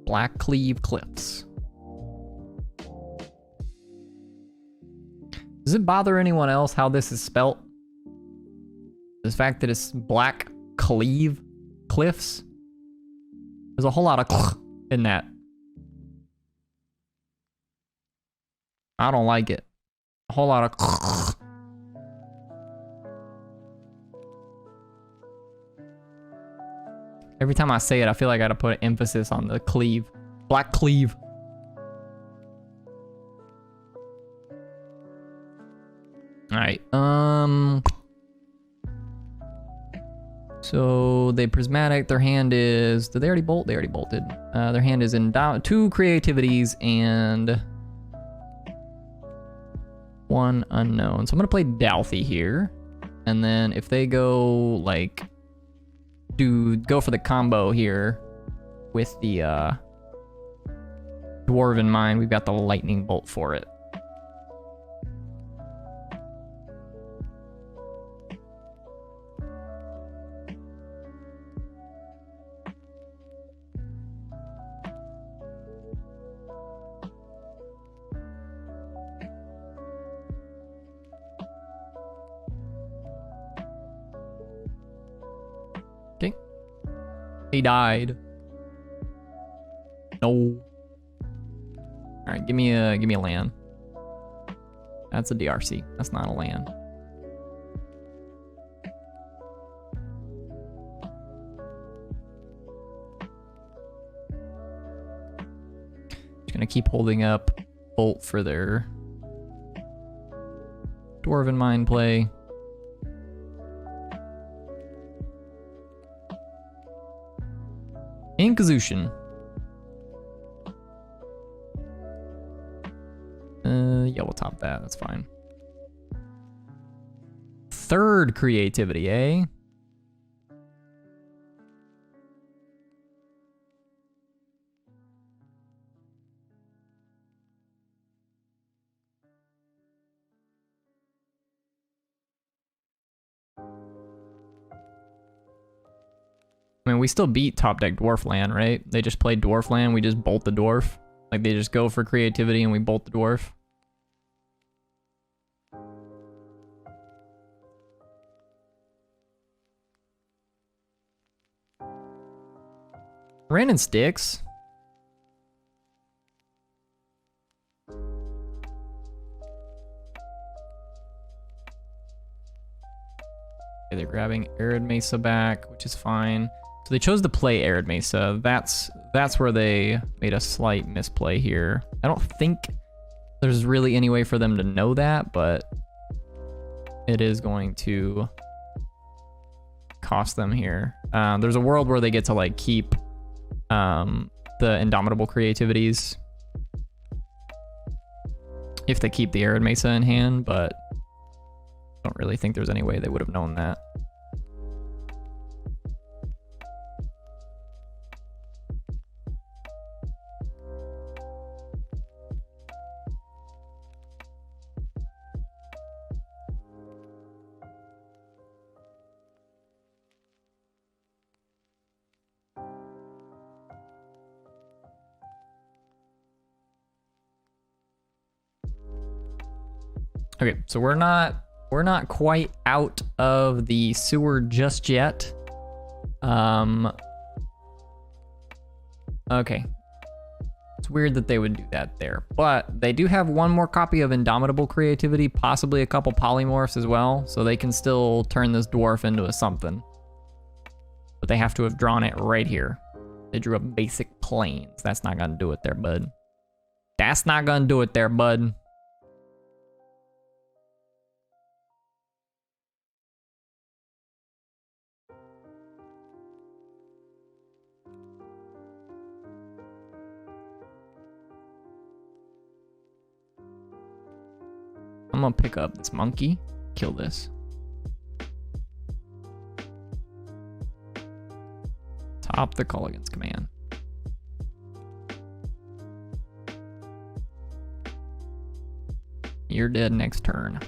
Black Cleave Cliffs. Does it bother anyone else how this is spelt? The fact that it's Black Cleave Cliffs? There's a whole lot of in that. I don't like it. A whole lot of Every time I say it, I feel like I gotta put an emphasis on the cleave. Black Cleave. Alright, so they Prismatic, their hand is, did they already bolt? They already bolted. Their hand is in 2 Creativities and 1 unknown. So I'm gonna play Douthie here. And then if they go like, go for the combo here with the Dwarven Mine, we've got the Lightning Bolt for it. He died. No. Alright, give me a land. That's a DRC. That's not a land. Just gonna keep holding up Bolt for their Dwarven Mind play. Inquisition. Yeah, we'll top that. That's fine. Third creativity, eh? I mean, we still beat top deck Dwarf Land, right? They just played Dwarf Land, we just bolt the Dwarf. Like, they just go for creativity and we bolt the Dwarf. Ran in sticks. Okay, they're grabbing Arid Mesa back, which is fine. So they chose to play Arid Mesa. That's where they made a slight misplay here. I don't think there's really any way for them to know that, but it is going to cost them here. There's a world where they get to like keep the Indomitable creativities if they keep the Arid Mesa in hand, but I don't really think there's any way they would have known that. Okay, so we're not quite out of the sewer just yet. Okay. It's weird that they would do that there, but they do have one more copy of Indomitable creativity, possibly a couple polymorphs as well, so they can still turn this dwarf into a something. But they have to have drawn it right here. They drew a basic plains. That's not gonna do it there, bud. That's not gonna do it there, bud. I'm gonna pick up this monkey, kill this. Top the Culligan's command. You're dead next turn.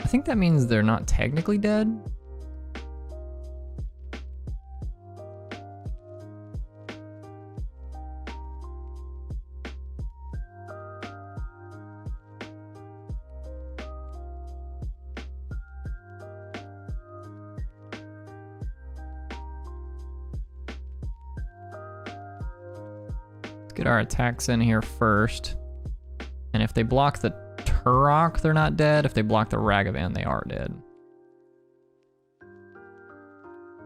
I think that means they're not technically dead. Let's get our attacks in here first. And if they block the Turok, they're not dead. If they block the Ragavan, they are dead.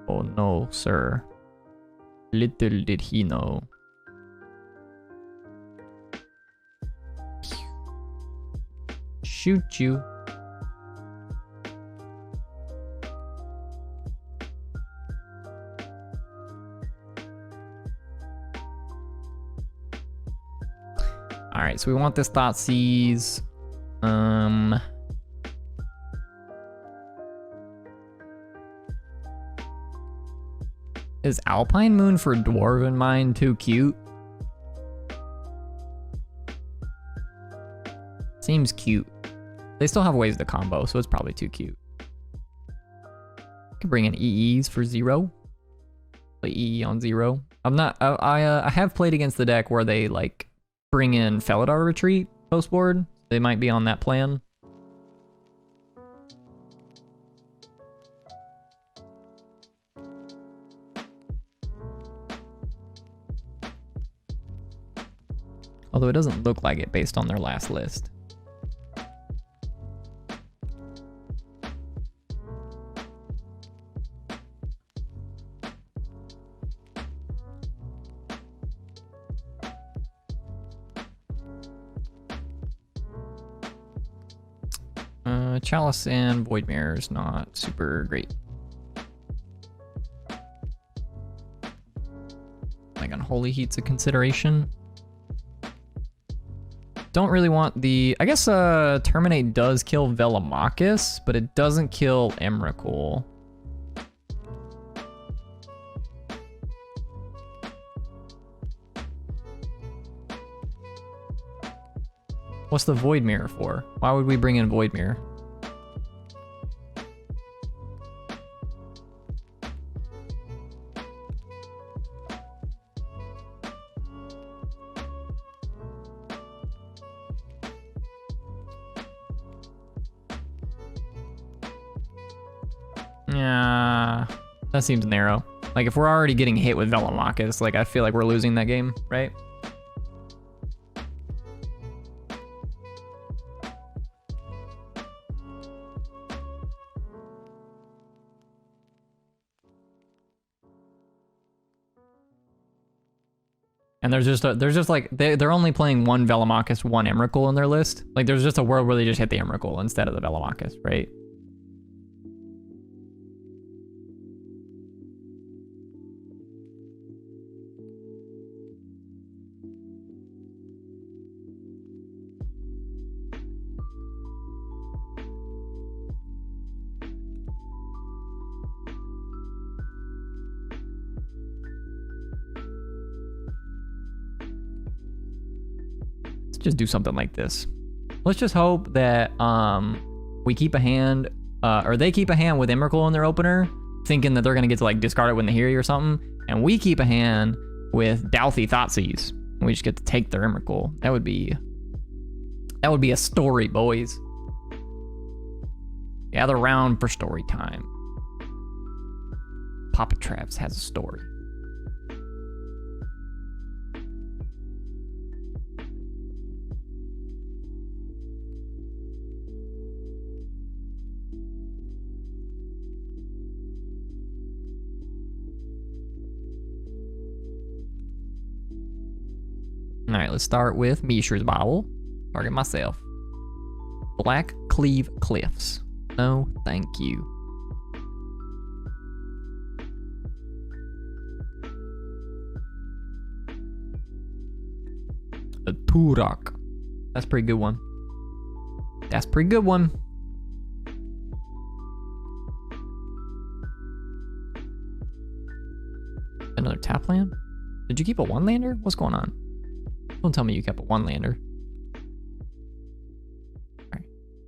Oh no, sir. Little did he know. Shoot you. Alright, so we want this Thoughtseize. Is Alpine Moon for Dwarven Mind too cute? Seems cute. They still have ways to combo, so it's probably too cute. Can bring in EEs for 0. Play EE on 0. I'm not. I have played against the deck where they like bring in Felidar Retreat post board. They might be on that plan. Although it doesn't look like it based on their last list. Chalice and Void Mirror is not super great. Like Unholy Heat's a consideration. Don't really want the... I guess Terminate does kill Velomachus, but it doesn't kill Emrakul. What's the Void Mirror for? Why would we bring in Void Mirror? Yeah, that seems narrow. Like if we're already getting hit with Velomachus, like I feel like we're losing that game, right? And there's just like they're only playing one Velomachus, one Emrakul in their list. Like there's just a world where they just hit the Emrakul instead of the Velomachus, right? Just do something like this. Let's just hope that we keep a hand, or they keep a hand with Emrakul in their opener, thinking that they're gonna get to like discard it when they hear you or something, and we keep a hand with Douthie Thoughtseize, and we just get to take their Emrakul. That would be a story, boys. Gather round for story time. Papa Traps has a story. All right, let's start with Mishra's Bowel. Target myself. Black Cleave Cliffs. No, thank you. A Turok. That's a pretty good one. That's a pretty good one. Another tap land? Did you keep a one lander? What's going on? Don't tell me you kept a one lander.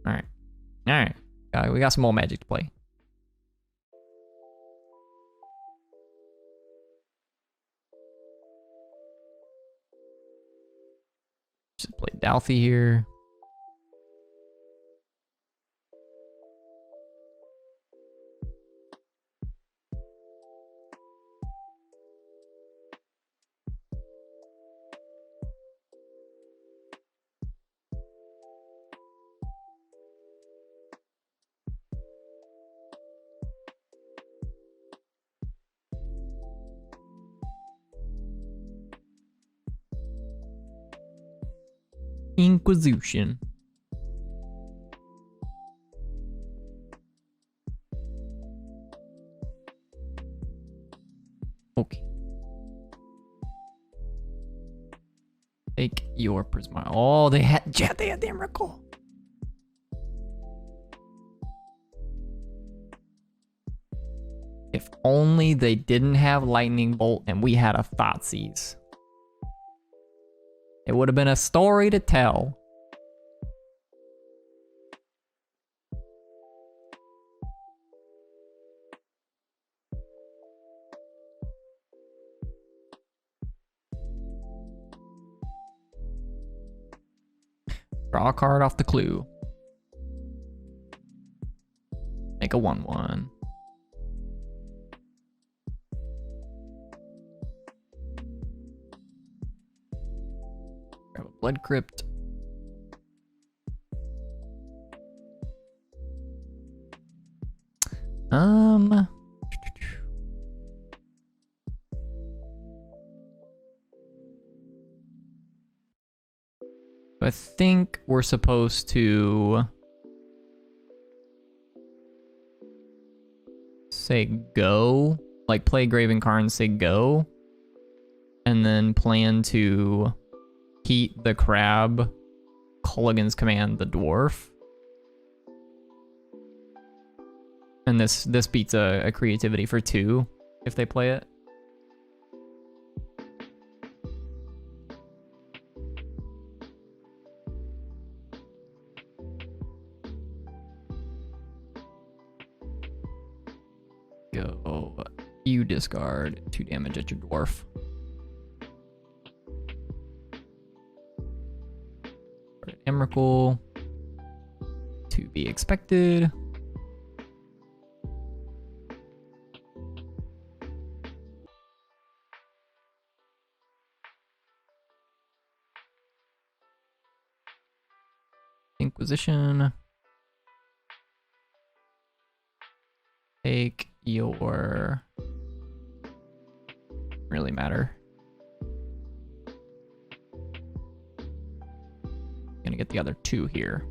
All right. We got some more Magic to play. Just play Douthie here. Inquisition. Okay. Take your Prisma. Oh, they had the Emrakul. If only they didn't have Lightning Bolt and we had a Thoughtseize. It would have been a story to tell. Draw a card off the clue. Make a 1/1. Grab a Blood Crypt. I think we're supposed to say go, like play Graven Karn, say go, and then plan to heat the crab, Culligan's Command the dwarf. And this beats a creativity for 2 if they play it. Go. You discard 2 damage at your dwarf. Emrakul. To be expected. Inquisition. Take your... really matter. Gonna get the other 2 here.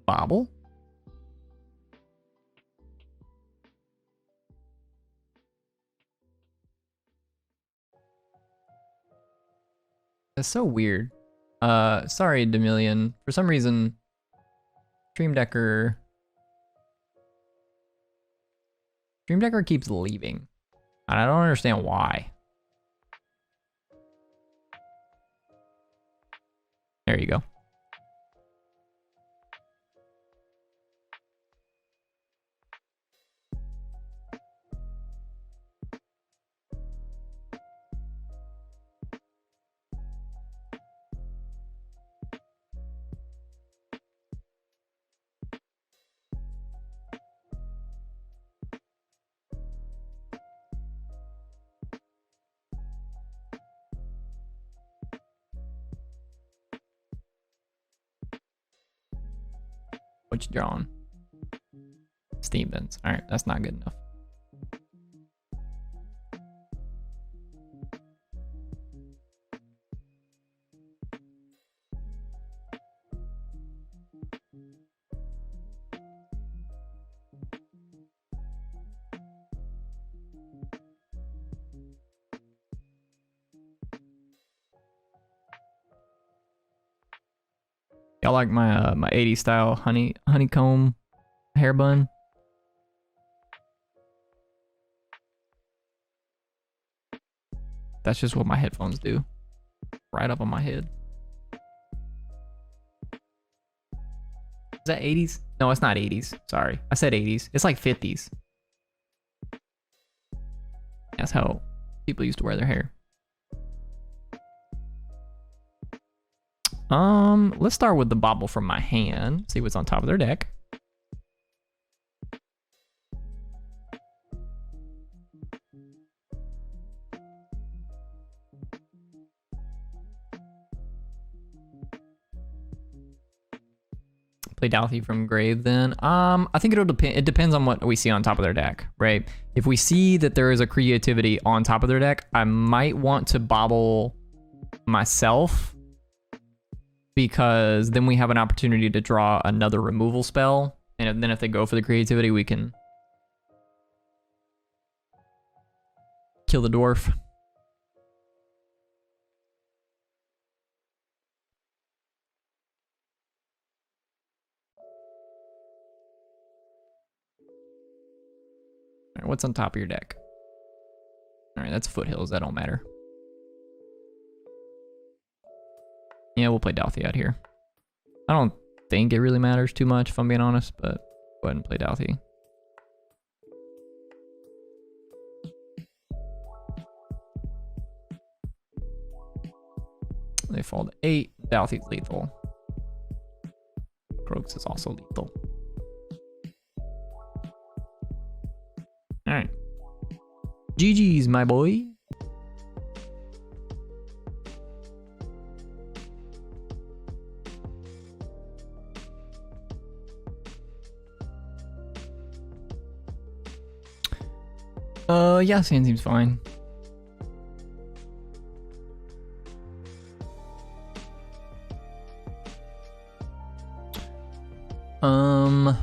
Bobble. That's so weird. Sorry, Demillion. For some reason, Stream Decker keeps leaving. And I don't understand why. There you go. What you drawing? Steam bins. All right, that's not good enough. Y'all like my my 80s style honeycomb hair bun? That's just what my headphones do. Right up on my head. Is that 80s? No, it's not 80s. Sorry. I said 80s. It's like 50s. That's how people used to wear their hair. Let's start with the bobble from my hand. See what's on top of their deck. Play Dalthy from grave then. I think it'll depend. It depends on what we see on top of their deck, right? If we see that there is a creativity on top of their deck, I might want to bobble myself, because then we have an opportunity to draw another removal spell, and then if they go for the creativity, we can kill the dwarf. What's on top of your deck? All right, that's Foothills. That don't matter. Yeah, we'll play Douthie out here. I don't think it really matters too much, if I'm being honest, but go ahead and play Douthie. They fall to 8. Douthie's lethal. Croaks is also lethal. Alright. GG's, my boy. Yeah, sand seems fine. I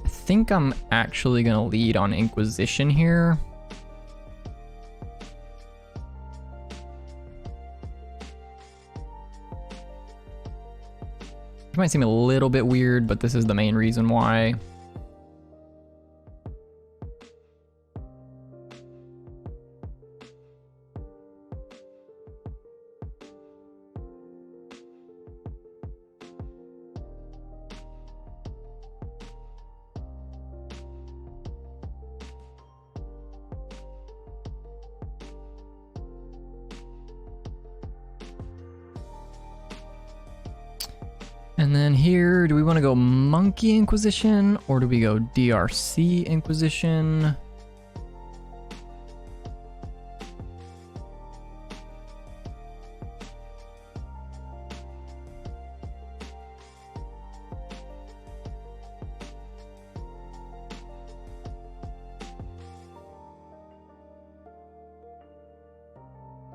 think I'm actually gonna lead on Inquisition here. Which might seem a little bit weird, but this is the main reason why. And then here, do we want to go Monkey Inquisition or do we go DRC Inquisition? I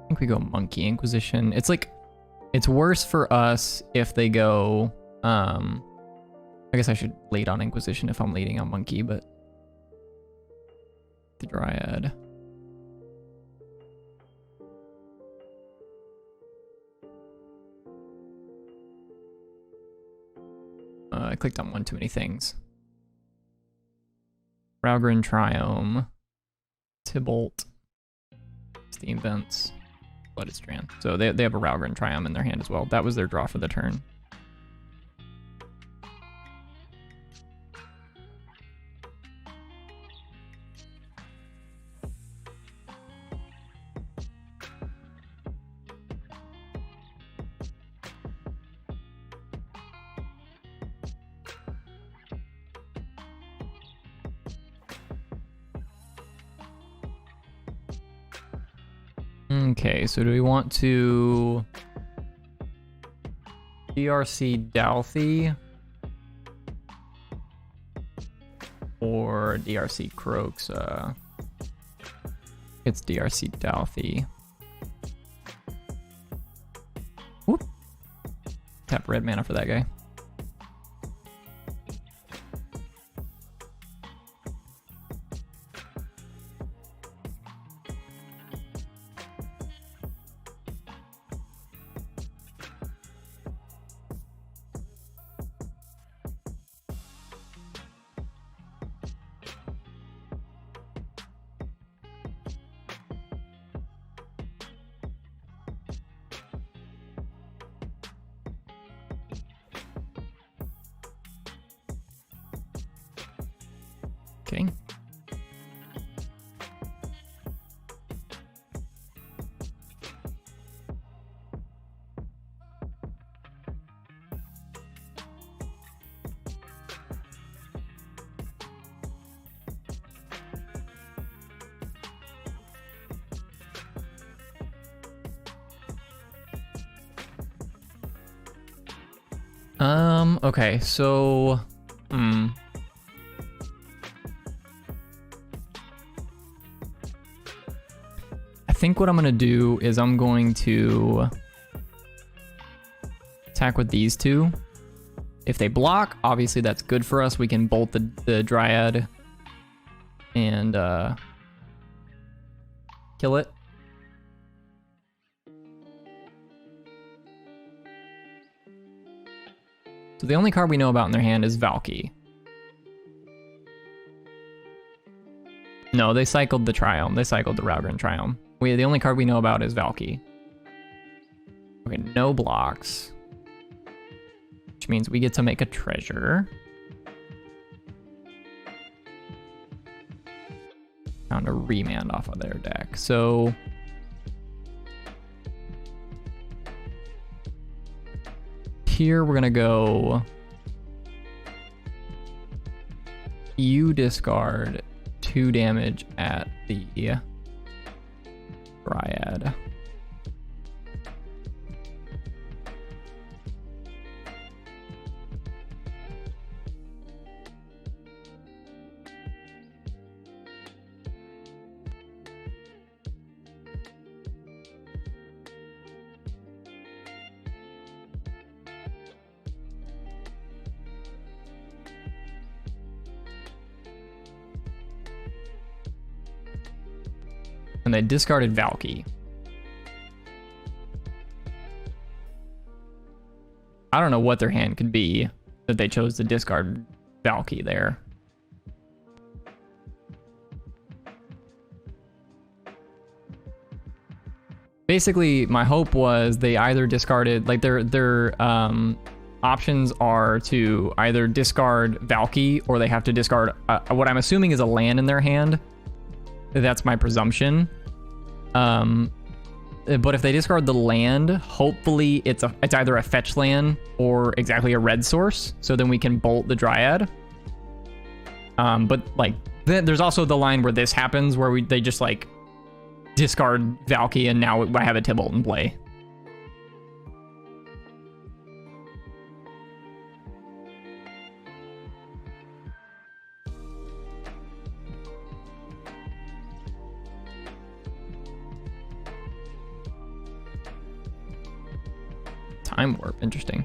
think we go Monkey Inquisition. It's like, it's worse for us if they go, I guess I should lead on Inquisition if I'm leading on Monkey, but the Dryad. I clicked on one too many things. Raugrin, Triome, Tybalt, Steam Vents. Blooded Strand. So they have a Raugrin Triumph in their hand as well. That was their draw for the turn. Okay, so do we want to DRC Douthie or DRC Croaks? It's DRC Douthie. Whoop. Tap red mana for that guy. Okay. Okay, so I think what I'm gonna do is I'm going to attack with these two. If they block, obviously that's good for us. We can bolt the Dryad and kill it. So the only card we know about in their hand is Valky. No, they cycled the Triome. They cycled the Raugrin Triome. The only card we know about is Valky. Okay, no blocks. Which means we get to make a treasure. Found a remand off of their deck. So here we're gonna go. You discard 2 damage at the Dryad. And they discarded Valky. I don't know what their hand could be that they chose to discard Valky there. Basically, my hope was they either discarded, like their options are to either discard Valky or they have to discard what I'm assuming is a land in their hand. That's my presumption. But if they discard the land, hopefully it's either a fetch land or exactly a red source. So then we can bolt the Dryad. But like, there's also the line where this happens, where they just like discard Valky and now I have a Tibalt in play. Time warp, interesting.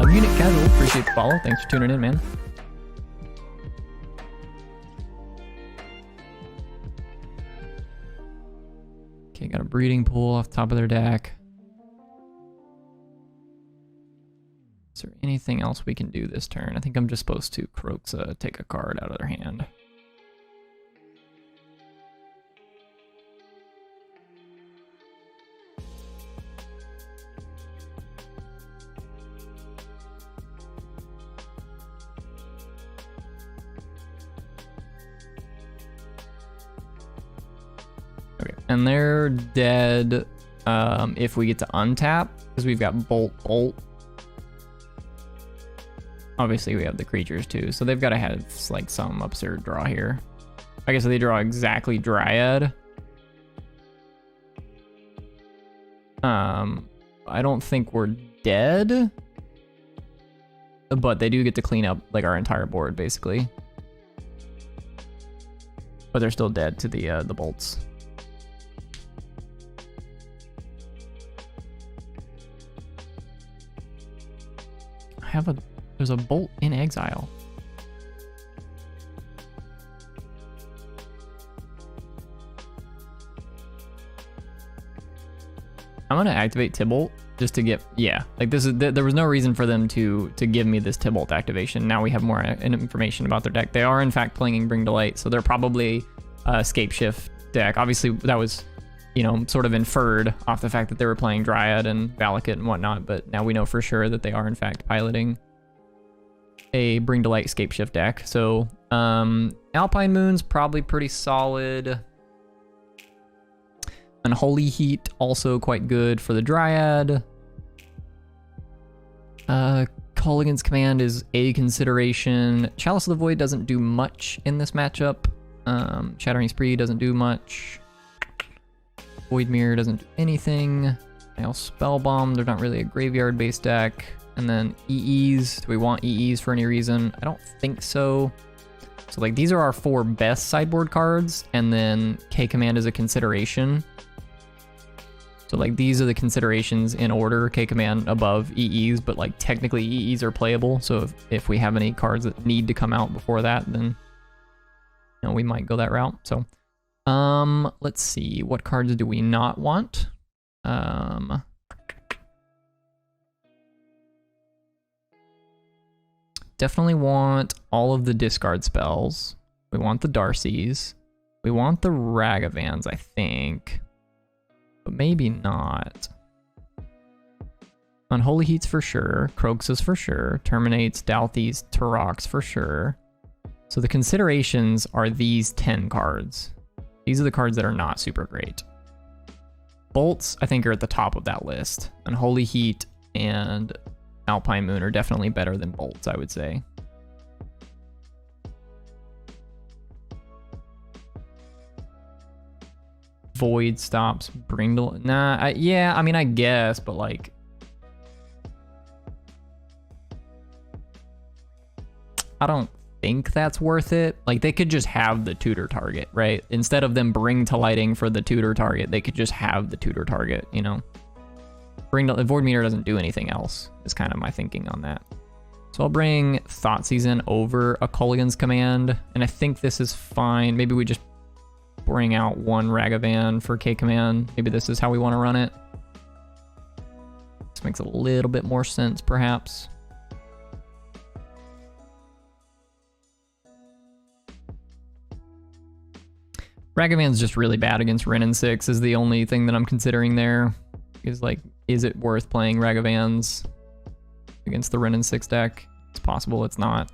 Munich Casual, appreciate the follow. Thanks for tuning in, man. Okay, got a breeding pool off the top of their deck. Is there anything else we can do this turn? I think I'm just supposed to Kroxa take a card out of their hand. Okay, and they're dead if we get to untap, because we've got Bolt. Obviously, we have the creatures too, so they've got to have like some absurd draw here. I guess if they draw exactly Dryad. I don't think we're dead, but they do get to clean up like our entire board basically. But they're still dead to the bolts. There's a bolt in exile. I'm gonna activate Tibalt just to get, yeah, like this is, there was no reason for them to give me this Tibalt activation. Now we have more information about their deck. They are in fact playing Bring to Light, so they're probably a Scapeshift deck. Obviously that was, you know, sort of inferred off the fact that they were playing Dryad and Valakut and whatnot, but now we know for sure that they are in fact piloting a Bring to Light Scapeshift deck. So Alpine Moon's probably pretty solid. Unholy Heat also quite good for the Dryad. Colligan's Command is a consideration. Chalice of the Void doesn't do much in this matchup. Shattering Spree doesn't do much. Void Mirror doesn't do anything. Nail Spellbomb, they're not really a graveyard-based deck. And then EEs, do we want EEs for any reason? I don't think so. So like these are our 4 best sideboard cards, and then K-Command is a consideration. So like these are the considerations in order, K-Command above EEs, but like technically EEs are playable. So if we have any cards that need to come out before that, then you know, we might go that route. So let's see, what cards do we not want? Definitely want all of the discard spells. We want the Darcys. We want the Ragavans, I think. But maybe not. Unholy Heats for sure. Croxus for sure. Terminates, Dalthys, Turox for sure. So the considerations are these 10 cards. These are the cards that are not super great. Bolts, I think, are at the top of that list. Unholy Heat and Alpine Moon are definitely better than Bolts, I would say. Void stops, Brindle. Nah, yeah, I mean, I guess, but like... I don't think that's worth it. Like, they could just have the tutor target, right? Instead of them bring to lighting for the tutor target, they could just have the tutor target, you know? Void Meter doesn't do anything else, is kind of my thinking on that. So I'll bring Thoughtseize in over a Culligan's Command, and I think this is fine. Maybe we just bring out one Ragavan for K Command. Maybe this is how we want to run it. This makes a little bit more sense, perhaps. Ragavan's just really bad against Wrenn and 6 is the only thing that I'm considering there. Is like, is it worth playing Ragavans against the Wrenn and 6 deck? It's possible, it's not.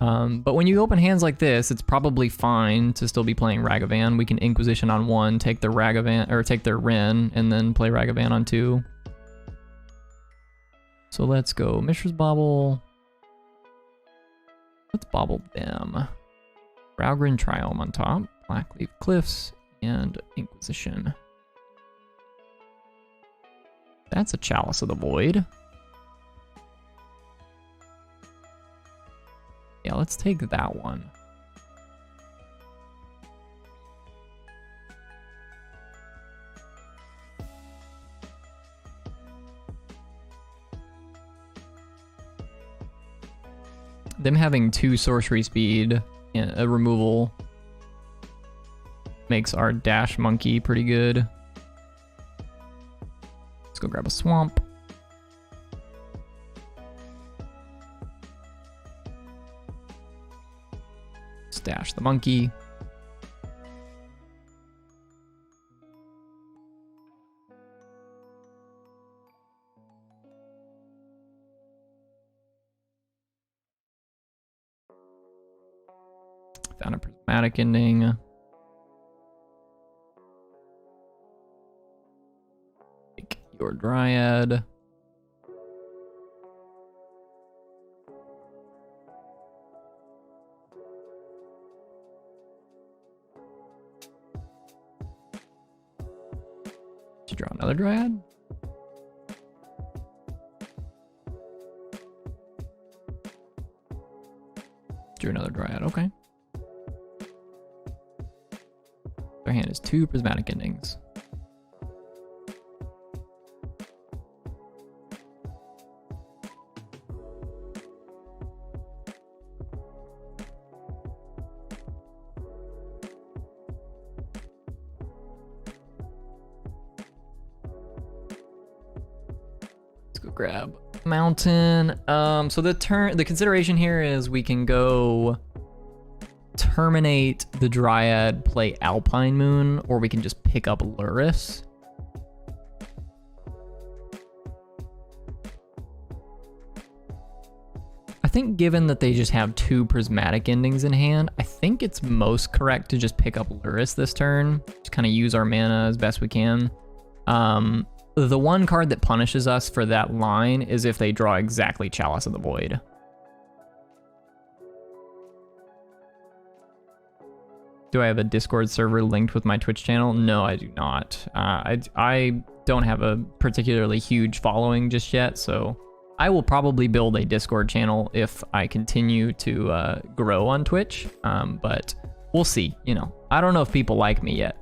But when you open hands like this, it's probably fine to still be playing Ragavan. We can Inquisition on 1, take the Ragavan, or take their Wrenn, and then play Ragavan on 2. So let's go Mishra's Bauble. Let's bobble them. Raugrin Triome on top. Blackleaf Cliffs and Inquisition. That's a Chalice of the Void. Yeah, let's take that one. Them having 2 sorcery speed and a removal makes our Dash Monkey pretty good. Let's go grab a Swamp. Stash the Monkey. Found a Prismatic Ending. Take your Dryad. Did you draw another Dryad? Drew another Dryad, okay. Their hand is 2 Prismatic Endings. Grab Mountain. So the consideration here is we can go terminate the Dryad, play Alpine Moon, or we can just pick up Lurrus. I think given that they just have 2 Prismatic Endings in hand, I think it's most correct to just pick up Lurrus this turn. Just kind of use our mana as best we can. The one card that punishes us for that line is if they draw exactly Chalice of the Void. Do I have a Discord server linked with my Twitch channel? No, I do not. I don't have a particularly huge following just yet, so I will probably build a Discord channel if I continue to grow on Twitch, but we'll see. You know, I don't know if people like me yet.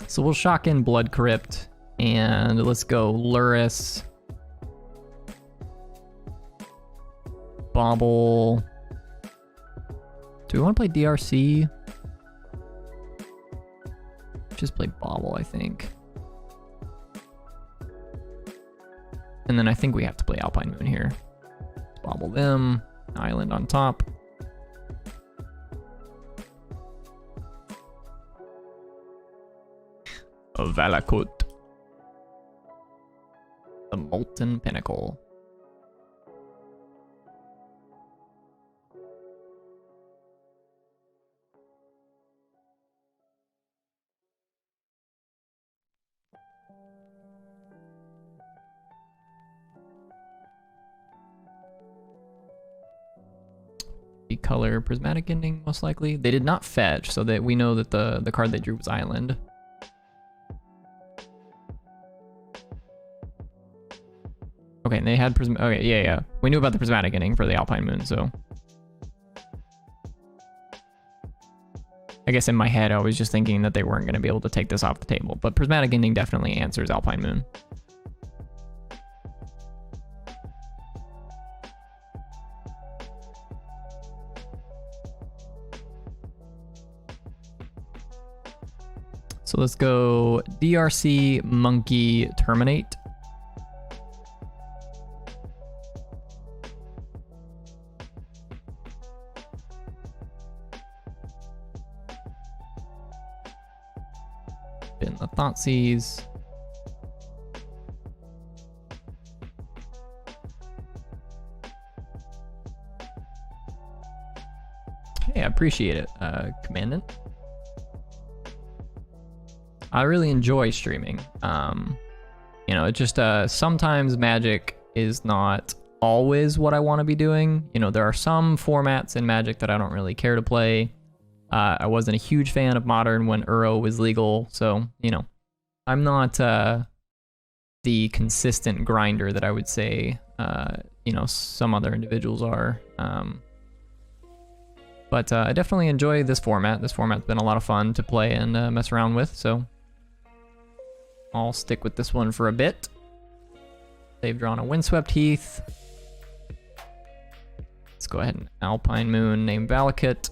So we'll shock in Blood Crypt, and let's go Lurrus. Bauble. Do we want to play DRC? just play Bobble, I think. And then I think we have to play Alpine Moon here. Let's Bobble them. Island on top. A Valakut. The Molten Pinnacle. Color Prismatic Ending, most likely. They did not fetch, so that we know that the card they drew was Island. Okay, and they had okay, yeah. We knew about the Prismatic Ending for the Alpine Moon, so I guess in my head I was just thinking that they weren't going to be able to take this off the table, but Prismatic Ending definitely answers Alpine Moon. So let's go DRC, Monkey, Terminate. In the Thoughtseize. Hey, I appreciate it, Commandant. I really enjoy streaming. You know, it just sometimes Magic is not always what I want to be doing. You know, there are some formats in Magic that I don't really care to play. I wasn't a huge fan of Modern when Uro was legal, so, you know, I'm not the consistent grinder that I would say, you know, some other individuals are. But I definitely enjoy this format. This format's been a lot of fun to play and mess around with, so I'll stick with this one for a bit. They've drawn a Windswept Heath. Let's go ahead and Alpine Moon, name Valakut.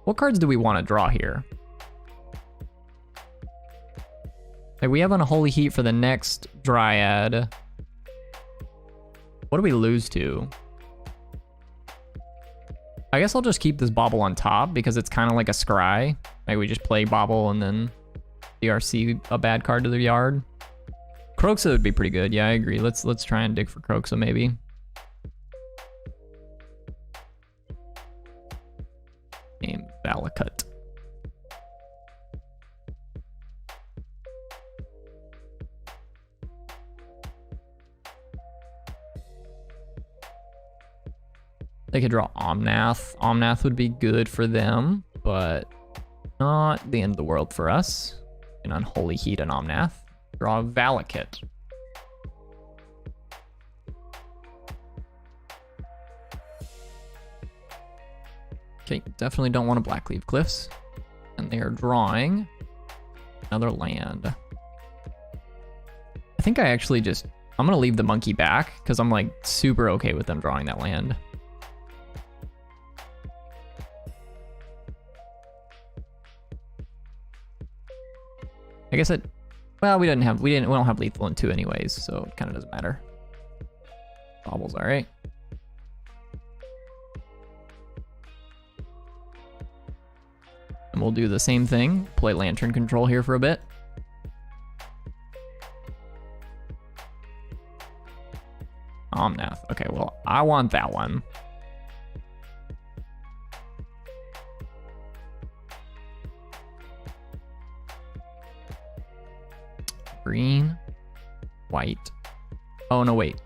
What cards do we want to draw here? Like, we have Unholy Heat for the next Dryad. What do we lose to? I guess I'll just keep this Bobble on top because it's kind of like a Scry. Maybe we just play Bobble and then DRC a bad card to the yard. Kroxa would be pretty good. Yeah, I agree. Let's try and dig for Kroxa maybe. Name Valakut. They could draw Omnath. Omnath would be good for them, but not the end of the world for us. An Unholy Heat and Omnath. Draw Valakut. Okay, definitely don't want to Blackleaf Cliffs. And they are drawing another land. I think I actually just... I'm going to leave the monkey back because I'm like super okay with them drawing that land. I guess it, well, we don't have lethal in 2 anyways, so it kind of doesn't matter. Bobble's all right. And we'll do the same thing. Play Lantern Control here for a bit. Omnath. Okay, well, I want that one. Green, white. Oh, no, wait.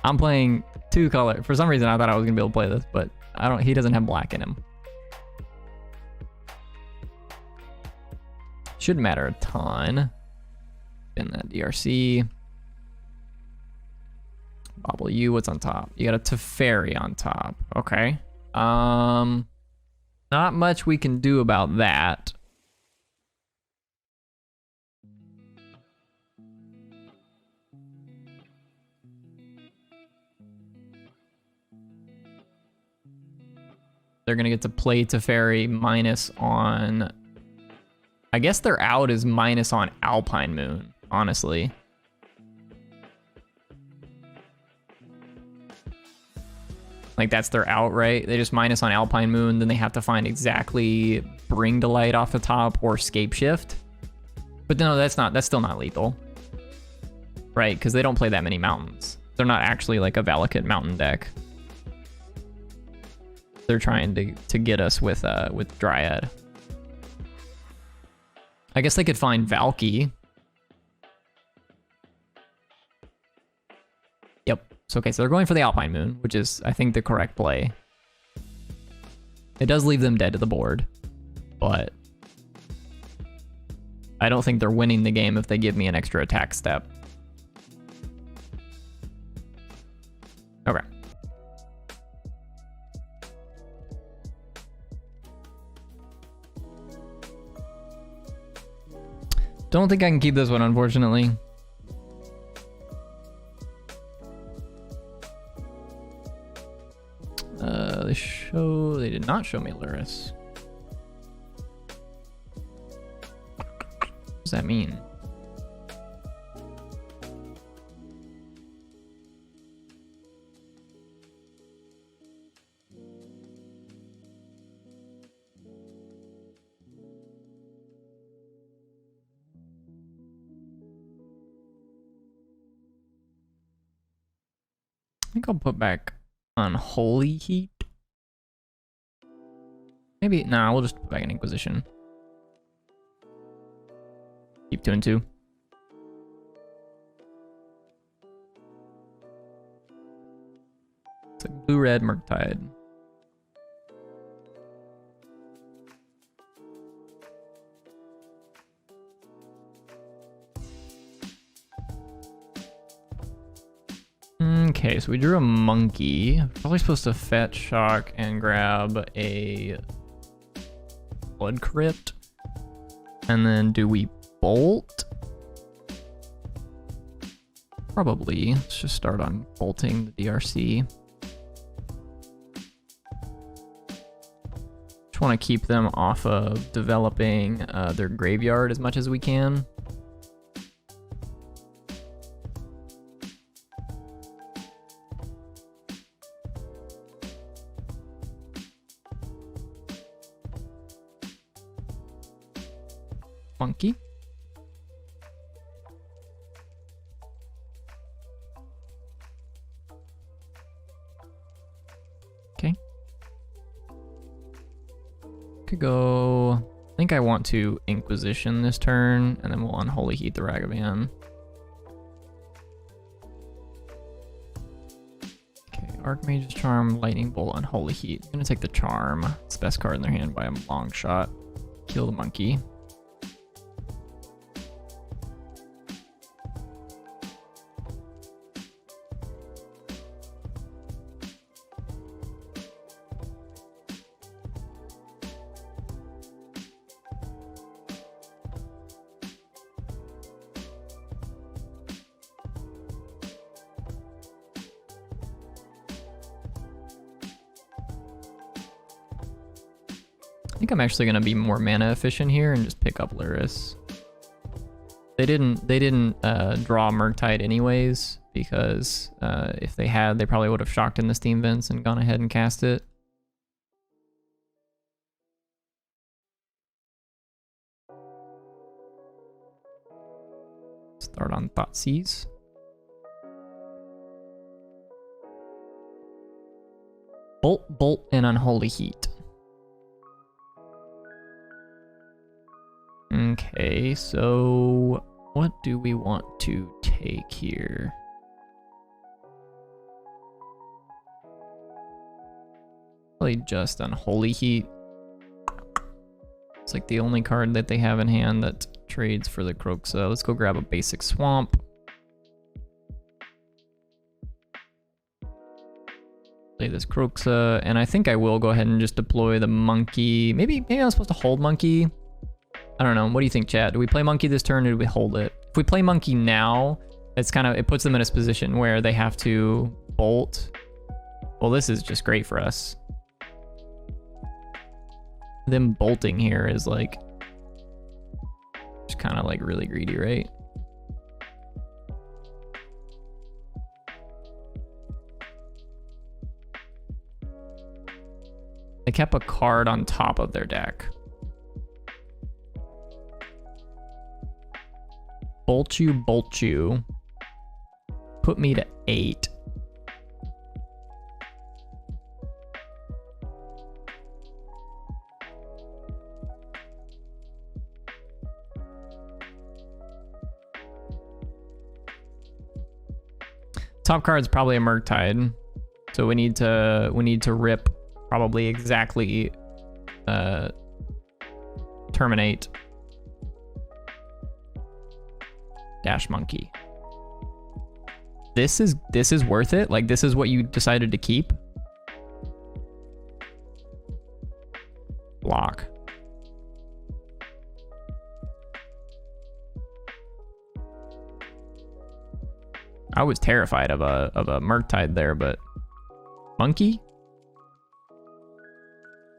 I'm playing 2 color. For some reason, I thought I was going to be able to play this, but I don't. He doesn't have black in him. Shouldn't matter a ton. In that DRC. Bobble you, what's on top? You got a Teferi on top. Okay. Not much we can do about that. They're gonna get to play Teferi minus on... I guess their out is minus on Alpine Moon, honestly. Like, that's their out, right? They just minus on Alpine Moon, then they have to find exactly Bring to Light off the top or Scapeshift. But no, that's still not lethal. Right, because they don't play that many mountains. They're not actually like a Valakut mountain deck. They're trying to get us with Dryad. I guess they could find Valky. Yep. So, okay, so they're going for the Alpine Moon, which is, I think, the correct play. It does leave them dead to the board, but I don't think they're winning the game if they give me an extra attack step. Okay. Don't think I can keep this one, unfortunately. They did not show me Lurrus. What does that mean? I think I'll put back Unholy Heat. Maybe, nah, we'll just put back an Inquisition. Keep 2 and 2. It's like blue-red Murktide. Okay, so we drew a monkey. Probably supposed to fetch, shock, and grab a Blood Crypt. And then do we bolt? Probably. Let's just start on bolting the DRC. Just want to keep them off of developing their graveyard as much as we can. Monkey. Okay. Could go... I think I want to Inquisition this turn, and then we'll Unholy Heat the Ragavan. Okay, Archmage's Charm, Lightning Bolt, Unholy Heat. I'm gonna take the Charm. It's the best card in their hand by a long shot. Kill the monkey. I think I'm actually gonna be more mana efficient here and just pick up Lurrus. They didn't draw Murktide anyways, because if they had, they probably would have shocked in the Steam Vents and gone ahead and cast it. Start on Thoughtseize. Bolt, and Unholy Heat. Okay, so what do we want to take here? Probably just Unholy Heat. It's like the only card that they have in hand that trades for the Kroxa. Let's go grab a basic Swamp. Play this Kroxa, and I think I will go ahead and just deploy the Monkey. Maybe I'm supposed to hold Monkey. I don't know. What do you think, chat? Do we play Monkey this turn or do we hold it? If we play Monkey now, it's kind of, it puts them in a position where they have to bolt. Well, this is just great for us. them bolting here is like just kind of like really greedy, right? They kept a card on top of their deck. Bolt you, bolt you. Put me to 8. Top card's probably a Murktide, so we need to rip probably exactly terminate Dash Monkey. This is worth it. Like, this is what you decided to keep. Block. I was terrified of a Murktide there, but Monkey?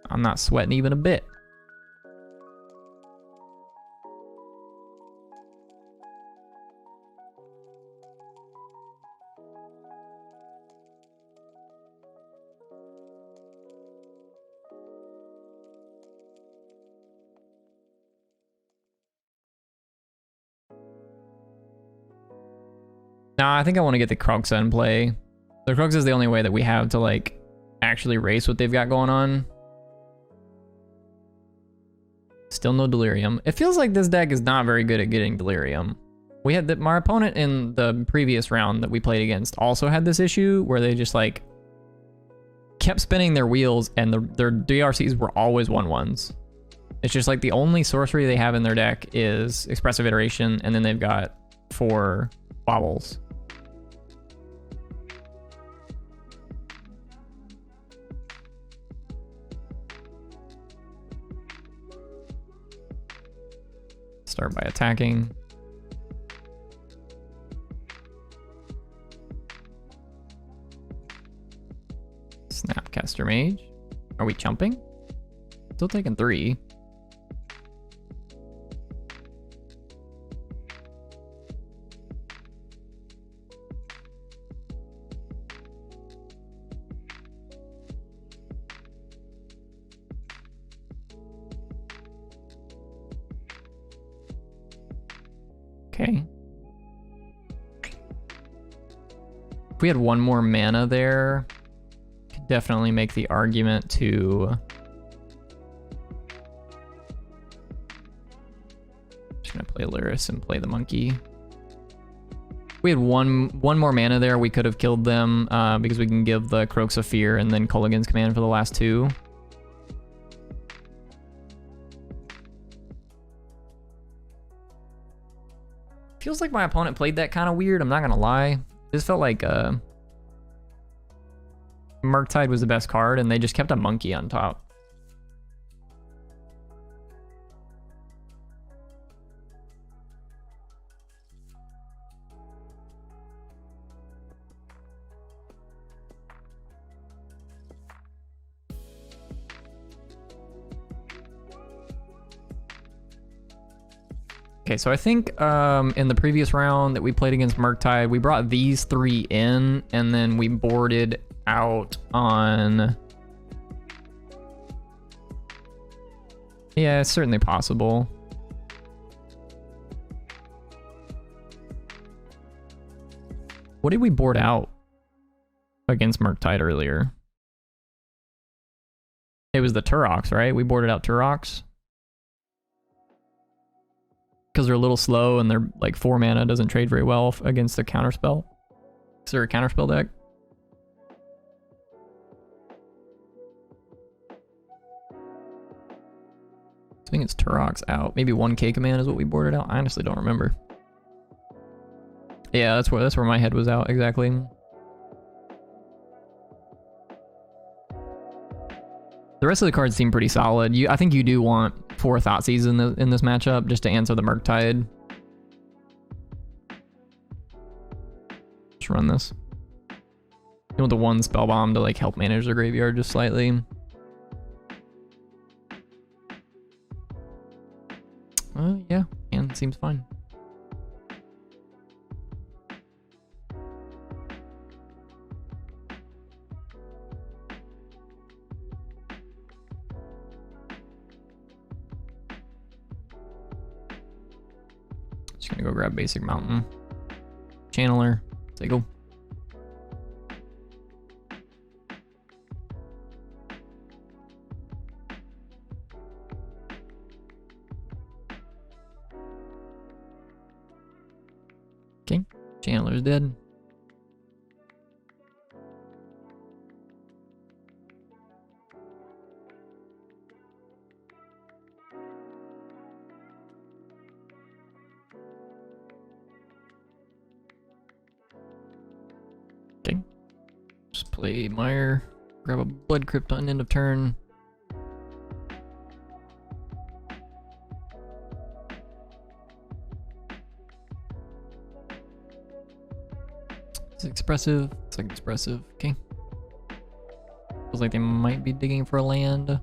I'm not sweating even a bit. No, I think I want to get the Kroxa in play. The Kroxa is the only way that we have to, like, actually race what they've got going on. Still no Delirium. It feels like this deck is not very good at getting Delirium. We had that my opponent in the previous round that we played against also had this issue where they just, like, kept spinning their wheels and their DRCs were always 1/1s. It's just like the only sorcery they have in their deck is Expressive Iteration, and then they've got 4 Bobbles. Start by attacking. Snapcaster Mage. Are we chumping? Still taking 3. Okay. If we had 1 more mana there, could definitely make the argument to just gonna play Lurrus and play the monkey. If we had one more mana there, we could have killed them because we can give the Kroxa Fear and then Kolaghan's Command for the last 2. Feels like my opponent played that kind of weird, I'm not gonna lie. This felt like Murktide was the best card and they just kept a monkey on top. Okay, so I think in the previous round that we played against Murktide, we brought these 3 in, and then we boarded out on... Yeah, it's certainly possible. What did we board out against Murktide earlier? It was the Turox, right? We boarded out Turox. Because they're a little slow and they're like 4 mana, doesn't trade very well against a counterspell. Is there a counterspell deck? I think it's Turox out. Maybe 1K command is what we boarded out. I honestly don't remember. Yeah, that's where my head was out exactly. The rest of the cards seem pretty solid. I think you do want 4 Thoughtseize in this matchup just to answer the Murktide. Just run this. You want the 1 Spell Bomb to like help manage their graveyard just slightly. Yeah, and it seems fine. Just gonna go grab basic mountain. Channeler, say go. Okay, Chandler's dead. Okay, just play Meyer, grab a Blood Crypt on end of turn. It's expressive. It's like expressive. Okay. Feels like they might be digging for a land.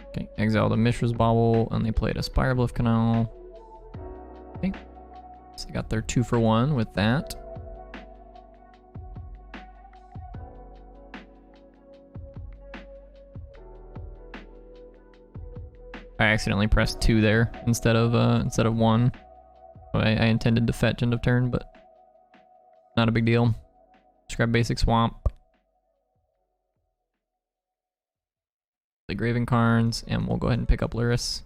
Okay. Exile the Mishra's Bauble, and they played a Spirebluff Canal. Okay. So they got their 2-for-1 with that. I accidentally pressed 2 there instead of 1. I intended to fetch end of turn, but not a big deal. Just grab basic swamp. The Graven Carns, and we'll go ahead and pick up Lurrus.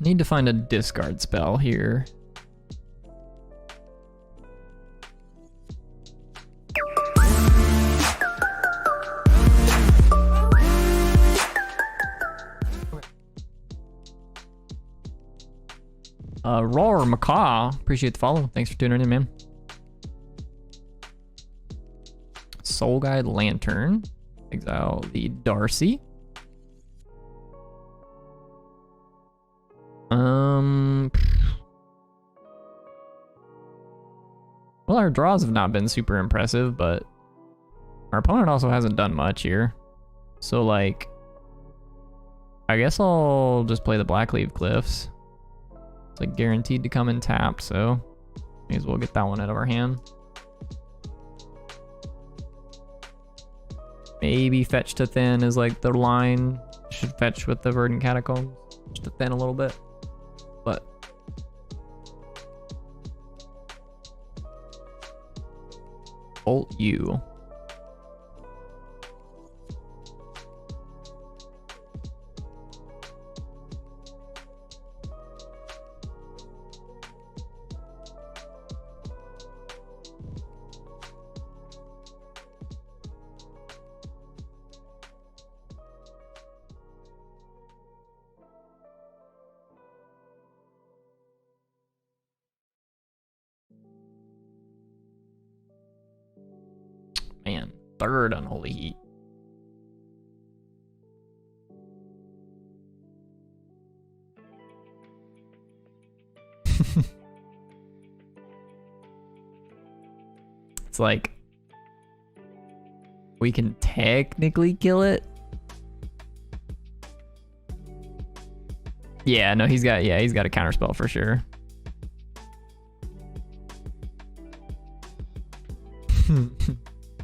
Need to find a discard spell here. Roar Macaw, appreciate the follow. Thanks for tuning in, man. Soul Guide Lantern. Exile the Darcy. Well, our draws have not been super impressive, but our opponent also hasn't done much here. So, like, I guess I'll just play the Blackleaf Cliffs. It's like guaranteed to come in tapped, so may as well get that one out of our hand. Maybe fetch to thin is like the line. Should fetch with the Verdant Catacombs just to thin a little bit. But Bolt you. Man, third Unholy Heat. It's like we can technically kill it. Yeah, no, he's got a counterspell for sure.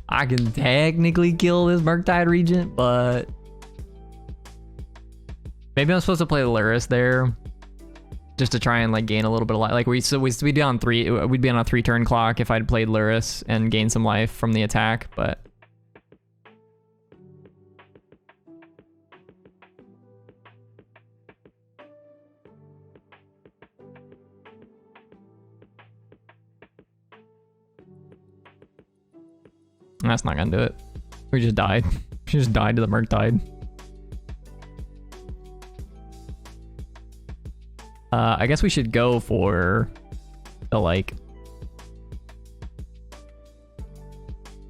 I can technically kill this Murktide Regent, but maybe I'm supposed to play the Lurrus there just to try and like gain a little bit of life. Like we'd be on a 3-turn clock if I'd played Lurrus and gained some life from the attack, but That's not gonna do it. We just died. We just died to the Murktide. I guess we should go for the like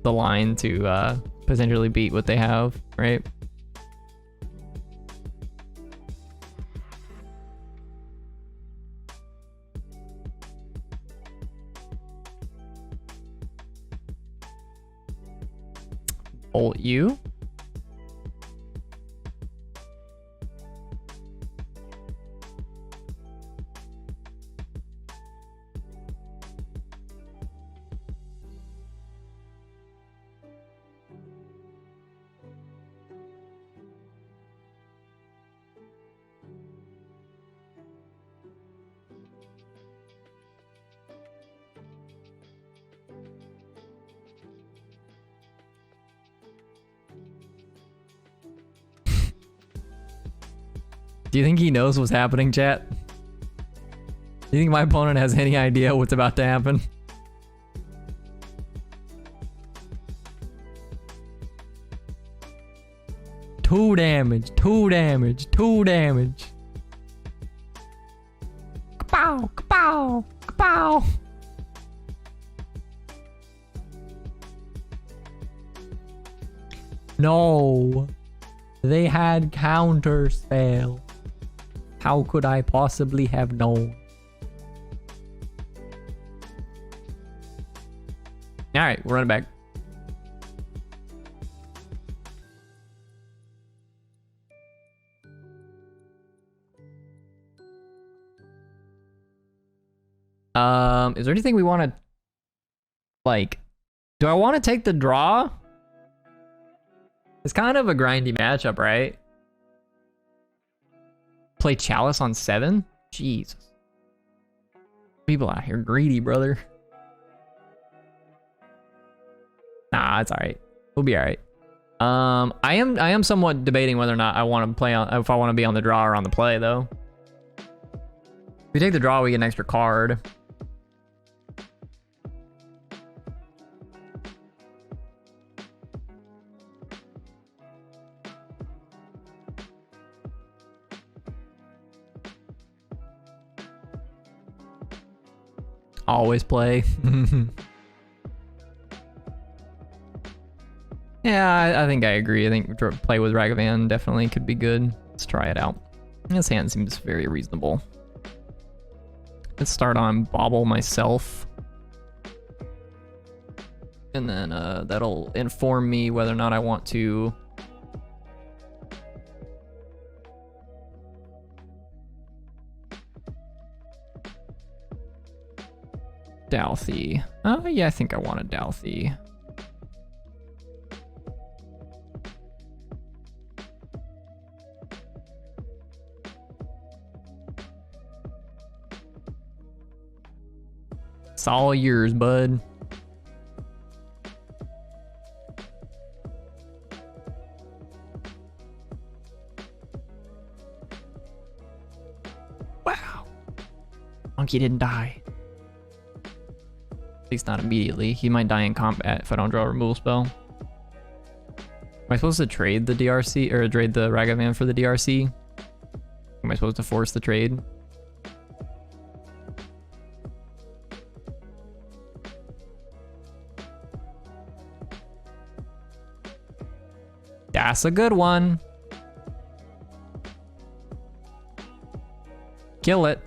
the line to potentially beat what they have, right? Bolt you. Do you think he knows what's happening, chat? Do you think my opponent has any idea what's about to happen? Two damage, 2 damage, 2 damage. Kapow, kapow, kapow. No. They had counter spell. How could I possibly have known? Alright, we're running back. Is there anything we want to, like, do I want to take the draw? It's kind of a grindy matchup, right? Play Chalice on 7? Jesus. People out here greedy, brother. Nah, it's alright. We'll be alright. I am somewhat debating whether or not I want to play on, if I want to be on the draw or on the play, though. If we take the draw, we get an extra card. Always play. Yeah, I think I agree. I think play with Ragavan definitely could be good. Let's try it out. This hand seems very reasonable. Let's start on Bobble myself. And then that'll inform me whether or not I want to Douthie. Oh, yeah, I think I want a Douthie. It's all yours, bud. Wow. Monkey didn't die. At least not immediately. He might die in combat if I don't draw a removal spell. Am I supposed to trade the DRC or trade the Ragavan for the DRC? Am I supposed to force the trade? That's a good one. Kill it.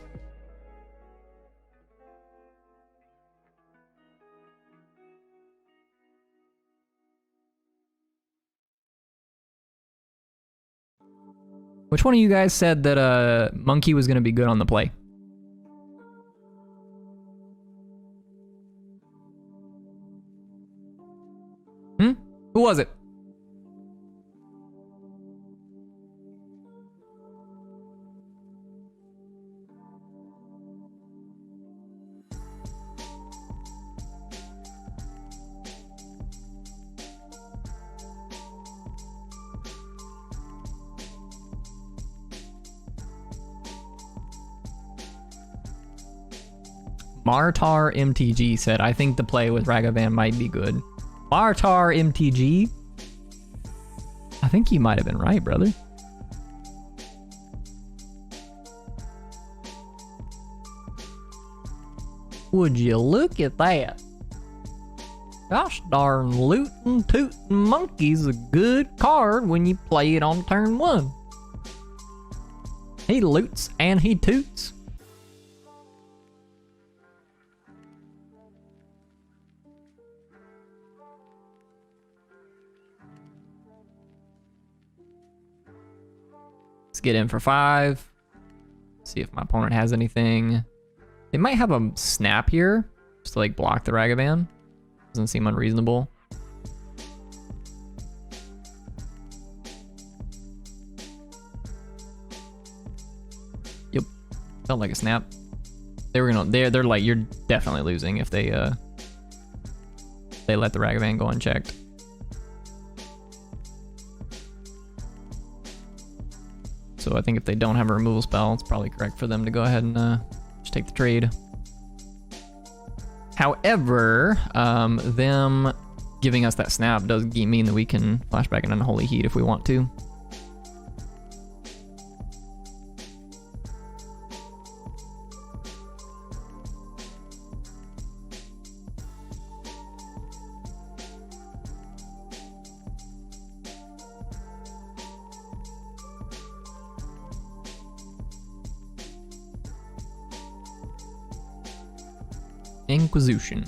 Which one of you guys said that Monkey was going to be good on the play? Who was it? Martar MTG said, I think the play with Ragavan might be good. Bartar MTG. I think you might have been right, brother. Would you look at that? Gosh darn, lootin' tootin' monkey's a good card when you play it on turn 1. He loots and he toots. Let's get in for 5. See if my opponent has anything. They might have a snap here, just to like block the Ragavan. Doesn't seem unreasonable. Yep, felt like a snap. They were gonna. They're like, you're definitely losing if they let the Ragavan go unchecked. So I think if they don't have a removal spell, it's probably correct for them to go ahead and just take the trade. However, them giving us that snap does mean that we can flashback an Unholy Heat if we want to. Inquisition.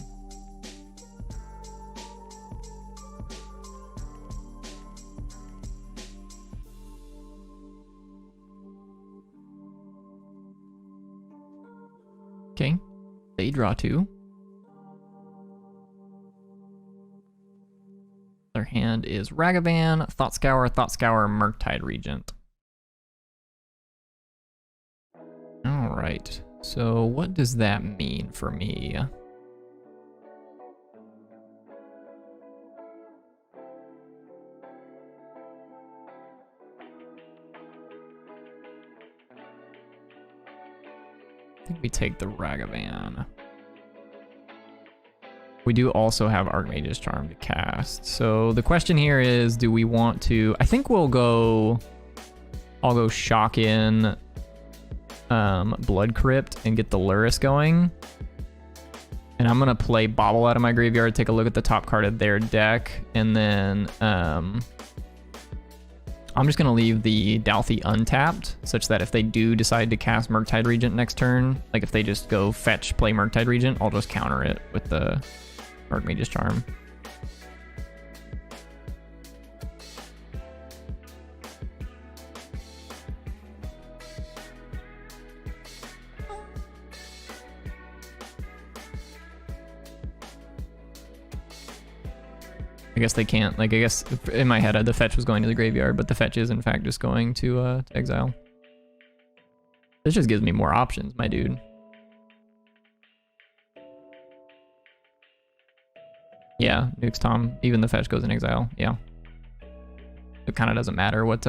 Okay, they draw 2. Their hand is Ragavan, Thoughtscour, Murktide Regent. All right. So what does that mean for me? I think we take the Ragavan. We do also have Archmage's Charm to cast. So the question here is, do we want to... I think we'll go... I'll go Shock in Blood Crypt and get the Lurrus going. And I'm going to play Bobble out of my graveyard, take a look at the top card of their deck, and then I'm just going to leave the Dalthy untapped, such that if they do decide to cast Murktide Regent next turn, like if they just go fetch, play Murktide Regent, I'll just counter it with the Archmage's Charm. I guess they can't, like, I guess in my head the fetch was going to the graveyard, but the fetch is in fact just going to exile. This just gives me more options, my dude. Yeah, nukes Tom, even the fetch goes in exile, yeah. It kind of doesn't matter what,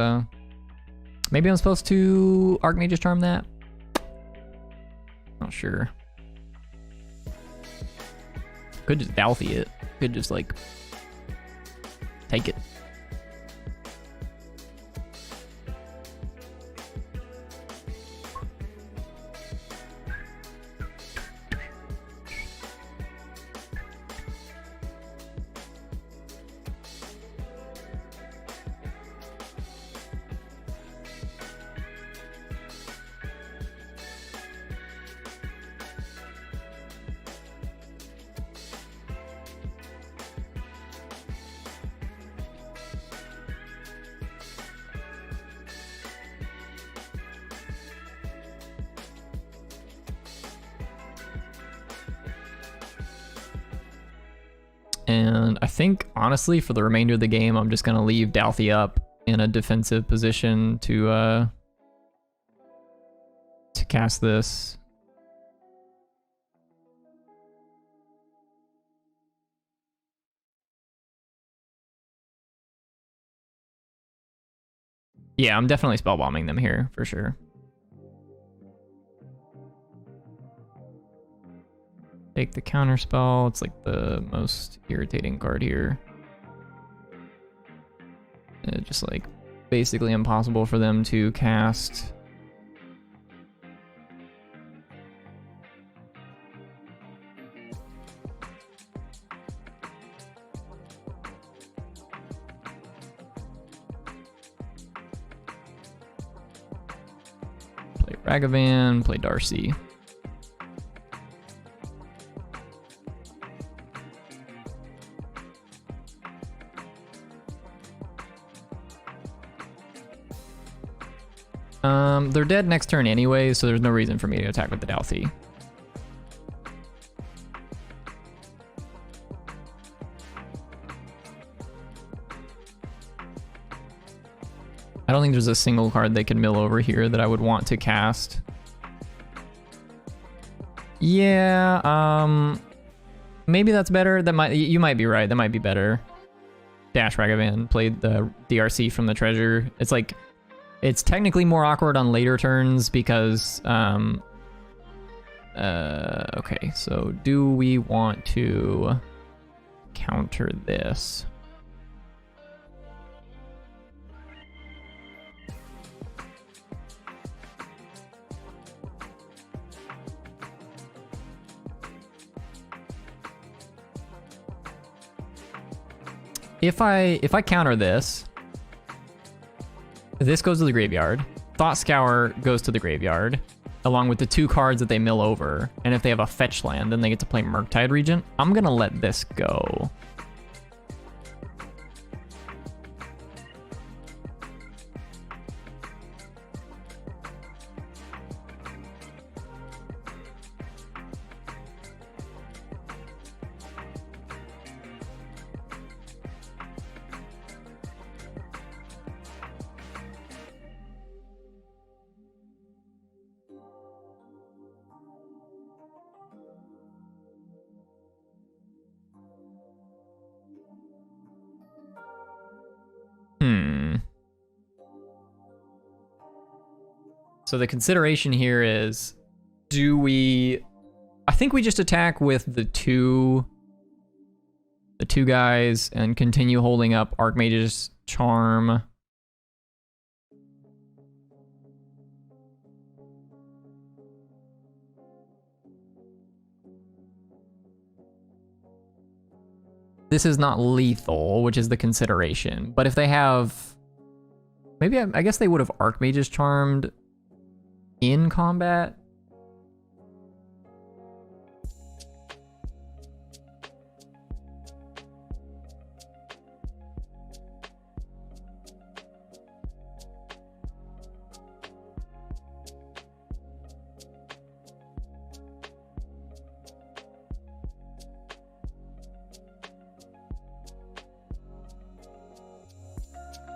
maybe I'm supposed to Archmage's Charm that? Not sure. Could just Dalthy it, could just like take it. And I think, honestly, for the remainder of the game, I'm just going to leave Dalthy up in a defensive position to cast this. Yeah, I'm definitely spellbombing them here, for sure. Take the counter spell. It's like the most irritating card here. It's just like basically impossible for them to cast. Play Ragavan, play Darcy. They're dead next turn anyway, so there's no reason for me to attack with the Dalthy. I don't think there's a single card they can mill over here that I would want to cast. Yeah, maybe that's better. You might be right. That might be better. Dash Ragavan, played the DRC from the treasure. It's like, it's technically more awkward on later turns because, okay, so do we want to counter this? If I counter this, this goes to the graveyard. Thought Scour goes to the graveyard, along with the 2 cards that they mill over. And if they have a fetch land, then they get to play Murktide Regent. I'm gonna let this go. So the consideration here is, do we... I think we just attack with the two guys and continue holding up Archmage's Charm. This is not lethal, which is the consideration. But if they have... Maybe, I guess they would have Archmage's Charmed in combat.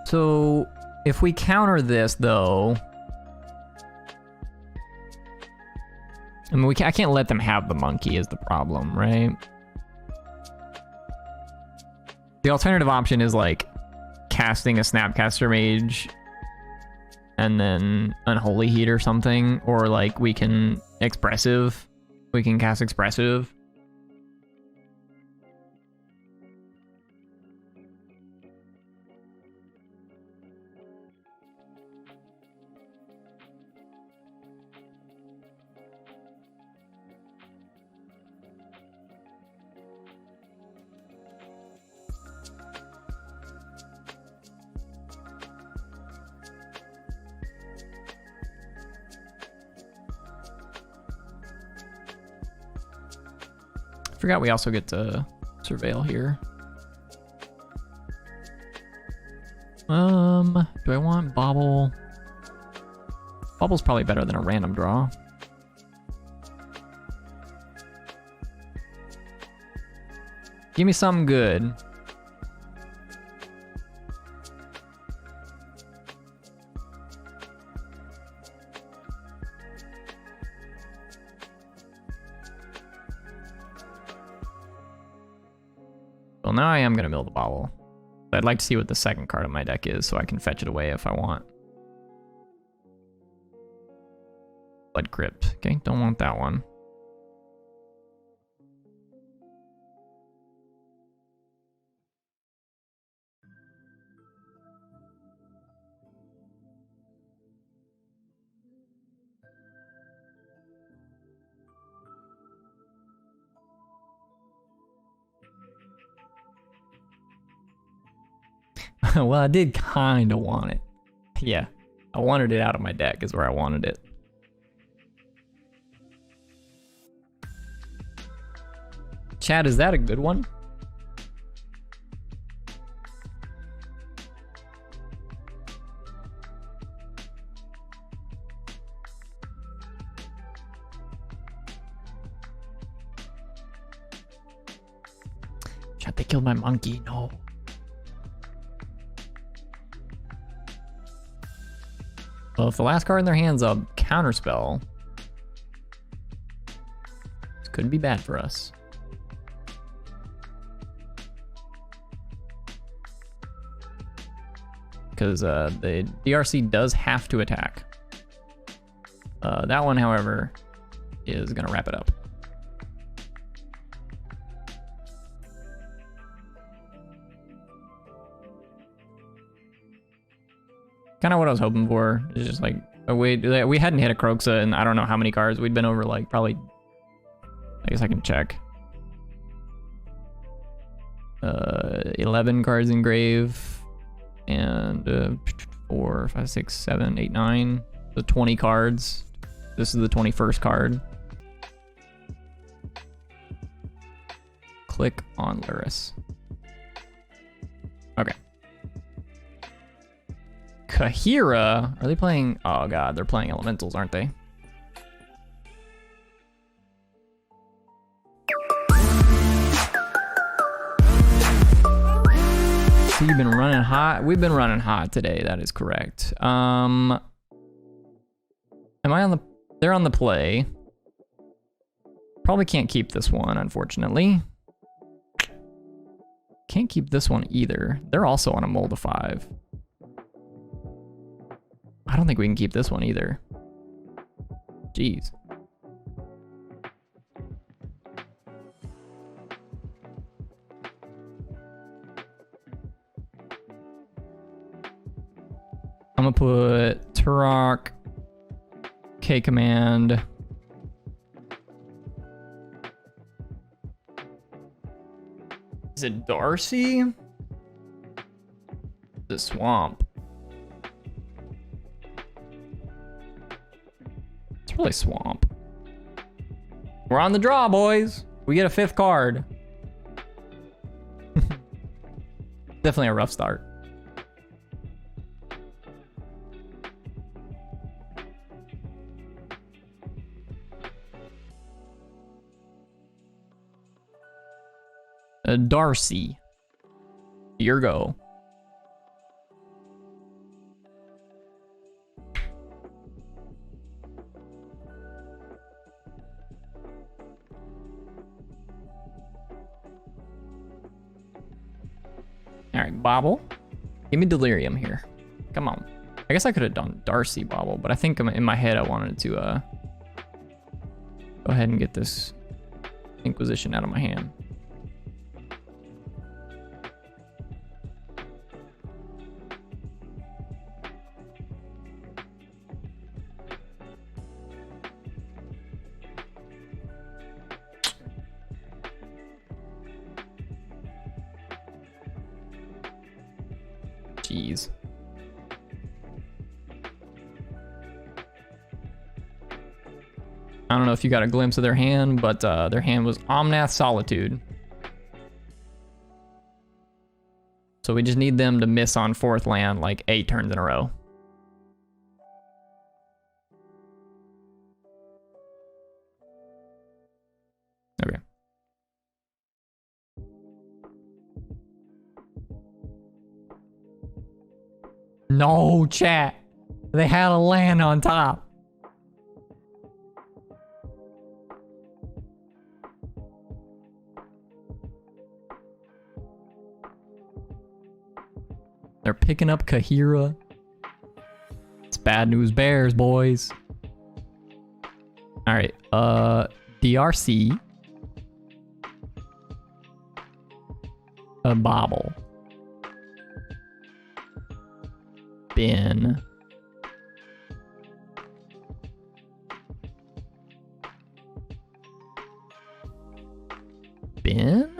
So if we counter this though, I mean, I can't let them have the monkey is the problem, right? The alternative option is like casting a Snapcaster Mage and then Unholy Heat or something, or like we can cast Expressive. Forgot we also get to surveil here. Do I want Bobble? Bobble's probably better than a random draw. Give me something good. Well, now I am going to mill the Bobble. But I'd like to see what the second card of my deck is so I can fetch it away if I want. Blood Crypt. Okay, don't want that one. Well, I did kind of want it. Yeah, I wanted it out of my deck is where I wanted it. Chad, is that a good one? Chad, they killed my monkey. No. Well, if the last card in their hand's a counterspell, this could be bad for us. Because the DRC does have to attack. That one, however, is going to wrap it up. Kind of what I was hoping for. It's just like, we hadn't hit a Kroxa in I don't know how many cards. We'd been over like probably, I guess I can check. 11 cards in grave. And 4, 5, 6, 7, 8, 9. The 20 cards. This is the 21st card. Click on Lurrus. Okay. Kahira, are they playing? Oh god, they're playing elementals, aren't they? So you've been running hot. We've been running hot today. That is correct. Am I on the? They're on the play. Probably can't keep this one, unfortunately. Can't keep this one either. They're also on a mold of 5. I don't think we can keep this one either. Jeez. I'm gonna put Turok, K-Command. Is it Darcy? The Swamp. It's really Swamp. We're on the draw, boys. We get a 5th card. Definitely a rough start. Darcy, your go. All right, Bobble. Give me Delirium here. Come on. I guess I could have done Darcy Bobble, but I think in my head I wanted to go ahead and get this Inquisition out of my hand. Jeez. I don't know if you got a glimpse of their hand, but their hand was Omnath Solitude. So we just need them to miss on 4th land like 8 turns in a row. Okay. No, chat. They had a land on top. They're picking up Kahira. It's bad news bears, boys. All right, DRC. A Bobble. Bin. Bin?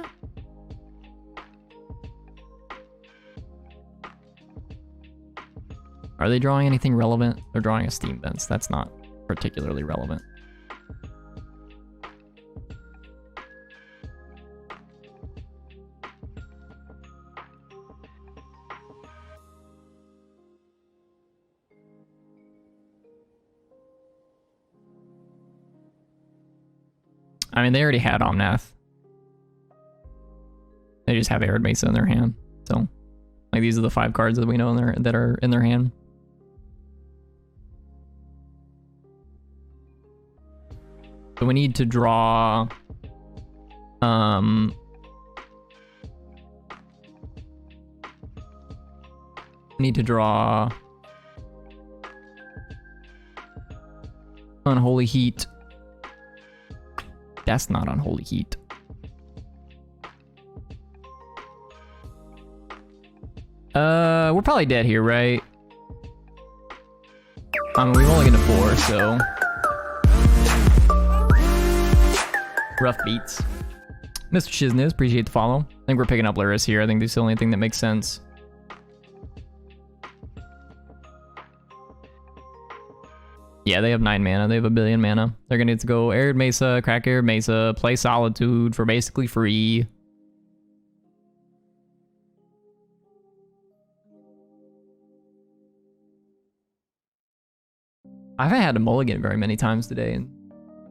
Are they drawing anything relevant? They're drawing a Steam Vents. That's not particularly relevant. I mean, they already had Omnath. They just have Arid Mesa in their hand. So, like, these are the 5 cards that we know that are in their hand. So we need to draw... we need to draw... Unholy Heat. That's not Unholy Heat. We're probably dead here, right? I mean, we've only got to 4, so... Rough beats. Mr. Shizness, appreciate the follow. I think we're picking up Lurrus here. I think this is the only thing that makes sense. Yeah, they have 9 mana. They have 1 billion mana. They're gonna need to go Arid Mesa, crack Arid Mesa, play Solitude for basically free. I haven't had to mulligan very many times today. And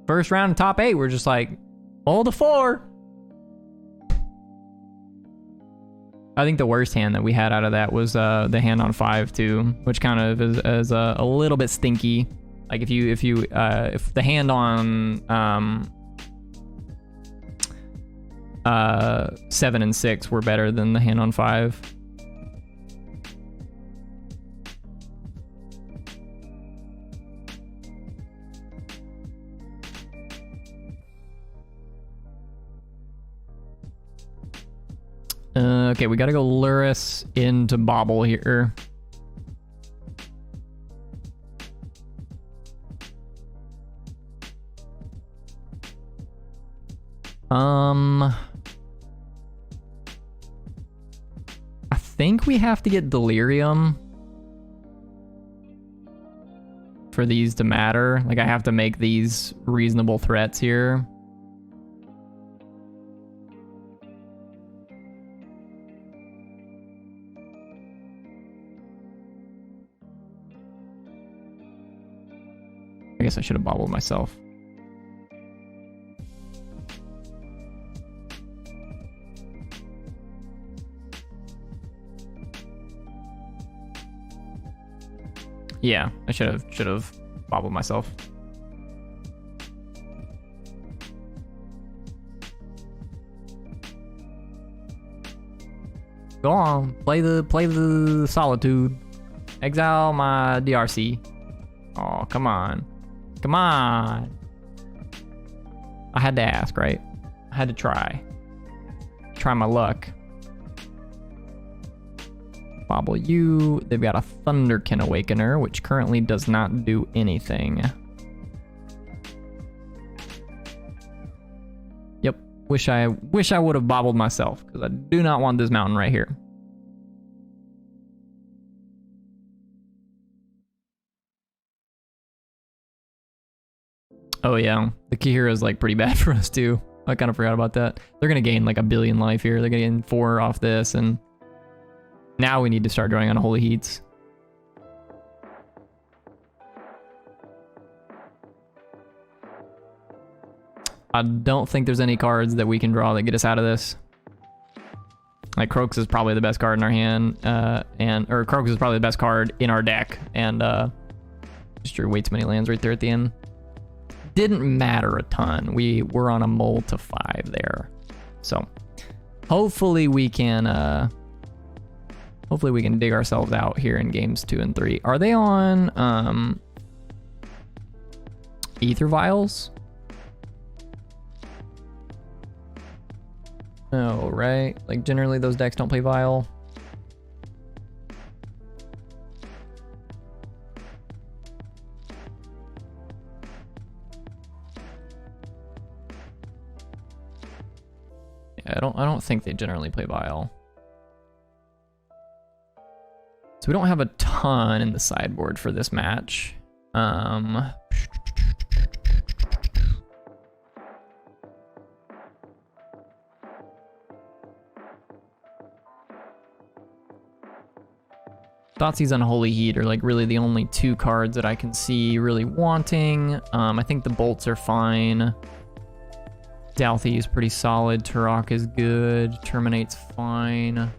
first round of top 8, we're just like, mull the 4. I think the worst hand that we had out of that was the hand on 5 too, which kind of is a little bit stinky. Like if the hand on 7 and 6 were better than the hand on 5. Okay, we gotta go Lurrus into Bobble here. I think we have to get Delirium for these to matter. Like, I have to make these reasonable threats here. I guess I should have bobbled myself. Yeah, I should have bobbled myself. Go on, play the Solitude. Exile my DRC. Oh, come on. Come on. I had to ask, right? I had to try. Try my luck. Bobble you. They've got a Thunderkin Awakener, which currently does not do anything. Yep. Wish I would have bobbled myself, because I do not want this mountain right here. Oh yeah, the Kihira is like pretty bad for us too. I kind of forgot about that. They're gonna gain like 1 billion life here. They're gonna gain 4 off this, and now we need to start drawing on Holy Heats. I don't think there's any cards that we can draw that get us out of this. Like Croaks is probably the best card in our hand, or Croaks is probably the best card in our deck, and just drew way too many lands right there at the end. Didn't matter a ton. We were on a mull to 5 there, so hopefully we can dig ourselves out here in games 2 and 3. Are they on Ether Vials? No, right? Like generally those decks don't play Vial. I don't think they generally play Vial. So we don't have a ton in the sideboard for this match. Thoughtseize Unholy Heat are like really the only two cards that I can see really wanting. I think the bolts are fine. Dalthy is pretty solid. Turok is good. Terminate's fine.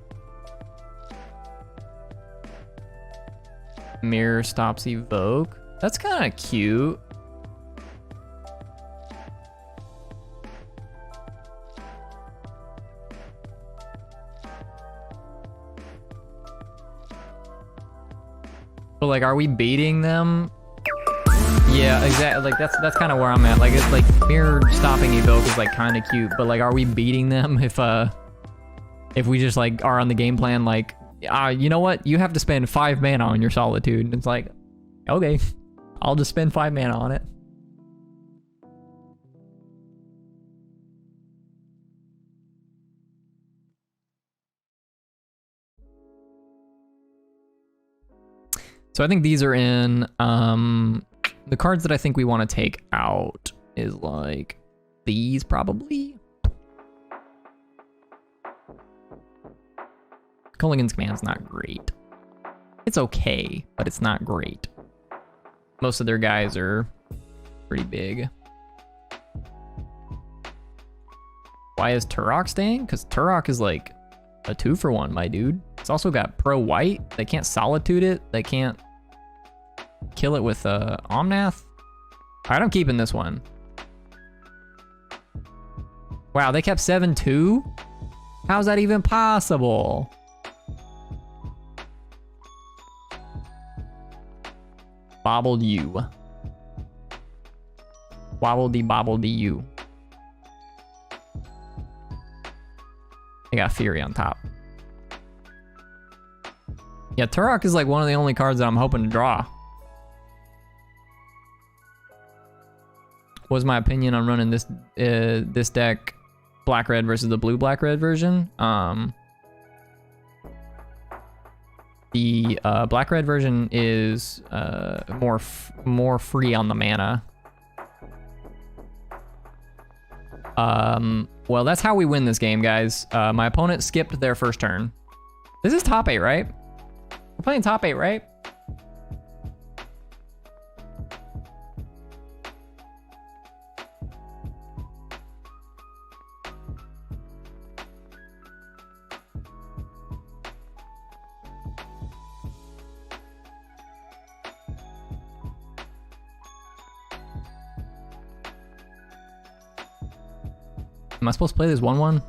Mirror stops Evoke. That's kind of cute. But like, are we baiting them? Yeah, exactly. Like that's kind of where I'm at. Like it's like mirror stopping Evoke is like kind of cute, but like, are we beating them if we just like are on the game plan like, you know what? You have to spend 5 mana on your Solitude. And it's like, okay, I'll just spend 5 mana on it. So I think these are in. The cards that I think we want to take out is like these probably. Culligan's Command's not great. It's okay, but it's not great. Most of their guys are pretty big. Why is Turok staying? Because Turok is like a 2-for-1, my dude. It's also got pro white. They can't Solitude it. They can't kill it with Omnath. All right, I'm keeping this one. Wow, they kept 7-2? How's that even possible? Bobbled you. Wobbledy you. I got Fury on top. Yeah, Turok is like one of the only cards that I'm hoping to draw. What was my opinion on running this this deck, black-red versus the blue-black-red version? The black-red version is more free on the mana. Well, that's how we win this game, guys. My opponent skipped their first turn. This is top 8, right? We're playing top 8, right? Am I supposed to play this 1-1?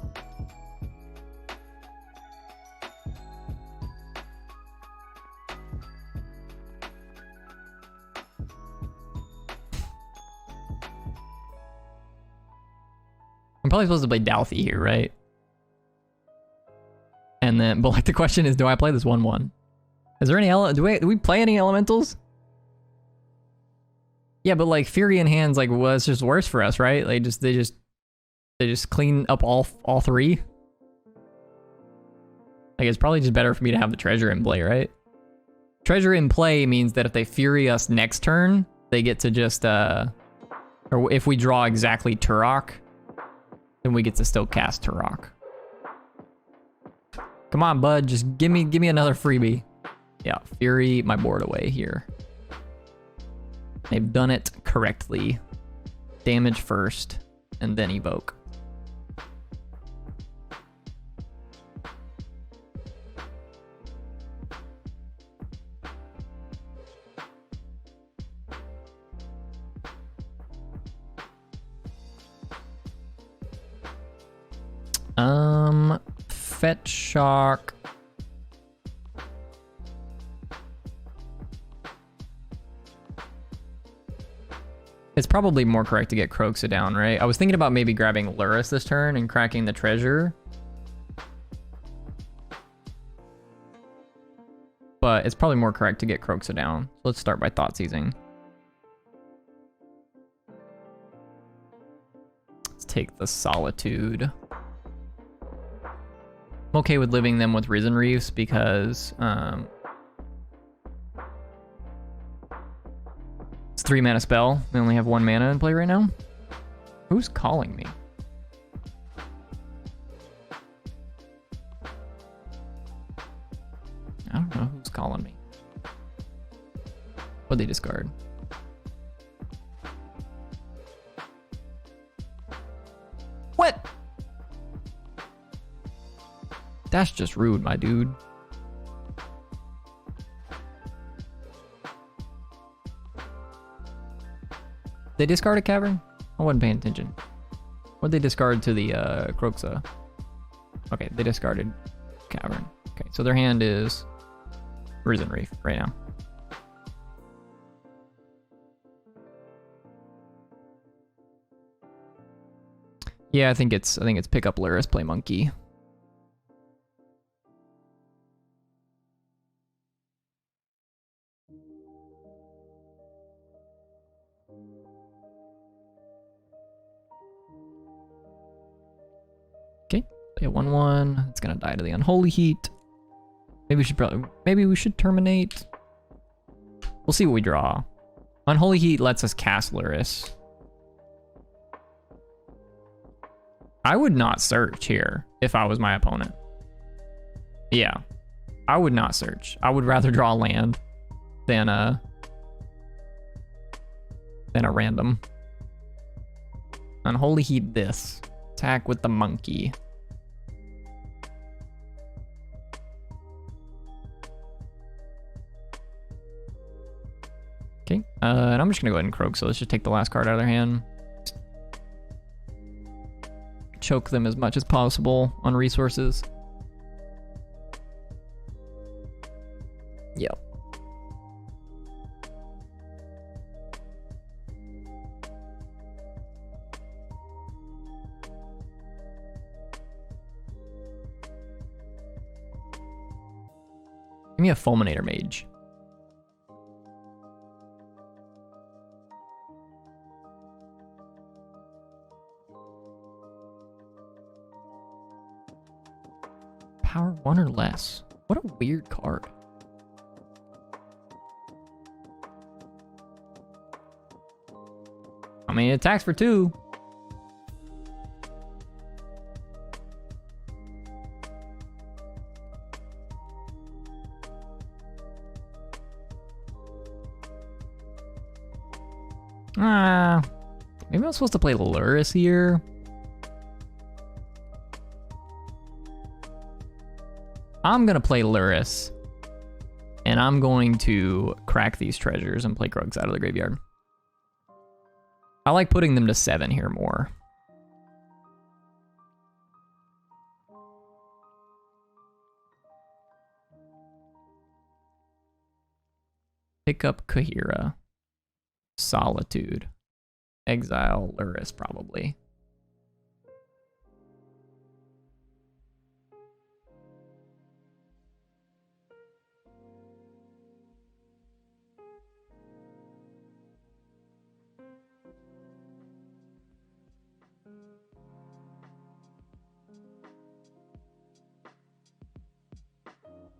I'm probably supposed to play Dalthy here, right? And then, but like the question is, do I play this 1-1? Is there any do we play any elementals? Yeah, but like Fury in hands, like was just worse for us, right? Like they just clean up all 3. Like it's probably just better for me to have the treasure in play, right? Treasure in play means that if they Fury us next turn, they get to just or if we draw exactly Turok, then we get to still cast Turok. Come on, bud, just give me another freebie. Yeah, Fury my board away here. They've done it correctly. Damage first, and then evoke. Fetch Shock. It's probably more correct to get Croxa down, right? I was thinking about maybe grabbing Lurrus this turn and cracking the treasure. But it's probably more correct to get Croxa down. So let's start by Thought Seizing. Let's take the Solitude. I'm okay with living them with Risen Reefs because 3-mana spell. We only have 1 mana in play right now. Who's calling me? I don't know who's calling me. What'd they discard? What? That's just rude, my dude. They discard a cavern? I wasn't paying attention. What'd they discard to the Kroxa? Okay, they discarded cavern. Okay, so their hand is Risen Reef right now. Yeah, I think it's pick up Lurrus, play monkey. Okay, play a 1/1. It's gonna die to the Unholy Heat. Maybe we should terminate. We'll see what we draw. Unholy Heat lets us cast Lurrus. I would not search here if I was my opponent. Yeah, I would not search. I would rather draw a land than a random. Unholy Heat this. Attack with the monkey. Okay, and I'm just gonna go ahead and croak, so let's just take the last card out of their hand. Choke them as much as possible on resources. Yep. Give me a Fulminator Mage. Power 1 or less. What a weird card. I mean, it attacks for 2. Maybe I'm supposed to play Lurrus here. I'm gonna play Lurrus, and I'm going to crack these treasures and play Krugs out of the graveyard. I like putting them to 7 here more. Pick up Kahira. Solitude. Exile Lurrus, probably.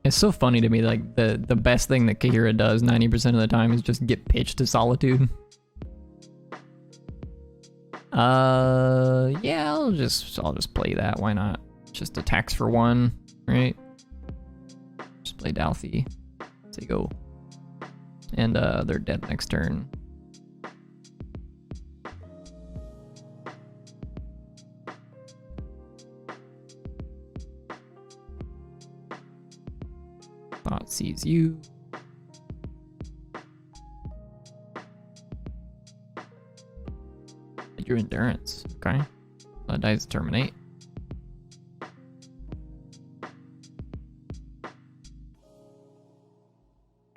It's so funny to me, like, the best thing that Kahira does 90% of the time is just get pitched to Solitude. Yeah, I'll just play that. Why not? Just attacks for 1, right? Just play Dalthy. They go. And they're dead next turn. Thought sees you. Your endurance. Okay. That dies terminate.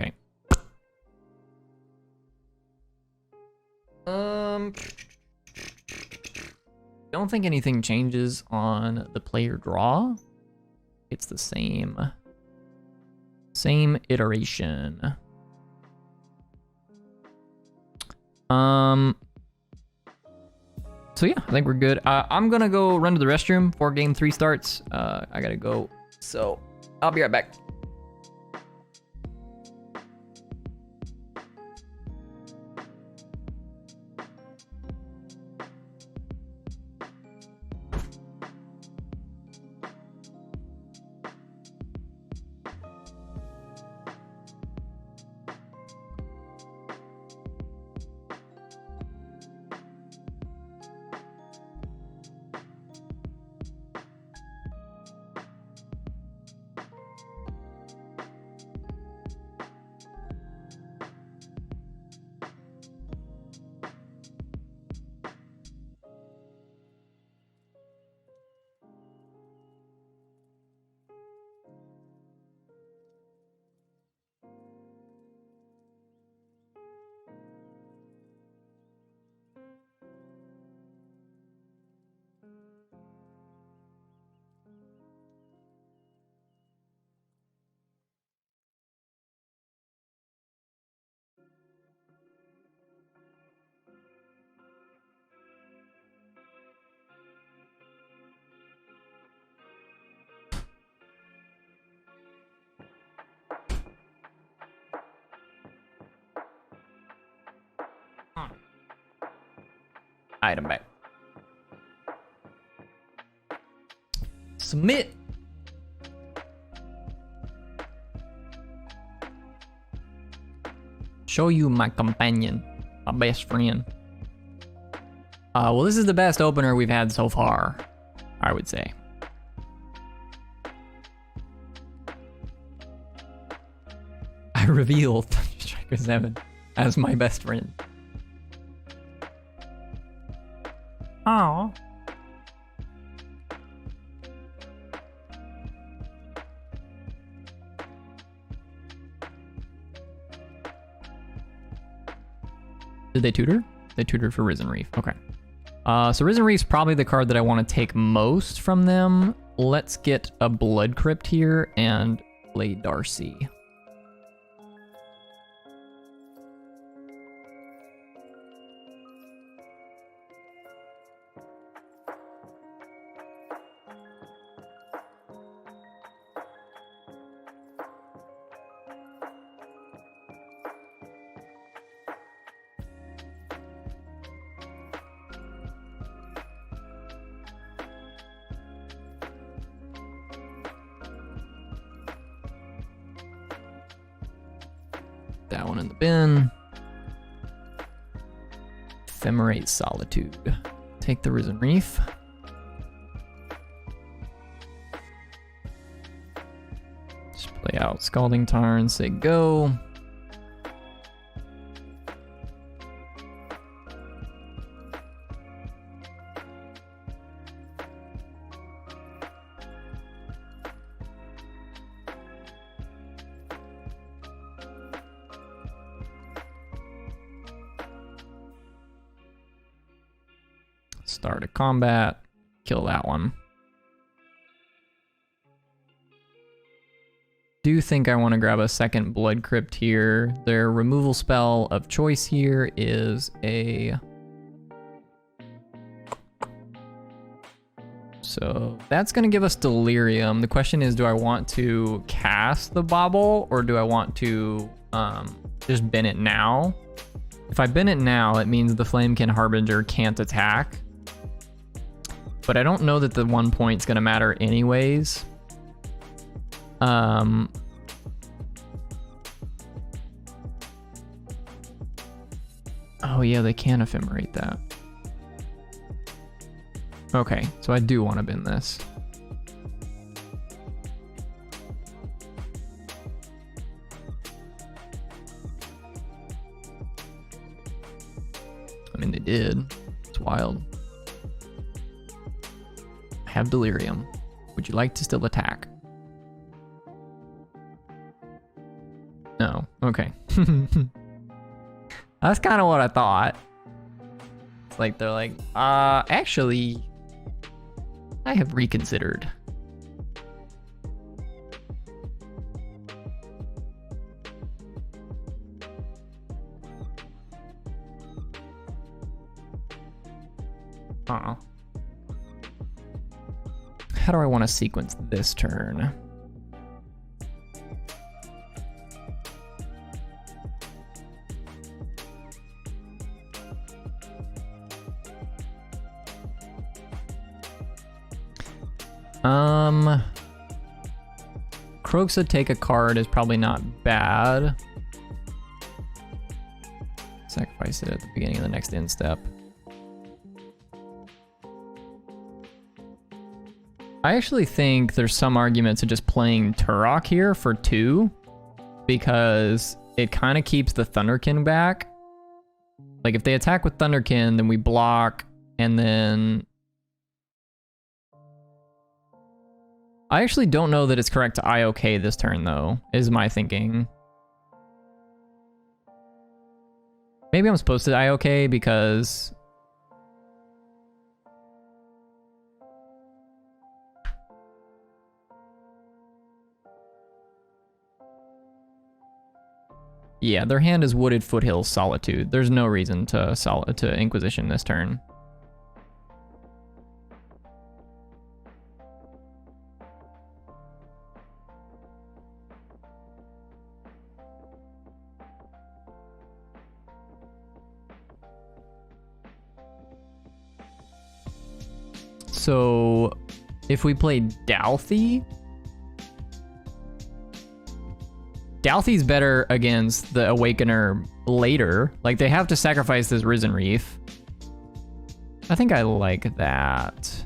Okay. Don't think anything changes on the player draw. It's the same iteration. So yeah, I think we're good. I'm gonna go run to the restroom before game 3 starts. I gotta go, so I'll be right back. Item back. Submit. Show you my companion, my best friend. Well, this is the best opener we've had so far, I would say. I reveal Thunderstriker 7 as my best friend. Oh. Did they tutor? They tutored for Risen Reef. Okay. So Risen Reef's probably the card that I want to take most from them. Let's get a Blood Crypt here and play Darcy. That one in the bin. Ephemerate Solitude. Take the Risen Reef. Just play out Scalding Tarn, say go. Start a combat, kill that one. Do think I want to grab a second Blood Crypt here. Their removal spell of choice here is a... So that's going to give us Delirium. The question is, do I want to cast the Bauble or do I want to just bin it now? If I bin it now, it means the Flamekin Harbinger can't attack. But I don't know that the 1 point's gonna matter anyways. Oh yeah, they can ephemerate that. Okay, so I do want to bin this. I mean, they did. It's wild. Have Delirium. Would you like to still attack? No. Okay. That's kind of what I thought. It's like they're like, actually, I have reconsidered. Uh-oh. How do I want to sequence this turn? Kroxa take a card is probably not bad. Sacrifice it at the beginning of the next end step. I actually think there's some argument to just playing Turok here for 2 because it kind of keeps the Thunderkin back. Like if they attack with Thunderkin, then we block, and then... I actually don't know that it's correct to IOK this turn though, is my thinking. Maybe I'm supposed to IOK because... Yeah, their hand is Wooded Foothills Solitude. There's no reason to Inquisition this turn. So if we play Dalthy, Dalthy's better against the Awakener later. Like, they have to sacrifice this Risen Reef. I think I like that.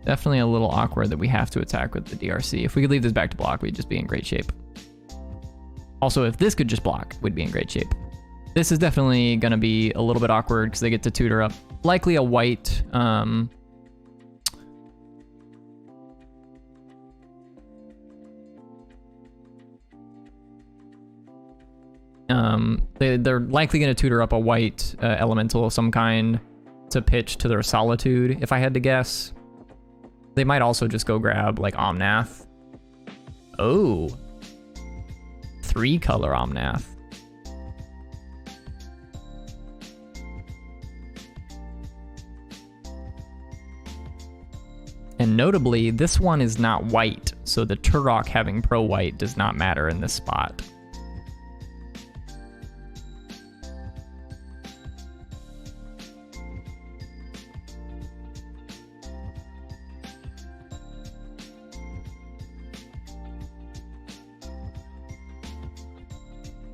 Definitely a little awkward that we have to attack with the DRC. If we could leave this back to block, we'd just be in great shape. Also, if this could just block, we'd be in great shape. This is definitely going to be a little bit awkward because they get to tutor up. Likely a white. They're likely going to tutor up a white elemental of some kind to pitch to their Solitude, if I had to guess. They might also just go grab, like, Omnath. Oh. 3-color Omnath. And notably, this one is not white, so the Turok having pro-white does not matter in this spot.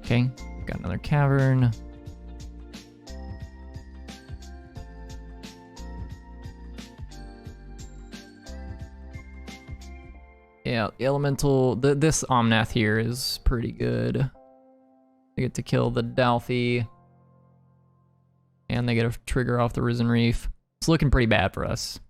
Okay, got another cavern. Yeah, the elemental, this Omnath here is pretty good. They get to kill the Dalthy. And they get to trigger off the Risen Reef. It's looking pretty bad for us.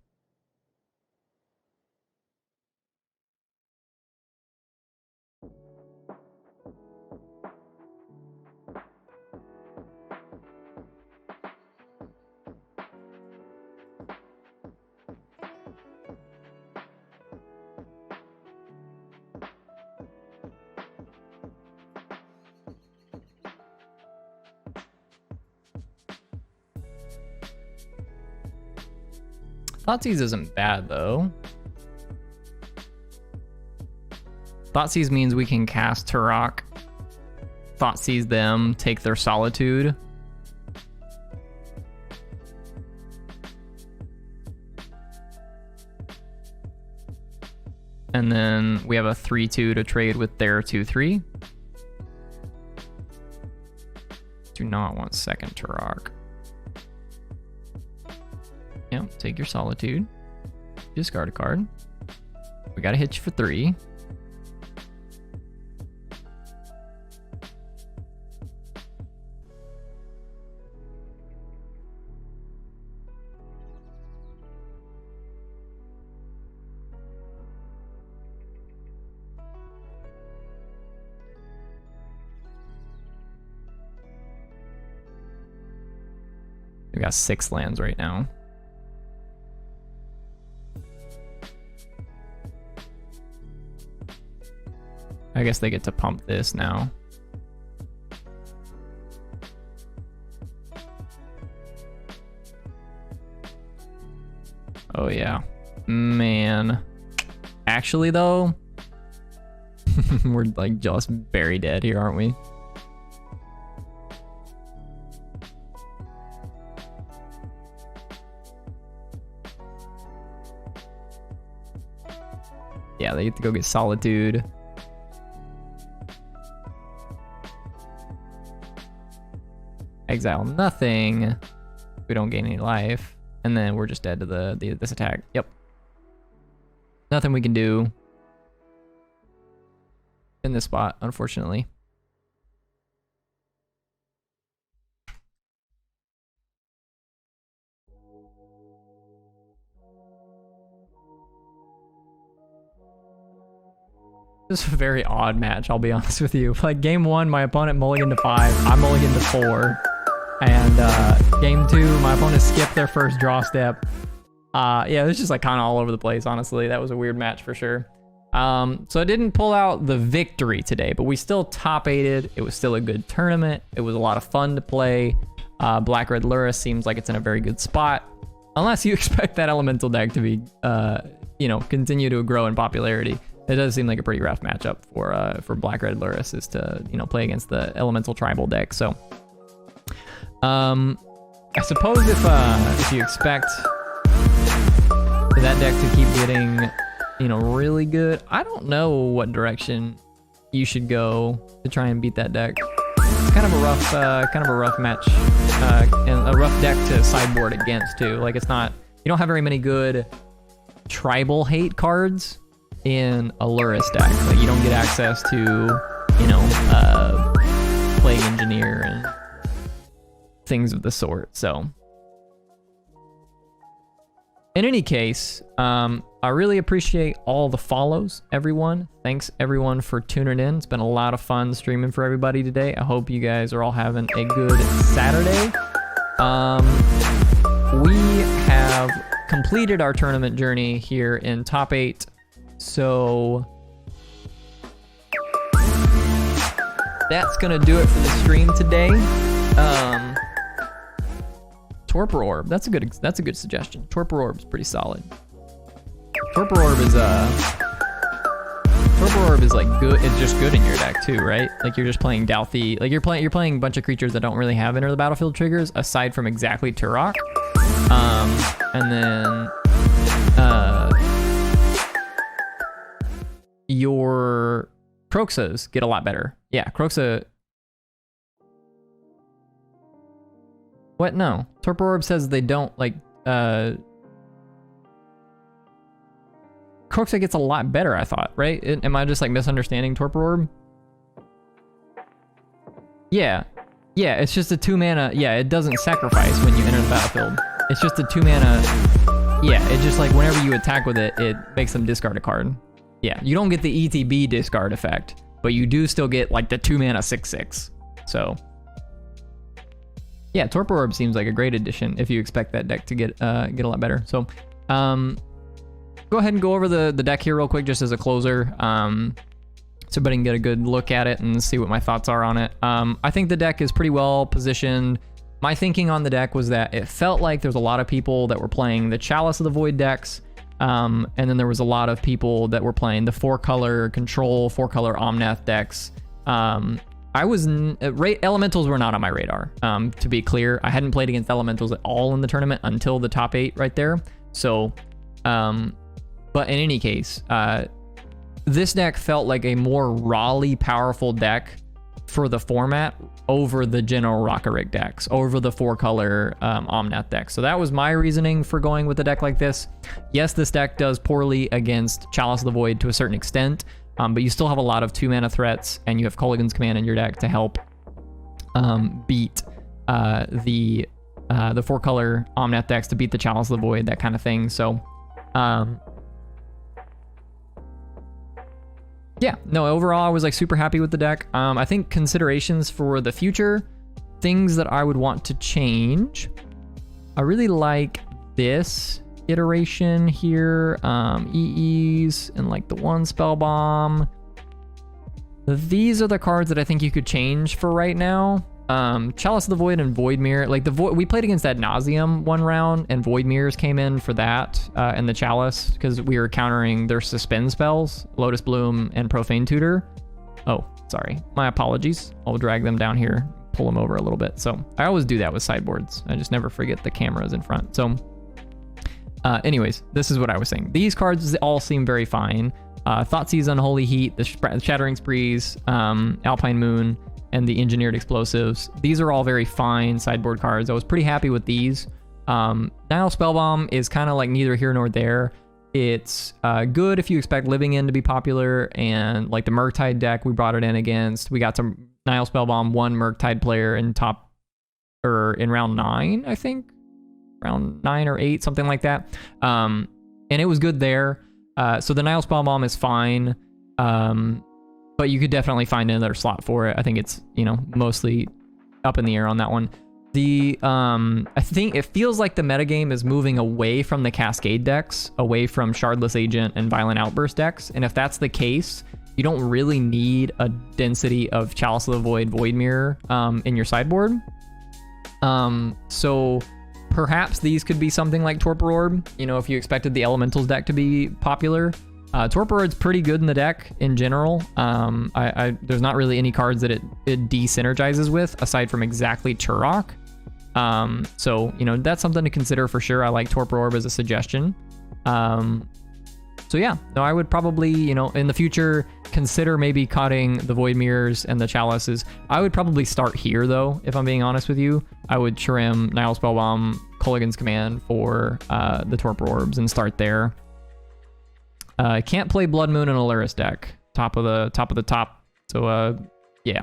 Thoughtseize isn't bad, though. Thoughtseize means we can cast Turok, Thoughtseize them, take their Solitude. And then we have a 3/2 to trade with their 2/3. Do not want second Turok. Yeah, take your Solitude. Discard a card. We gotta hit you for 3. We got 6 lands right now. I guess they get to pump this now. Oh yeah. Man. Actually though, we're like just very dead here, aren't we? Yeah, they get to go get Solitude. Exile nothing. We don't gain any life. And then we're just dead to this attack. Yep. Nothing we can do in this spot, unfortunately. This is a very odd match, I'll be honest with you. Like, game 1, my opponent mulliganed to 5. I mulliganed to 4. And game 2, my opponent skipped their first draw step. Yeah, it was just like kind of all over the place, honestly. That was a weird match for sure. So I didn't pull out the victory today, but we still top 8'd. It was still a good tournament. It was a lot of fun to play. Black-Red Lurrus seems like it's in a very good spot. Unless you expect that elemental deck to be you know, continue to grow in popularity. It does seem like a pretty rough matchup for Black-Red Lurrus is to, you know, play against the Elemental Tribal deck. So, I suppose if you expect that deck to keep getting, you know, really good, I don't know what direction you should go to try and beat that deck. It's kind of a rough match, and a rough deck to sideboard against too. Like it's not, you don't have very many good tribal hate cards in a Lurrus deck. Like you don't get access to, you know, Plague Engineer and things of the sort. So in any case, I really appreciate all the follows, everyone. Thanks everyone for tuning in. It's been a lot of fun streaming for everybody today. I hope you guys are all having a good Saturday. We have completed our tournament journey here in top 8. So that's gonna do it for the stream today. Torpor Orb, that's a good suggestion. Torpor Orb's pretty solid. Torpor Orb is like good. It's just good in your deck too, right? Like you're just playing Dalthy. Like you're playing a bunch of creatures that don't really have enter the battlefield triggers aside from exactly Turok. And then your Kroxas get a lot better. Yeah, Kroxa. What? No. Torpor Orb says they don't like. Kroxa gets a lot better, I thought, right? Am I just like misunderstanding Torpor Orb? Yeah. Yeah, it's just a 2-mana. Yeah, it doesn't sacrifice when you enter the battlefield. It's just a 2-mana. Yeah, it just like whenever you attack with it, it makes them discard a card. Yeah, you don't get the ETB discard effect, but you do still get like the 2-mana 6/6. So yeah, Torpor Orb seems like a great addition if you expect that deck to get a lot better. So go ahead and go over the deck here real quick just as a closer, so everybody can get a good look at it and see what my thoughts are on it. I think the deck is pretty well positioned. My thinking on the deck was that it felt like there's a lot of people that were playing the Chalice of the Void decks, and then there was a lot of people that were playing the 4-color control, 4-color Omnath decks. Elementals were not on my radar, to be clear. I hadn't played against Elementals at all in the tournament until the top 8 right there. So, but in any case, this deck felt like a more rawly powerful deck for the format over the general Rockerick decks, over the 4-color Omnath decks. So that was my reasoning for going with a deck like this. Yes, this deck does poorly against Chalice of the Void to a certain extent, but you still have a lot of 2-mana threats, and you have Kolaghan's Command in your deck to help beat the 4-color Omnath decks, to beat the Chalice of the Void, that kind of thing. So yeah, no, overall I was like super happy with the deck. I think considerations for the future, things that I would want to change, I really like this iteration here, EEs and like the 1 spell bomb. These are the cards that I think you could change for right now. Chalice of the Void and Void Mirror, like the Void, we played against that Nauseam one round and Void Mirrors came in for that, and the Chalice, because we were countering their suspend spells, Lotus Bloom and Profane Tutor. Oh, sorry, my apologies. I'll drag them down here, pull them over a little bit. So I always do that with sideboards. I just never forget the cameras in front. So anyways, this is what I was saying. These cards all seem very fine. Thoughtseize, Unholy Heat, the Shattering Sprees, Alpine Moon, and the Engineered Explosives. These are all very fine sideboard cards. I was pretty happy with these. Nile Spellbomb is kind of like neither here nor there. It's good if you expect Living End to be popular, and like the Murktide deck, we brought it in against. We got some Nile Spellbomb, one Murktide player in in round 9, I think. Round 9 or 8, something like that. And it was good there. So the Nile Spellbomb is fine. But you could definitely find another slot for it. I think it's, you know, mostly up in the air on that one. I think it feels like the metagame is moving away from the Cascade decks, away from Shardless Agent and Violent Outburst decks. And if that's the case, you don't really need a density of Chalice of the Void, Void Mirror in your sideboard. So perhaps these could be something like Torpor Orb, you know, if you expected the Elementals deck to be popular. Torpor Orb's pretty good in the deck in general. There's not really any cards that it de-synergizes with, aside from exactly Turok. So, you know, that's something to consider for sure. I like Torpor Orb as a suggestion. So yeah, no, I would probably, you know, in the future, consider maybe cutting the Void Mirrors and the Chalices. I would probably start here, though, if I'm being honest with you. I would trim Nihil Spellbomb, Kolaghan's Command for the Torpor Orbs and start there. I can't play Blood Moon in a Lurrus deck. Top of the top. So, yeah.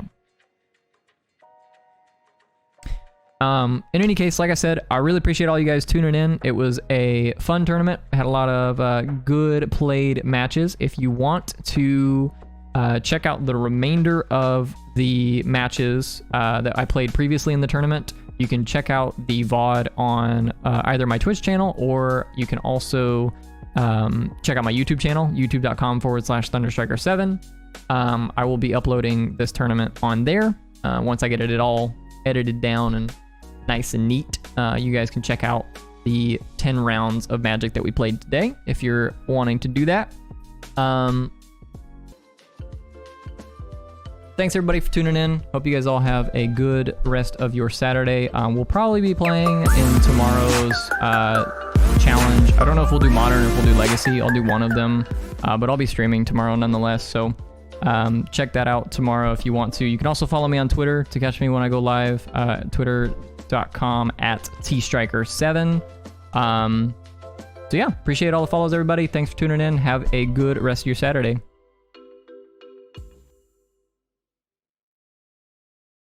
In any case, like I said, I really appreciate all you guys tuning in. It was a fun tournament. Had a lot of good played matches. If you want to check out the remainder of the matches that I played previously in the tournament, you can check out the VOD on either my Twitch channel, or you can also check out my YouTube channel, youtube.com/Thunderstriker7. I will be uploading this tournament on there. Once I get it all edited down and nice and neat, you guys can check out the 10 rounds of Magic that we played today if you're wanting to do that. Thanks everybody for tuning in. Hope you guys all have a good rest of your Saturday. We'll probably be playing in tomorrow's challenge. I don't know if we'll do Modern or if we'll do Legacy. I'll do one of them, but I'll be streaming tomorrow nonetheless, so check that out tomorrow if you want to. You can also follow me on Twitter to catch me when I go live, twitter.com/tstriker7. So yeah, appreciate all the follows, everybody. Thanks for tuning in. Have a good rest of your Saturday.